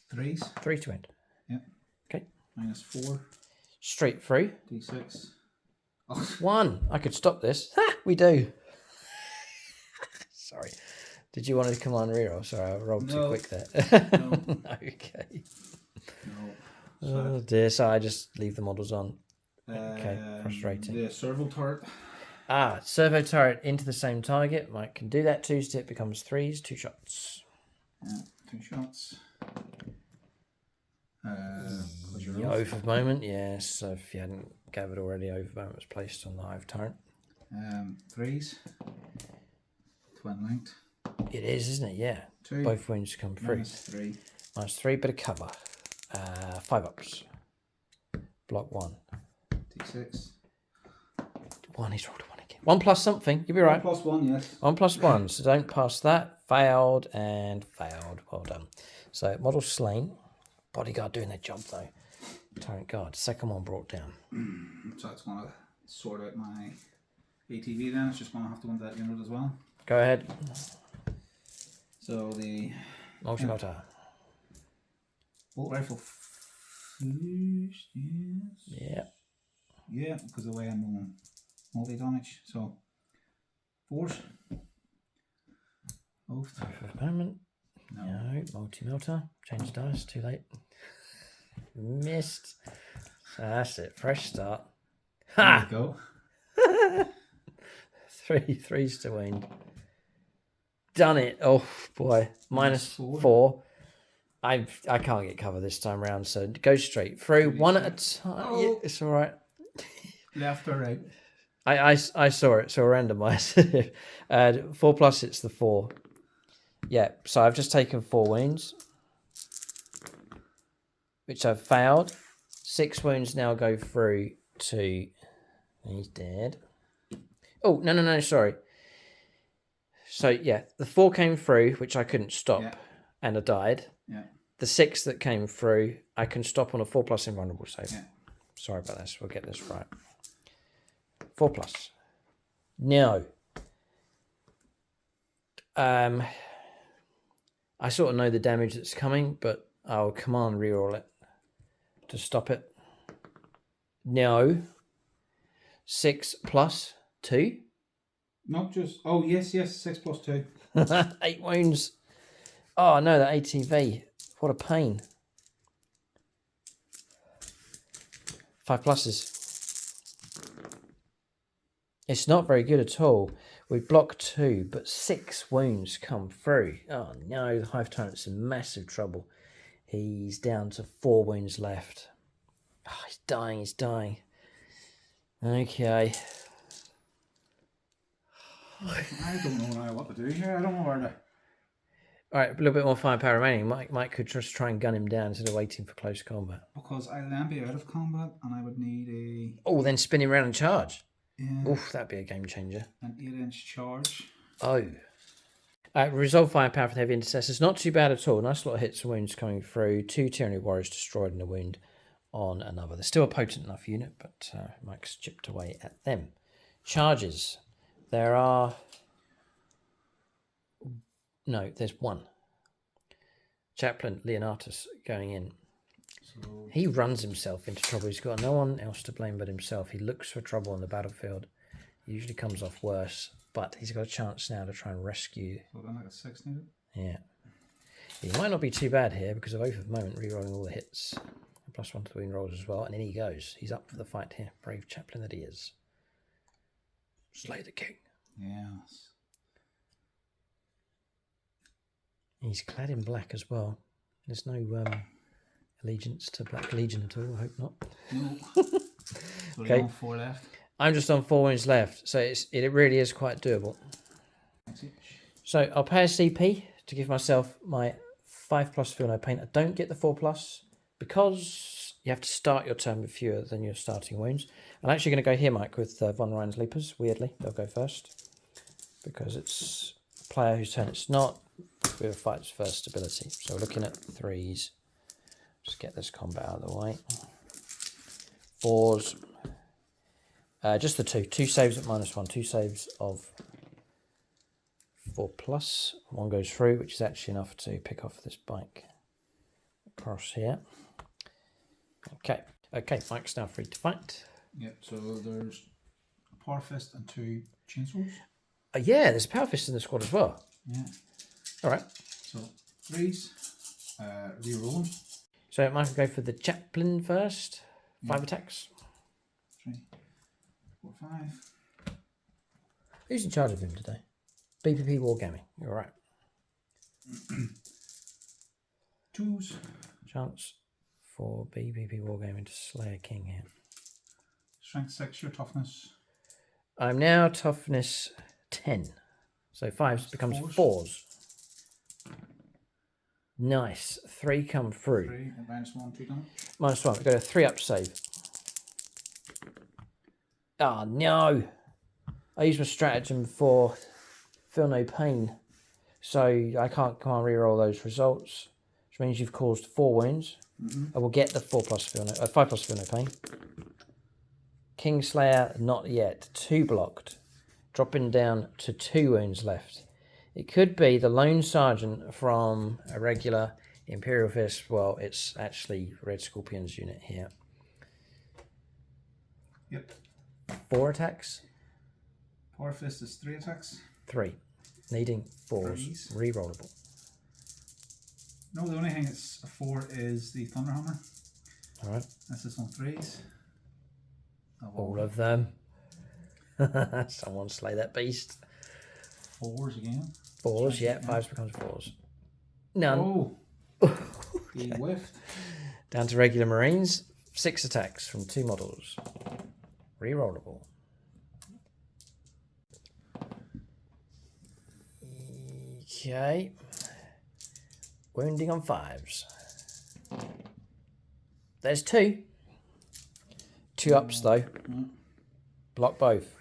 3s. 3 to end. Yeah. Okay. -4. Straight through. D6. 1. I could stop this. Ha! We do. Sorry. Did you want to command reroll? Sorry, I rolled too quick there. No. Okay. No. Oh dear. So I just leave the models on. Okay. Frustrating. The servo turret. Servo turret into the same target. Mike can do that. 2 step becomes 3s. 2 shots. Yeah, 2 shots. Over the moment, yes. So if you hadn't gathered already, over the moment was placed on the Hive Tyrant. 3s. Twin linked. It is, isn't it? Yeah. 2. Both wounds come through. -3. -3, bit of cover. 5 ups. Block 1. D6. 1, he's rolled a 1 again. 1 plus something, you'll be right. 1 + 1, yes. 1 + 1, so don't pass that. Failed and failed. Well done. So, model slain. Bodyguard doing their job though. Tyrant guard. Second one brought down. So it's going to sort out my ATV then. It's just going to have to go into that unit as well. Go ahead. So the Multi-melter. Bolt rifle first, yes. Yeah. Yeah, because of the way I'm going multi-damage. So, 4s. Oath. For the moment. No, multi-melter. Change dice, too late. Missed. So that's it. Fresh start. Ha! There you go. Threes to win. Done it. Oh boy. -4. I can't get cover this time round, so go straight through. One at a time. Oh. Yeah, it's all right. Left or right? I saw it, so I'll randomise. 4+, it's the 4. Yeah, so I've just taken 4 wounds, which I've failed. 6 wounds now go through to... He's dead. Oh, no, sorry. So, yeah, the 4 came through, which I couldn't stop, and I died. Yeah. The 6 that came through, I can stop on a 4+ invulnerable save. Yeah. Sorry about this. We'll get this right. 4+. No. I sort of know the damage that's coming, but I'll command reroll it to stop it. No. 6+2. Not just... Oh, yes, 6 + 2. 8 wounds. Oh, no, that ATV. What a pain. 5 pluses. It's not very good at all. We block 2, but 6 wounds come through. Oh, no, the Hive Tyrant's in massive trouble. He's down to 4 wounds left. Oh, he's dying. Okay. I don't know now what to do here. I don't know where to... All right, a little bit more firepower remaining. Mike could just try and gun him down instead of waiting for close combat. Because I'll then be out of combat and I would need a... Oh, then spin him around and charge. Yeah. Oof, that'd be a game changer. An 8-inch charge. Oh. Resolve firepower for the heavy intercessors. Not too bad at all. Nice lot of hits and wounds coming through. 2 Tyranid warriors destroyed and a wound on another. They're still a potent enough unit, but Mike's chipped away at them. Charges. There are... No, there's 1. Chaplain Leonatus going in. So... He runs himself into trouble. He's got no one else to blame but himself. He looks for trouble on the battlefield. He usually comes off worse, but he's got a chance now to try and rescue. So then like a 6 needed? Yeah. He might not be too bad here because of Oath of the Moment, rerolling all the hits. +1 to the wound rolls as well. And in he goes. He's up for the fight here. Brave chaplain that he is. Slay the king. Yes. He's clad in black as well. There's no allegiance to Black Legion at all. I hope not. No. So Okay. on 4 left. I'm just on 4 wounds left, so it really is quite doable. So I'll pay a CP to give myself my 5+ feel no pain. I don't get the 4+ because you have to start your turn with fewer than your starting wounds. I'm actually going to go here, Mike, with Von Ryan's Leapers. Weirdly, they'll go first because it's a player whose turn it's not. With a fight's first ability. So we're looking at 3s. Just get this combat out of the way. 4s. Just the 2. 2 saves at -1. 2 saves of 4+. 1 goes through, which is actually enough to pick off this bike across here. Okay, Mike's now free to fight. Yep, so there's a Power Fist and 2 Chainsaws. Yeah, there's a Power Fist in the squad as well. Yeah. All right. So 3s, re-rolling. So Mike will go for the chaplain first. 5 attacks. 3, 4, 5. Who's in charge of him today? BPP Wargaming. You're all right. 2s. Chance for BPP Wargaming to slay a king here. Strength 6, your toughness. I'm now toughness 10. So 5 becomes 4s. Nice. 3 come through. 3 and -1, 2 damage. -1. We've got a 3-up save. Oh, no. I used my stratagem for feel no pain. So I can't reroll those results, which means you've caused 4 wounds. I will get the 5+ feel no pain. KINGSLAYER, not yet. 2 blocked. Dropping down to 2 wounds left. It could be the lone sergeant from a regular Imperial Fists, well, it's actually Red Scorpion's unit here. Yep. 4 attacks? Power Fist is 3 attacks. 3. Needing 4s. Threes. Rerollable. No, the only thing it's a 4 is the Thunderhammer. Alright. This is on 3s. All of them. Someone slay that beast. 4s again. 4s, yeah. 5s becomes 4s. None. Oh! He whiffed. Down to regular Marines. 6 attacks from 2 models. Rerollable. Okay. Wounding on 5s. There's 2. 2 ups though. Block both.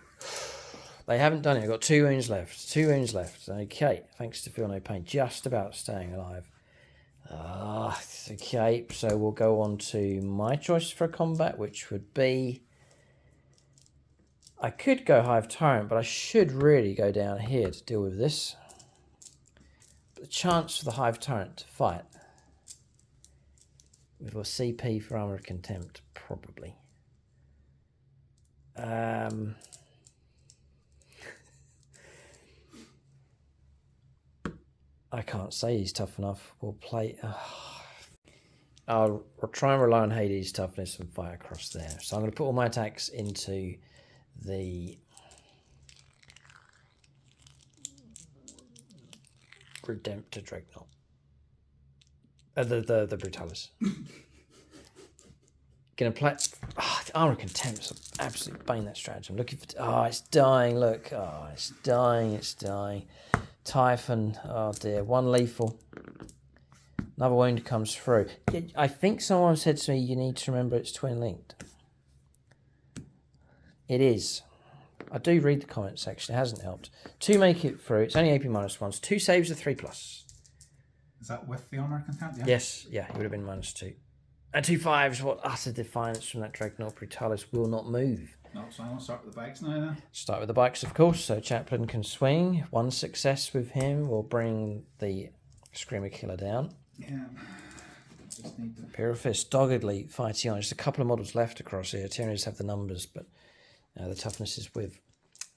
They haven't done it. I've got 2 wounds left. 2 wounds left. Okay. Thanks to Feel No Pain. Just about staying alive. Okay. So we'll go on to my choice for combat, which would be... I could go Hive Tyrant, but I should really go down here to deal with this. But the chance for the Hive Tyrant to fight with a CP for Armor of Contempt, probably. I can't say he's tough enough. We'll play... I'll try and rely on Hades' toughness and fight across there. So I'm going to put all my attacks into the Redemptor Dreadnought. The Brutalis. Gonna play... Armor of Contempt's an absolute bane, that strategy. I'm looking for... it's dying, look. It's dying. Typhon, oh dear. 1 lethal. Another wound comes through. I think someone said to me, you need to remember it's twin linked. It is. I do read the comment section. It hasn't helped. 2 make it through. It's only AP -1s. 2 saves are 3+. Is that with the Armor of Contempt? Yeah. Yes. Yeah, it would have been -2. And 2 5s. What utter defiance from that Dreadnought. Brutalis will not move. No, so I'm going to start with the bikes now then. Start with the bikes, of course. So Chaplain can swing. 1 success with him will bring the Screamer Killer down. Yeah. Just need to... Imperial Fist doggedly fighting on. Just a couple of models left across here. Tyranids have the numbers, but the toughness is with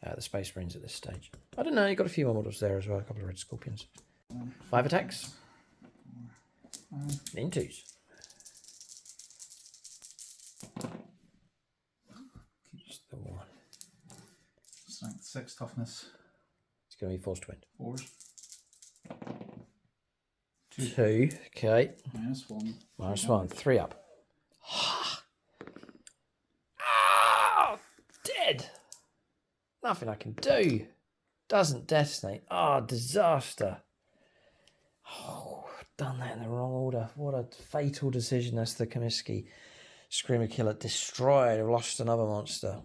the Space Marines at this stage. I don't know, you've got a few more models there as well. A couple of Red Scorpions. 5 attacks. 5. In 2s. Just the 1. Strength 6, toughness. It's going to be forced to win. 4s. 2. Okay. -1. -1. 3 up. Dead. Nothing I can do. Doesn't detonate. Disaster. Done that in the wrong order. What a fatal decision. That's the Comiskey Screamer Killer. Destroyed. I've lost another monster.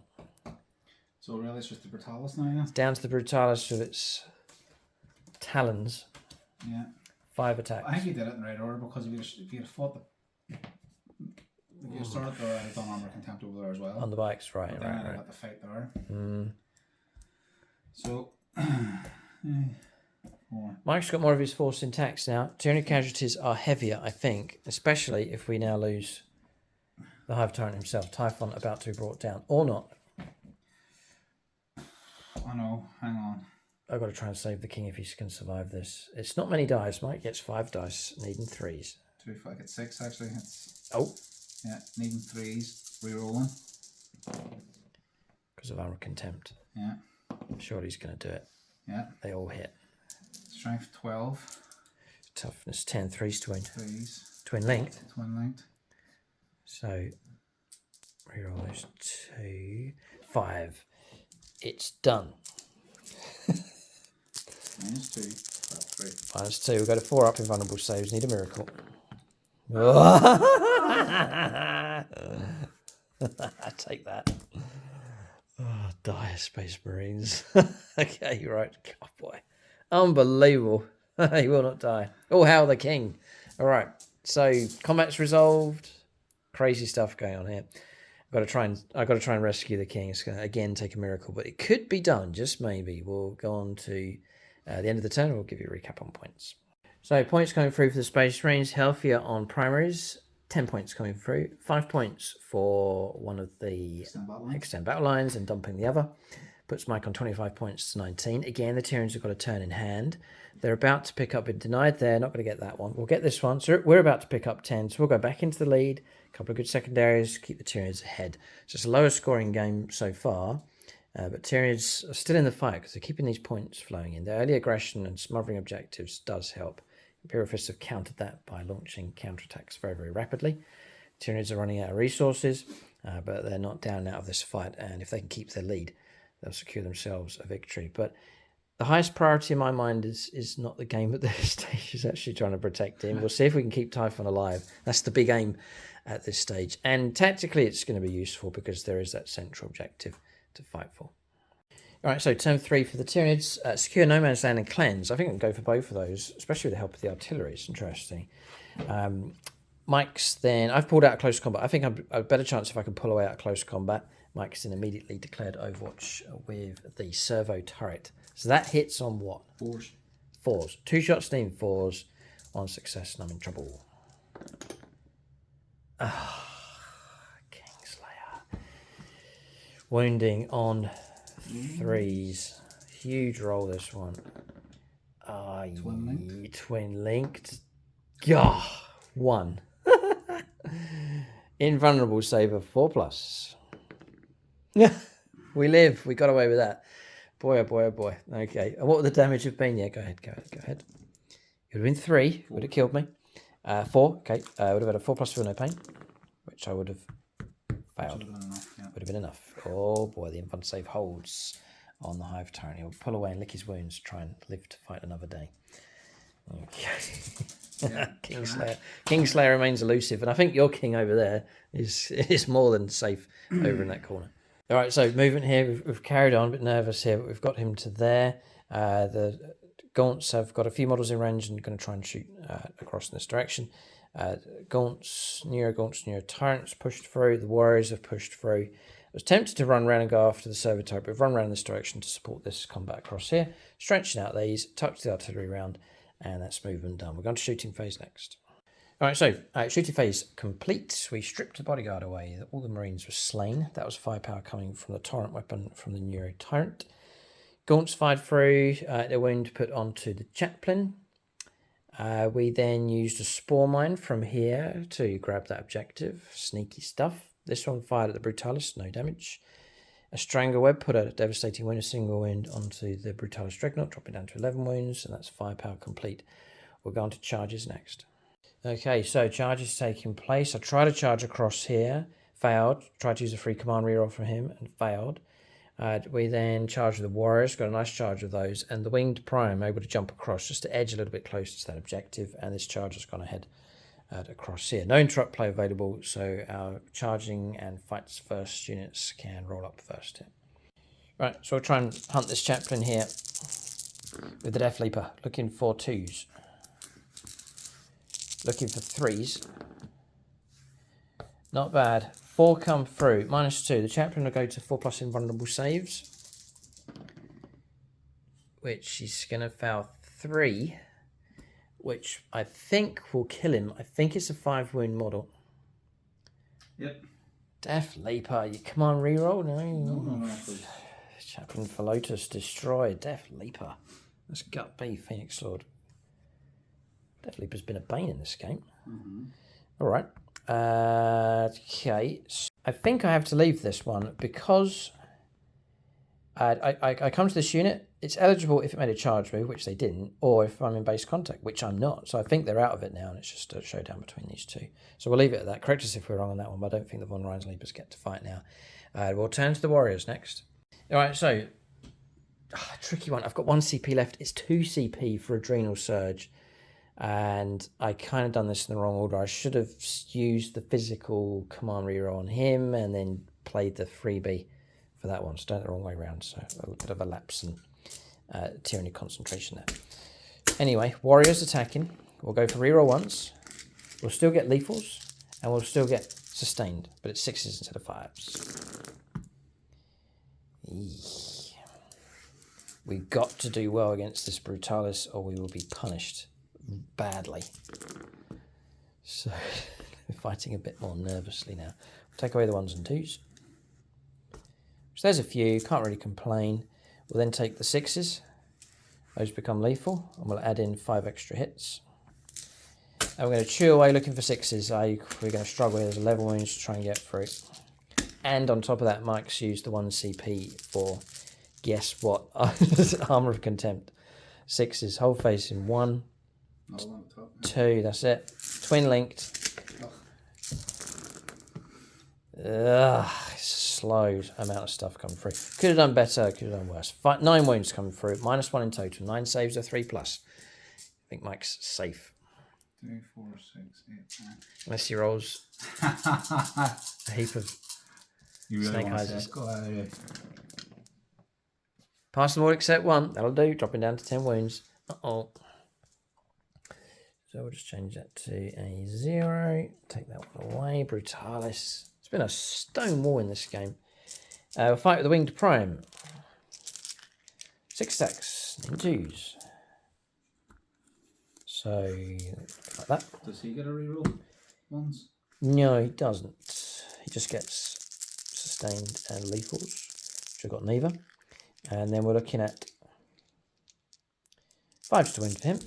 So really it's just the Brutalis now, yeah? It's down to the Brutalis with its talons. Yeah. 5 attacks. I think you did it in the right order because if you had fought the... If you started there, I'd have done Armor of Contempt over there as well. On the bikes, right. But then I'd have had to fight there. So... Mike's got more of his force intact now. Tyranid casualties are heavier, I think, especially if we now lose the Hive Tyrant himself. Typhon about to be brought down. Or not. I know, hang on. I've got to try and save the king if he can survive this. It's not many dice. Mike gets 5 dice, needing 3s. 2, if I get 6 actually. It's... Oh. Yeah, needing 3s, re-rolling. Because of Armor Contempt. Yeah. I'm sure he's going to do it. Yeah. They all hit. Strength 12. Toughness 10, 3s to win. 3s. Twin linked. Twin linked. So, reroll those 2. 5. It's done. -2. -2. We'll go to 4 up. Invulnerable saves. Need a miracle. Take that. Dire Space Marines. Okay, right. God, boy. Unbelievable. He will not die. Oh, how the king. All right. So combat's resolved. Crazy stuff going on here. I've got to try and rescue the king. It's going to again take a miracle, but it could be done. Just maybe. We'll go on to the end of the turn. We'll give you a recap on points. So points coming through for the Space Marines, healthier on Primaris, 10 points coming through, 5 points for one of the extend battle lines and dumping the other. Puts Mike on 25 points to 19. Again, the Tyranids have got a turn in hand. They're about to pick up, been denied there, not going to get that one. We'll get this one. So we're about to pick up 10, so we'll go back into the lead. A couple of good secondaries, keep the Tyranids ahead. So it's a lower scoring game so far, but Tyranids are still in the fight because they're keeping these points flowing in. Their early aggression and smothering objectives does help. Imperial Fists have countered that by launching counterattacks very, very rapidly. Tyranids are running out of resources, but they're not down and out of this fight, and if they can keep their lead, they'll secure themselves a victory. But the highest priority in my mind is not the game at this stage, is actually trying to protect him. We'll see if we can keep Typhon alive. That's the big aim at this stage. And tactically, it's going to be useful because there is that central objective to fight for. All right, so turn 3 for the Tyranids. Secure No Man's Land and Cleanse. I think I can go for both of those, especially with the help of the artillery. It's interesting. Mike's then... I've pulled out close combat. I think I've a better chance if I can pull away out of close combat. Mike's then immediately declared Overwatch with the servo turret. So that hits on what? 4s. 4s. 2 shots steam 4s. 1 success and I'm in trouble. KINGSLAYER. Wounding on 3s. Huge roll this one. Twin linked. Gah! 1. Invulnerable save of 4+. We live. We got away with that. Boy, oh boy, oh boy. Okay. And what would the damage have been? Yeah, go ahead. It would have been 3. Would have killed me. 4. Okay. Would have had a 4+ for no pain, which I would have failed. Would have been enough. Oh boy, the infant save holds on the Hive Tyrant. He'll pull away and lick his wounds, try and live to fight another day. Okay. Yeah, KINGSLAYER remains elusive, and I think your king over there is more than safe over in that corner. All right, so movement here. We've carried on, a bit nervous here, but we've got him to there. The Gaunts have got a few models in range and going to try and shoot across in this direction. Gaunts, Neo Tyrants pushed through. The Warriors have pushed through. I was tempted to run around and go after the servo turret, but we've run around in this direction to support this combat across here. Stretching out these, touch the artillery round, and that's movement done. We're going to shooting phase next. All right, so shooting phase complete. We stripped the bodyguard away. All the Marines were slain. That was firepower coming from the torrent weapon from the Neo Tyrant. Gaunts fired through. Their wound put onto the chaplain. We then used a spore mine from here to grab that objective. Sneaky stuff. This one fired at the Brutalis, no damage. A Strangle Web put a devastating wound, a single wound onto the Brutalis Dreadnought, dropping down to 11 wounds, and that's firepower complete. We're going to charges next. Okay, so charges taking place. I tried to charge across here, failed. Tried to use a free command reroll from him and failed. We then charged with the Warriors, got a nice charge of those, and the Winged Prime able to jump across just to edge a little bit closer to that objective, and this charge has gone ahead across here. No interrupt play available, so our charging and fights first units can roll up first here. Right, so we'll try and hunt this chaplain here with the Death Leaper, looking for 2s. Looking for 3s. Not bad. 4 come through. -2. The chaplain will go to 4+ invulnerable saves, which is going to fail 3, which I think will kill him. I think it's a 5 wound model. Yep. Death Leaper, you come on, reroll. No. Chaplain for Lotus destroyed. Death Leaper. That's gut B, Phoenix Sword. Death Leaper's been a bane in this game. All right. Okay. So I think I have to leave this one because I come to this unit. It's eligible if it made a charge move, which they didn't, or if I'm in base contact, which I'm not. So I think they're out of it now, and it's just a showdown between these two. So we'll leave it at that. Correct us if we're wrong on that one, but I don't think the Von Reinslebers get to fight now. We'll turn to the Warriors next. All right, so tricky one. I've got 1 CP left. It's 2 CP for Adrenal Surge, and I kind of done this in the wrong order. I should have used the physical command reroll on him and then played the freebie for that one. So done it the wrong way around. So a little bit of a lapse in tyranny concentration there. Anyway, Warriors attacking. We'll go for reroll once. We'll still get lethals, and we'll still get sustained, but it's 6s instead of 5s. We've got to do well against this Brutalis, or we will be punished badly. So we're fighting a bit more nervously now. We'll take away the 1s and 2s. So there's a few, can't really complain. We'll then take the 6s. Those become lethal, and we'll add in 5 extra hits. And we're going to chew away looking for 6s. We're going to struggle with level wounds to try and get through. And on top of that, Mike's used the 1 CP for, guess what, Armour of Contempt. 6s, whole face in 1, 2, that's it. Twin linked. Ugh, slow amount of stuff coming through. Could have done better, could have done worse. 9 wounds coming through, -1 in total. 9 saves are 3+. I think Mike's safe. 3, 4, 6, 8, 9. Unless he rolls a heap of snake eyes. Pass them all except 1. That'll do. Dropping down to 10 wounds. Uh-oh. So we'll just change that to a 0. Take that one away. Brutalis. It's been a stone wall in this game. We'll fight with the Winged Prime. 6 attacks in 2s. So, like that. Does he get a reroll once? No, he doesn't. He just gets sustained and lethals, which I've got neither. And then we're looking at 5s to win for him.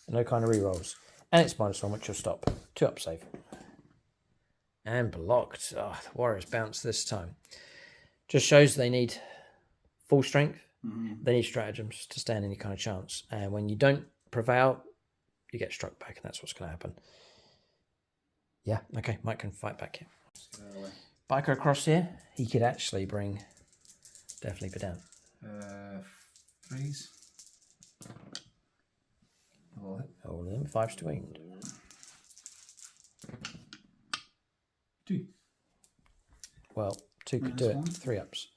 And no kind of rerolls. And it's -1, which will stop. 2 up save. And blocked. Oh, the Warriors bounce this time. Just shows they need full strength. They need stratagems to stand any kind of chance. And when you don't prevail, you get struck back, and that's what's going to happen. Yeah, okay, Mike can fight back here. Biker across here, he could actually bring Death Leaper down. 3s. All of them, 5s to wound. 2. Well, 2 could do it. 3 ups.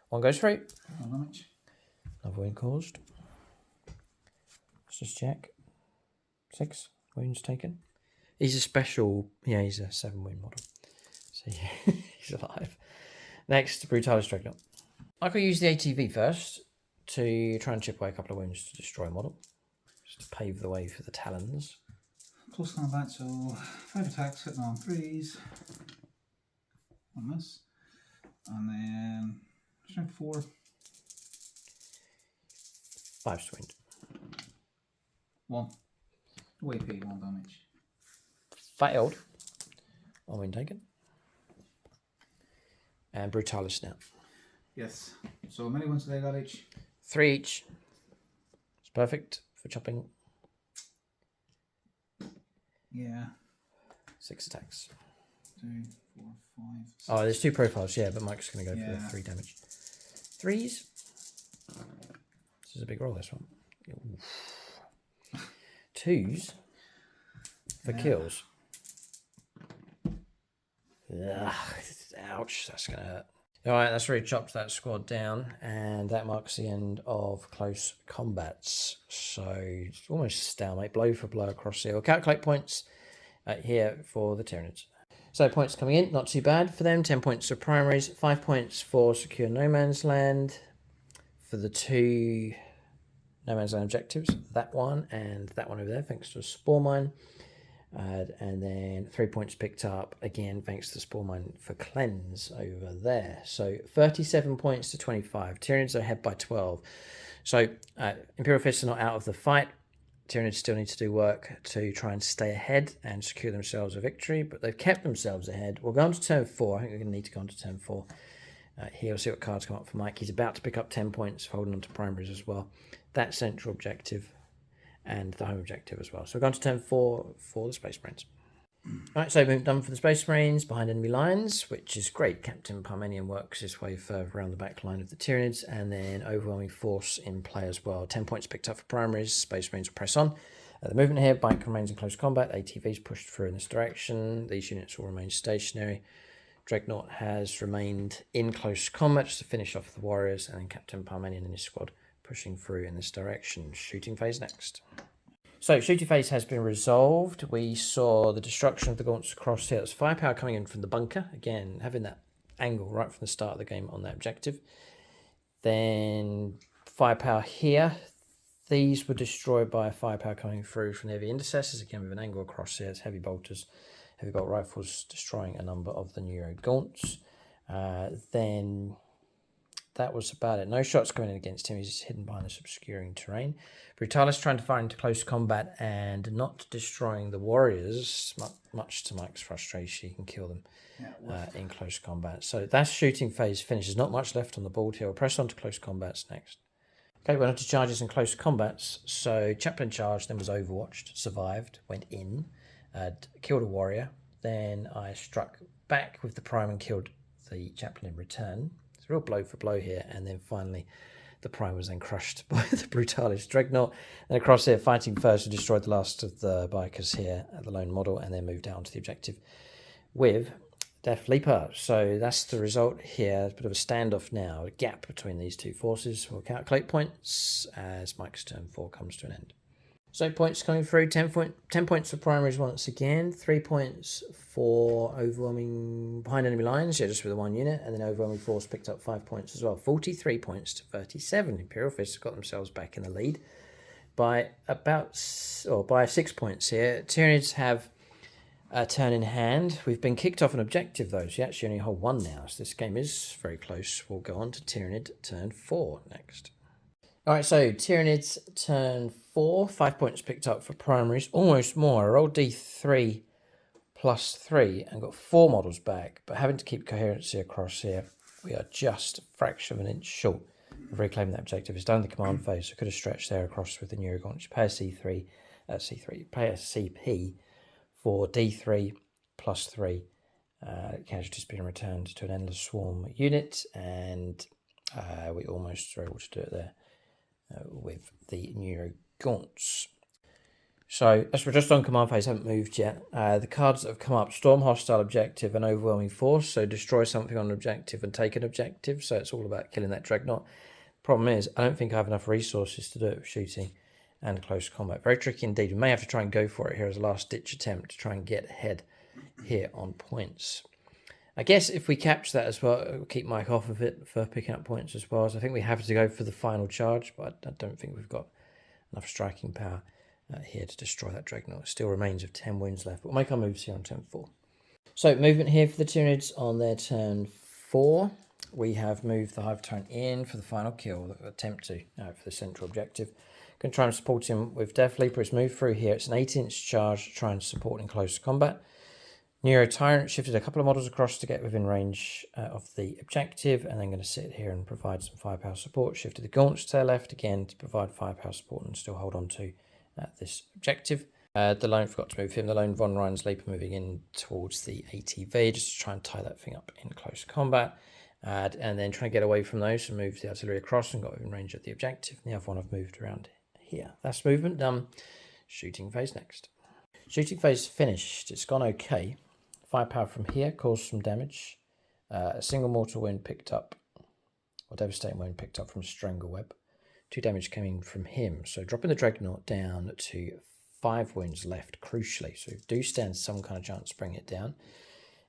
1 goes through. No damage. Another wound caused. Let's just check. 6 wounds taken. He's a special, yeah, he's a 7 wound model. So yeah, he's alive. Next, Brutalis Dreadnought. I could use the ATV first to try and chip away a couple of wounds to destroy a model. Just to pave the way for the Talons. Close combat, so 5 attacks hitting on 3s. 1 miss. And then strength 4. 5 to wound. 1. No AP, 1 damage. Failed. 1 wound taken. And Brutalis now. Yes. So how many ones do they got each? 3 each. It's perfect for chopping. Yeah. 6 attacks. 2, 4, 5. 6. Oh, there's 2 profiles, yeah, but Mike's going to go for the 3 damage. 3s. This is a big roll, this one. Oof. 2s for kills. Ugh, ouch, that's going to hurt. Alright, that's really chopped that squad down, and that marks the end of close combats. So, it's almost stalemate, blow for blow across here. We'll calculate points here for the Tyranids. So, points coming in, not too bad for them. 10 points for Primaris, 5 points for Secure No Man's Land. For the 2 No Man's Land objectives, that one and that one over there, thanks to a Spore Mine. And then 3 points picked up, again, thanks to the Spore Mine for Cleanse over there. So 37 points to 25. Tyranids are ahead by 12. So Imperial Fists are not out of the fight. Tyranids still need to do work to try and stay ahead and secure themselves a victory, but they've kept themselves ahead. We'll go on to turn 4. I think we're going to need to go on to turn 4. Here we'll see what cards come up for Mike. He's about to pick up 10 points for holding on to Primaries as well. That central objective and the home objective as well. So we're going to turn 4 for the Space Marines. Alright, so we've done for the Space Marines behind enemy lines, which is great. Captain Parmenion works his way further around the back line of the Tyranids, and then overwhelming force in play as well. 10 points picked up for Primaries. Space Marines will press on. The movement here, Bike remains in close combat. ATVs pushed through in this direction. These units will remain stationary. Dreadnought has remained in close combat just to finish off the Warriors, and then Captain Parmenion and his squad pushing through in this direction. Shooting phase next. So, shooting phase has been resolved. We saw the destruction of the gaunts across here. There's firepower coming in from the bunker. Again, having that angle right from the start of the game on that objective. Then firepower here. These were destroyed by a firepower coming through from the heavy intercessors, again with an angle across here. It's heavy bolters, heavy bolt rifles destroying a number of the Neuro Gaunts. Then that was about it. No shots going in against him. He's hidden behind this obscuring terrain. Brutalis trying to fire into close combat and not destroying the warriors, much to Mike's frustration. He can kill them in close combat. So that's shooting phase finished. There's not much left on the board here. We'll press on to close combats next. Okay, we're on to charges and close combats. So Chaplain charged, then was overwatched, survived, went in, killed a warrior. Then I struck back with the prime and killed the Chaplain in return. It's a real blow for blow here. And then finally, the prime was then crushed by the Brutalis Dreadnought. And across here, fighting first, we destroyed the last of the bikers here at the lone model and then moved down to the objective with Death Leaper. So that's the result here. A bit of a standoff now, a gap between these two forces. We'll calculate points as Mike's turn 4 comes to an end. So points coming through, 10 points for Primaris once again, 3 points for overwhelming behind enemy lines, yeah, just with the 1 unit, and then overwhelming force picked up 5 points as well. 43 points to 37. Imperial Fists have got themselves back in the lead by by 6 points here. Tyranids have a turn in hand. We've been kicked off an objective though, so you actually only hold 1 now, so this game is very close. We'll go on to Tyranid turn 4 next. Alright, so Tyranids turn 4, 5 points picked up for Primaris, almost more. I rolled D3 plus 3 and got 4 models back, but having to keep coherency across here, we are just a fraction of an inch short of reclaiming that objective. It's done in the command phase, so could have stretched there across with the Neurogaunt. Pay a pay a CP for D3 plus 3. Casualties being returned to an endless swarm unit, and we almost were able to do it there. With the Neuro Gaunts. So, as we're just on command phase, haven't moved yet. The cards that have come up, Storm Hostile Objective and Overwhelming Force. So, destroy something on an objective and take an objective. So, it's all about killing that Dreadnought. Problem is, I don't think I have enough resources to do it with shooting and close combat. Very tricky indeed. We may have to try and go for it here as a last-ditch attempt to try and get ahead here on points. I guess if we capture that as well, it'll keep Mike off of it for picking up points as well. So I think we have to go for the final charge, but I don't think we've got enough striking power here to destroy that Dreadnought. It still remains of 10 wounds left. We'll make our moves here on turn 4. So movement here for the Tyranids on their turn 4. We have moved the Hive Tyrant in for the final kill, attempt to, for the central objective. Going to try and support him with Death Leaper. It's moved through here. It's an 8-inch charge to try and support in close combat. Neuro Tyrant shifted a couple of models across to get within range of the objective, and then going to sit here and provide some firepower support. Shifted the Gaunts to their left again to provide firepower support and still hold on to this objective. The lone forgot to move him. The lone Von Ryan's Leaper moving in towards the ATV just to try and tie that thing up in close combat. And then trying to get away from those and move the artillery across and got within range of the objective. And the other one I've moved around here. That's movement done. Shooting phase next. Shooting phase finished. It's gone okay. Firepower from here caused some damage. A single mortal wound picked up, or devastating wound picked up from Strangleweb. 2 damage coming from him. So dropping the Dreadnought down to 5 wounds left, crucially. So we do stand some kind of chance to bring it down.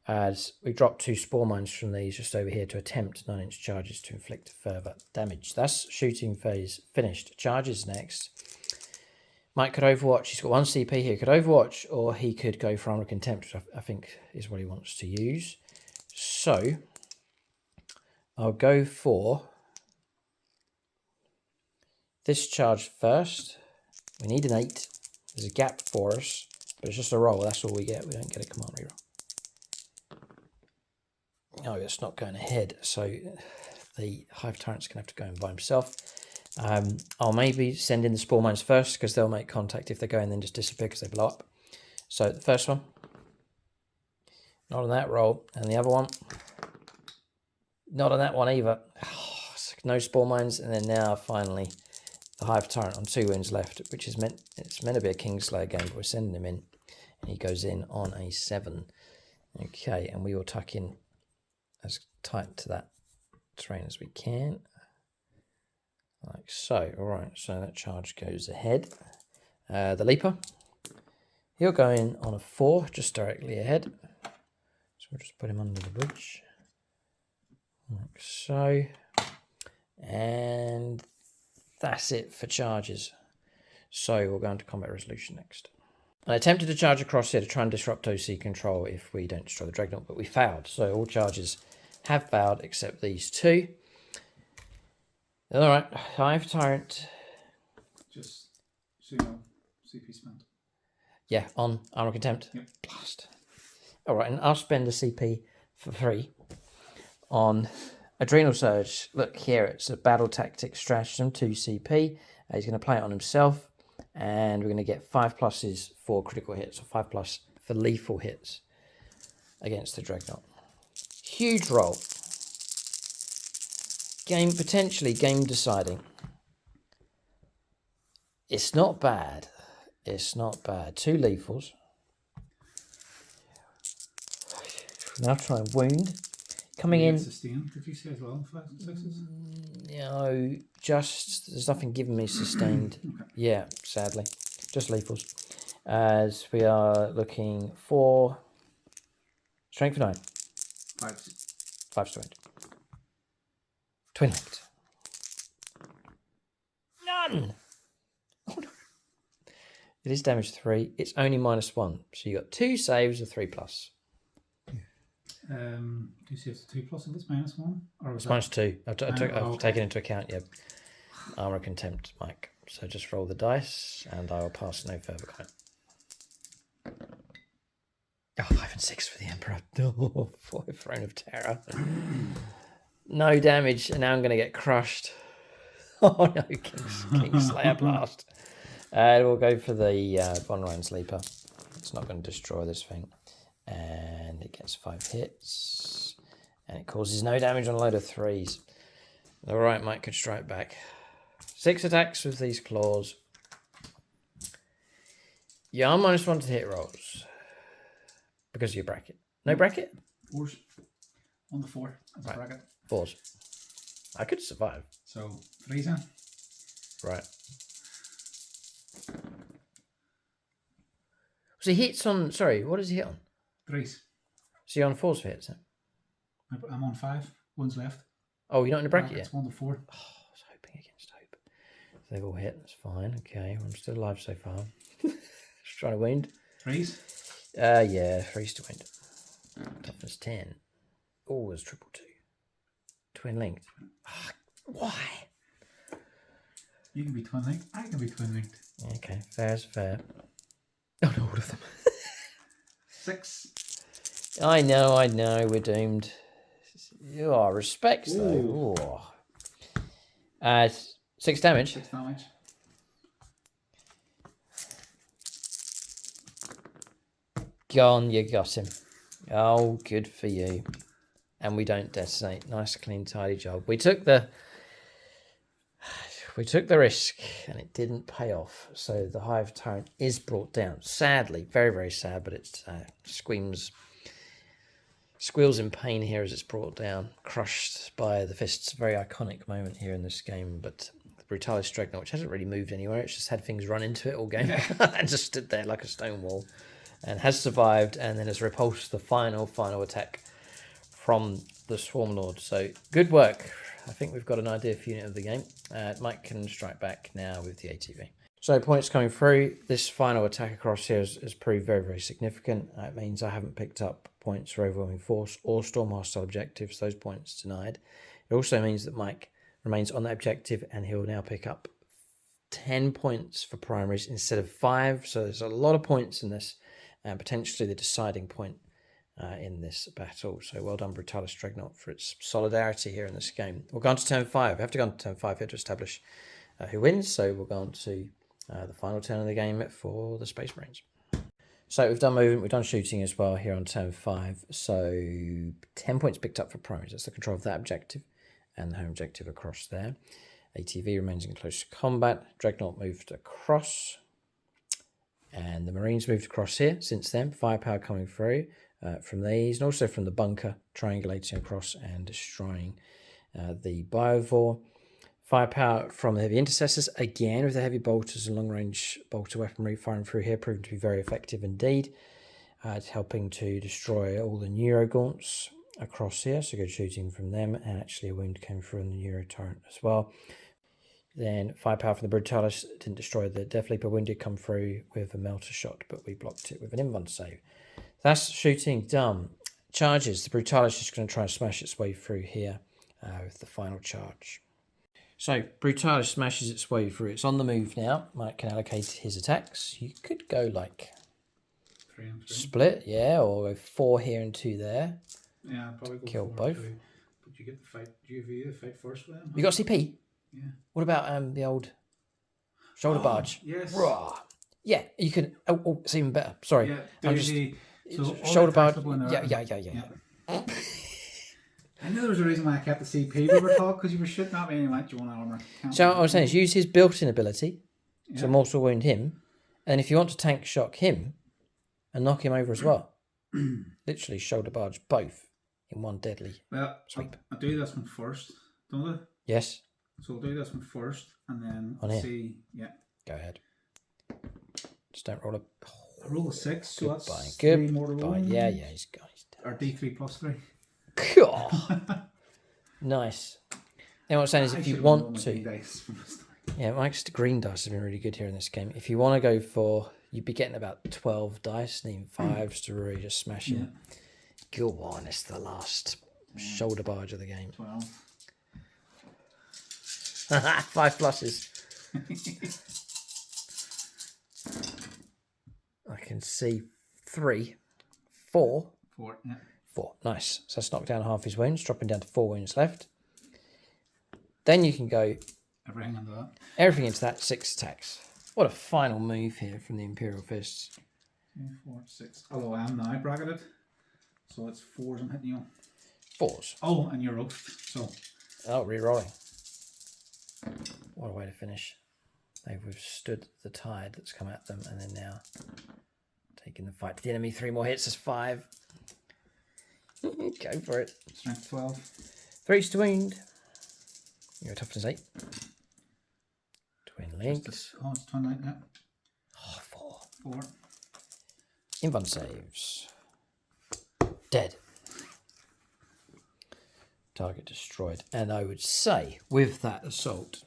As we dropped 2 spore mines from these just over here to attempt 9-inch charges to inflict further damage. That's shooting phase finished. Charges next. Mike could overwatch. He's got 1 CP here. He could overwatch, or he could go for armor contempt, which I think is what he wants to use. So I'll go for this charge first. We need an 8. There's a gap for us, but it's just a roll. That's all we get. We don't get a command reroll. No, it's not going ahead. So the Hive Tyrant's going to have to go in by himself. I'll maybe send in the spore mines first because they'll make contact if they go and then just disappear because they blow up. So the first one, not on that roll, and the other one, not on that one either. No spore mines, and then now finally the Hive Tyrant on 2 wounds left, which is meant to be a KINGSLAYER game, but we're sending him in, and he goes in on a 7. Okay, and we will tuck in as tight to that terrain as we can. Like so. Alright, so that charge goes ahead. The Leaper, he'll go in on a 4, just directly ahead. So we'll just put him under the bridge. Like so. And that's it for charges. So we'll go into combat resolution next. I attempted to charge across here to try and disrupt OC control if we don't destroy the Dreadnought, but we failed. So all charges have failed except these two. Alright, Hive Tyrant. Just so you know, CP spent. Yeah, on Armor Contempt. Yep. Blast. Alright, and I'll spend the CP for free on Adrenal Surge. Look here, it's a Battle Tactics Stratagem, 2 CP. He's going to play it on himself, and we're going to get 5 pluses for critical hits, or 5 plus for lethal hits against the Dreadnought. Huge roll. Potentially game deciding. It's not bad. It's not bad. 2 lethals. Now try and wound. Coming in. Sustain, did you say as well? 5 and 6s? No, just there's nothing giving me sustained. Okay. Yeah, sadly. Just lethals. As we are looking for strength 9. 5s. 5 strength. Twin linked. None! Oh no. It is damage 3. It's only -1. So you got 2 saves of 3 plus. Do you see it's 2 plus if it's -1? Or was It's -2. I've okay. taken into account, yeah. Armor Contempt, Mike. So just roll the dice and I will pass no further comment. Oh, 5 and 6 for the Emperor. Oh, for Throne of Terror. No damage, and now I'm going to get crushed. Oh no, KINGSLAYER Blast. We'll go for the Bonrine Sleeper. It's not going to destroy this thing. And it gets 5 hits. And it causes no damage on a load of 3s. Alright, Mike could strike back. 6 attacks with these claws. Yeah, I'm -1 to hit rolls. Because of your bracket. No bracket? 4s. On the 4. That's Right. a bracket. 4s. I could survive. So 3s then? Right. So he hits on... Sorry, what does he hit on? 3s. So you're on 4s for hits then? I'm on 5. 1's left. Oh, you're not in the bracket yet? It's 1 to 4. Oh, I was hoping against hope. So they've all hit. That's fine. Okay, I'm still alive so far. Just trying to wound. 3s? Yeah, 3s to wound. Toughness 10. Oh, there's triple 2. Twin linked. Oh, why? You can be twin linked. I can be twin linked. Okay, fair is fair. Oh no, all of them. 6. I know, we're doomed. You are respects though. Ooh. 6 damage. 6 damage. Gone, you got him. Oh, good for you. And we don't detonate. Nice, clean, tidy job. We took the risk and it didn't pay off. So the Hive Tyrant is brought down. Sadly, very, very sad, but it squeals in pain here as it's brought down, crushed by the fists. Very iconic moment here in this game, but the Brutalis Dreadnought, which hasn't really moved anywhere, it's just had things run into it all game and just stood there like a stone wall, and has survived, and then has repulsed the final attack from the Swarm Lord. So good work. I think we've got an idea for unit of the game. Mike can strike back now with the ATV. So points coming through. This final attack across here has proved very, very significant. It means I haven't picked up points for Overwhelming Force or Storm Hostile objectives. Those points denied. It also means that Mike remains on that objective and he'll now pick up 10 points for Primaris instead of 5. So there's a lot of points in this, and potentially the deciding point in this battle. So well done, Brutalis Dreadnought, for its solidarity here in this game. We'll go on to turn 5. We have to go on to turn 5 here to establish who wins. So we'll go on to the final turn of the game for the Space Marines. So we've done movement, we've done shooting as well here on turn 5. So 10 points picked up for Primaries. That's the control of that objective and the home objective across there. ATV remains in close combat. Dreadnought moved across. And the Marines moved across here since then. Firepower coming through from these, and also from the bunker, triangulating across and destroying the Biovore. Firepower from the heavy intercessors, again with the heavy bolters and long-range bolter weaponry firing through here, proving to be very effective indeed. It's helping to destroy all the Neurogaunts across here, so good shooting from them, and actually a wound came through on the Neuro Tyrant as well. Then firepower from the Brutalis didn't destroy the Death Leaper. Wind did come through with a melter shot, but we blocked it with an invuln save. That's shooting done. Charges. The Brutalis is going to try and smash its way through here with the final charge. So Brutalis smashes its way through. It's on the move now. Mike can allocate his attacks. You could go like 3 and 3. split, yeah, or go 4 here and 2 there. Yeah, I'd probably go Kill 4 both. 2. But you get the fight. Do you have the fight first with them? You got CP? Yeah. What about the old shoulder barge? Yes. Raw. Yeah, you can. Oh, it's even better. Sorry. Yeah. I'm just So shoulder barge. Yeah. Yeah. I knew there was a reason why I kept the CP we were talking, because you were shooting at me and you went, do you want armor? So what I was saying is use his built-in ability to Yeah. mortal wound him, and if you want to tank shock him and knock him over as well, literally shoulder barge both in one deadly Well, sweep. I'll do this one first, don't I? Yes, So I'll do this one first and then On here. see. Yeah. go ahead. Just don't roll a. I roll a 6, so that's Goodbye. 3 more to roll. Goodbye. Yeah, he's Or D3 plus 3. God. Nice. Now what I'm saying is, I if you should've rolled want my to, green dice from the start. yeah, Mike's green dice have been really good here in this game. If you want to go for, you'd be getting about 12 dice, needing 5s to really just smash him. Go on, it's the last shoulder barge of the game. 12. 5 pluses. I can see 3, 4. 4, yeah. 4. Nice. So that's knocked down half his wounds, dropping down to 4 wounds left. Then you can go Everything under that. everything into that 6 attacks. What a final move here from the Imperial Fists. 2, 4, 6. Although I am now bracketed. So it's 4s I'm hitting you on. 4s. Oh, and you're roast. So Oh, re-rolling. What a way to finish. They've withstood the tide that's come at them, and then now taking the fight to the enemy. 3 more hits is 5. Go for it. strength 12. 3's to wound. You're a toughness 8. Twin links. Oh, it's 29 now. Oh, 4. 4. Invuln saves. Dead. Target destroyed. And I would say, with that assault,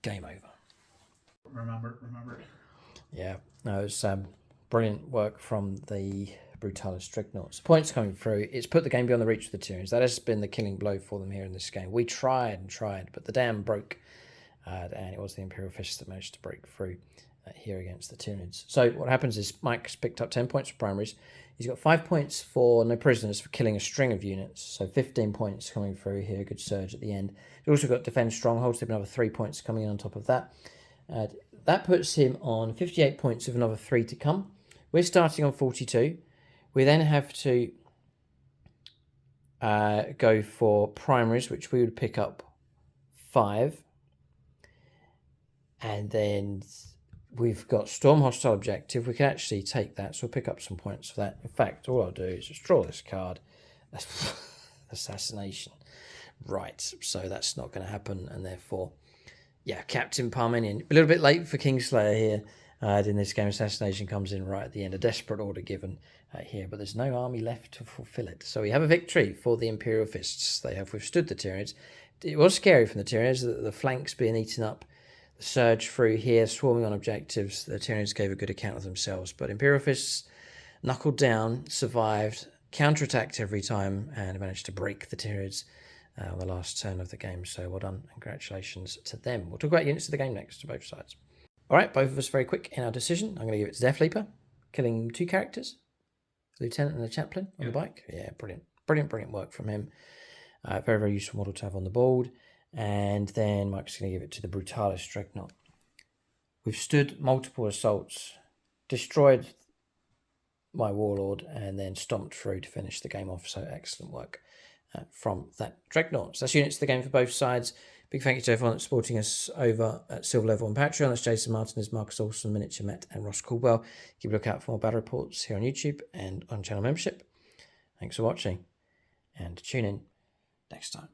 game over. Remember. Yeah, no, it's brilliant work from the Brutalis Dreadnoughts. Points coming through. It's put the game beyond the reach of the Tyranids. That has been the killing blow for them here in this game. We tried and tried, but the dam broke, and it was the Imperial Fists that managed to break through here against the Tyranids. So what happens is Mike's picked up 10 points for Primaris. He's got 5 points for no prisoners for killing a string of units. So 15 points coming through here. Good surge at the end. He's also got defend strongholds. There'll be another 3 points coming in on top of that. That puts him on 58 points with another 3 to come. We're starting on 42. We then have to go for Primaries, which we would pick up 5. And then we've got Storm Hostile Objective. We can actually take that, so we'll pick up some points for that. In fact, all I'll do is just draw this card. Assassination. Right, so that's not going to happen, and therefore, yeah, Captain Parmenion. A little bit late for Kingslayer here. In this game, Assassination comes in right at the end. A desperate order given here, but there's no army left to fulfill it. So we have a victory for the Imperial Fists. They have withstood the Tyranids. It was scary from the Tyranids, the flanks being eaten up, the surge through here, swarming on objectives. The Tyranids gave a good account of themselves, but Imperial Fists knuckled down, survived, counterattacked every time, and managed to break the Tyranids on the last turn of the game. So well done. Congratulations to them. We'll talk about units of the game next to both sides. All right, both of us very quick in our decision. I'm going to give it to Death Leaper, killing 2 characters, the Lieutenant and the Chaplain on the bike. Yeah, brilliant. Brilliant work from him. Very, very useful model to have on the board. And then Mike's going to give it to the Brutalis Dreadnought. We've stood multiple assaults, destroyed my Warlord, and then stomped through to finish the game off. So excellent work from that Dreadnought. So that's units of the game for both sides. Big thank you to everyone that's supporting us over at Silver Level on Patreon. That's Jason Martinez, Marcus Olson, Miniature Met, and Ross Caldwell. Keep a look out for more battle reports here on YouTube and on channel membership. Thanks for watching, and tune in next time.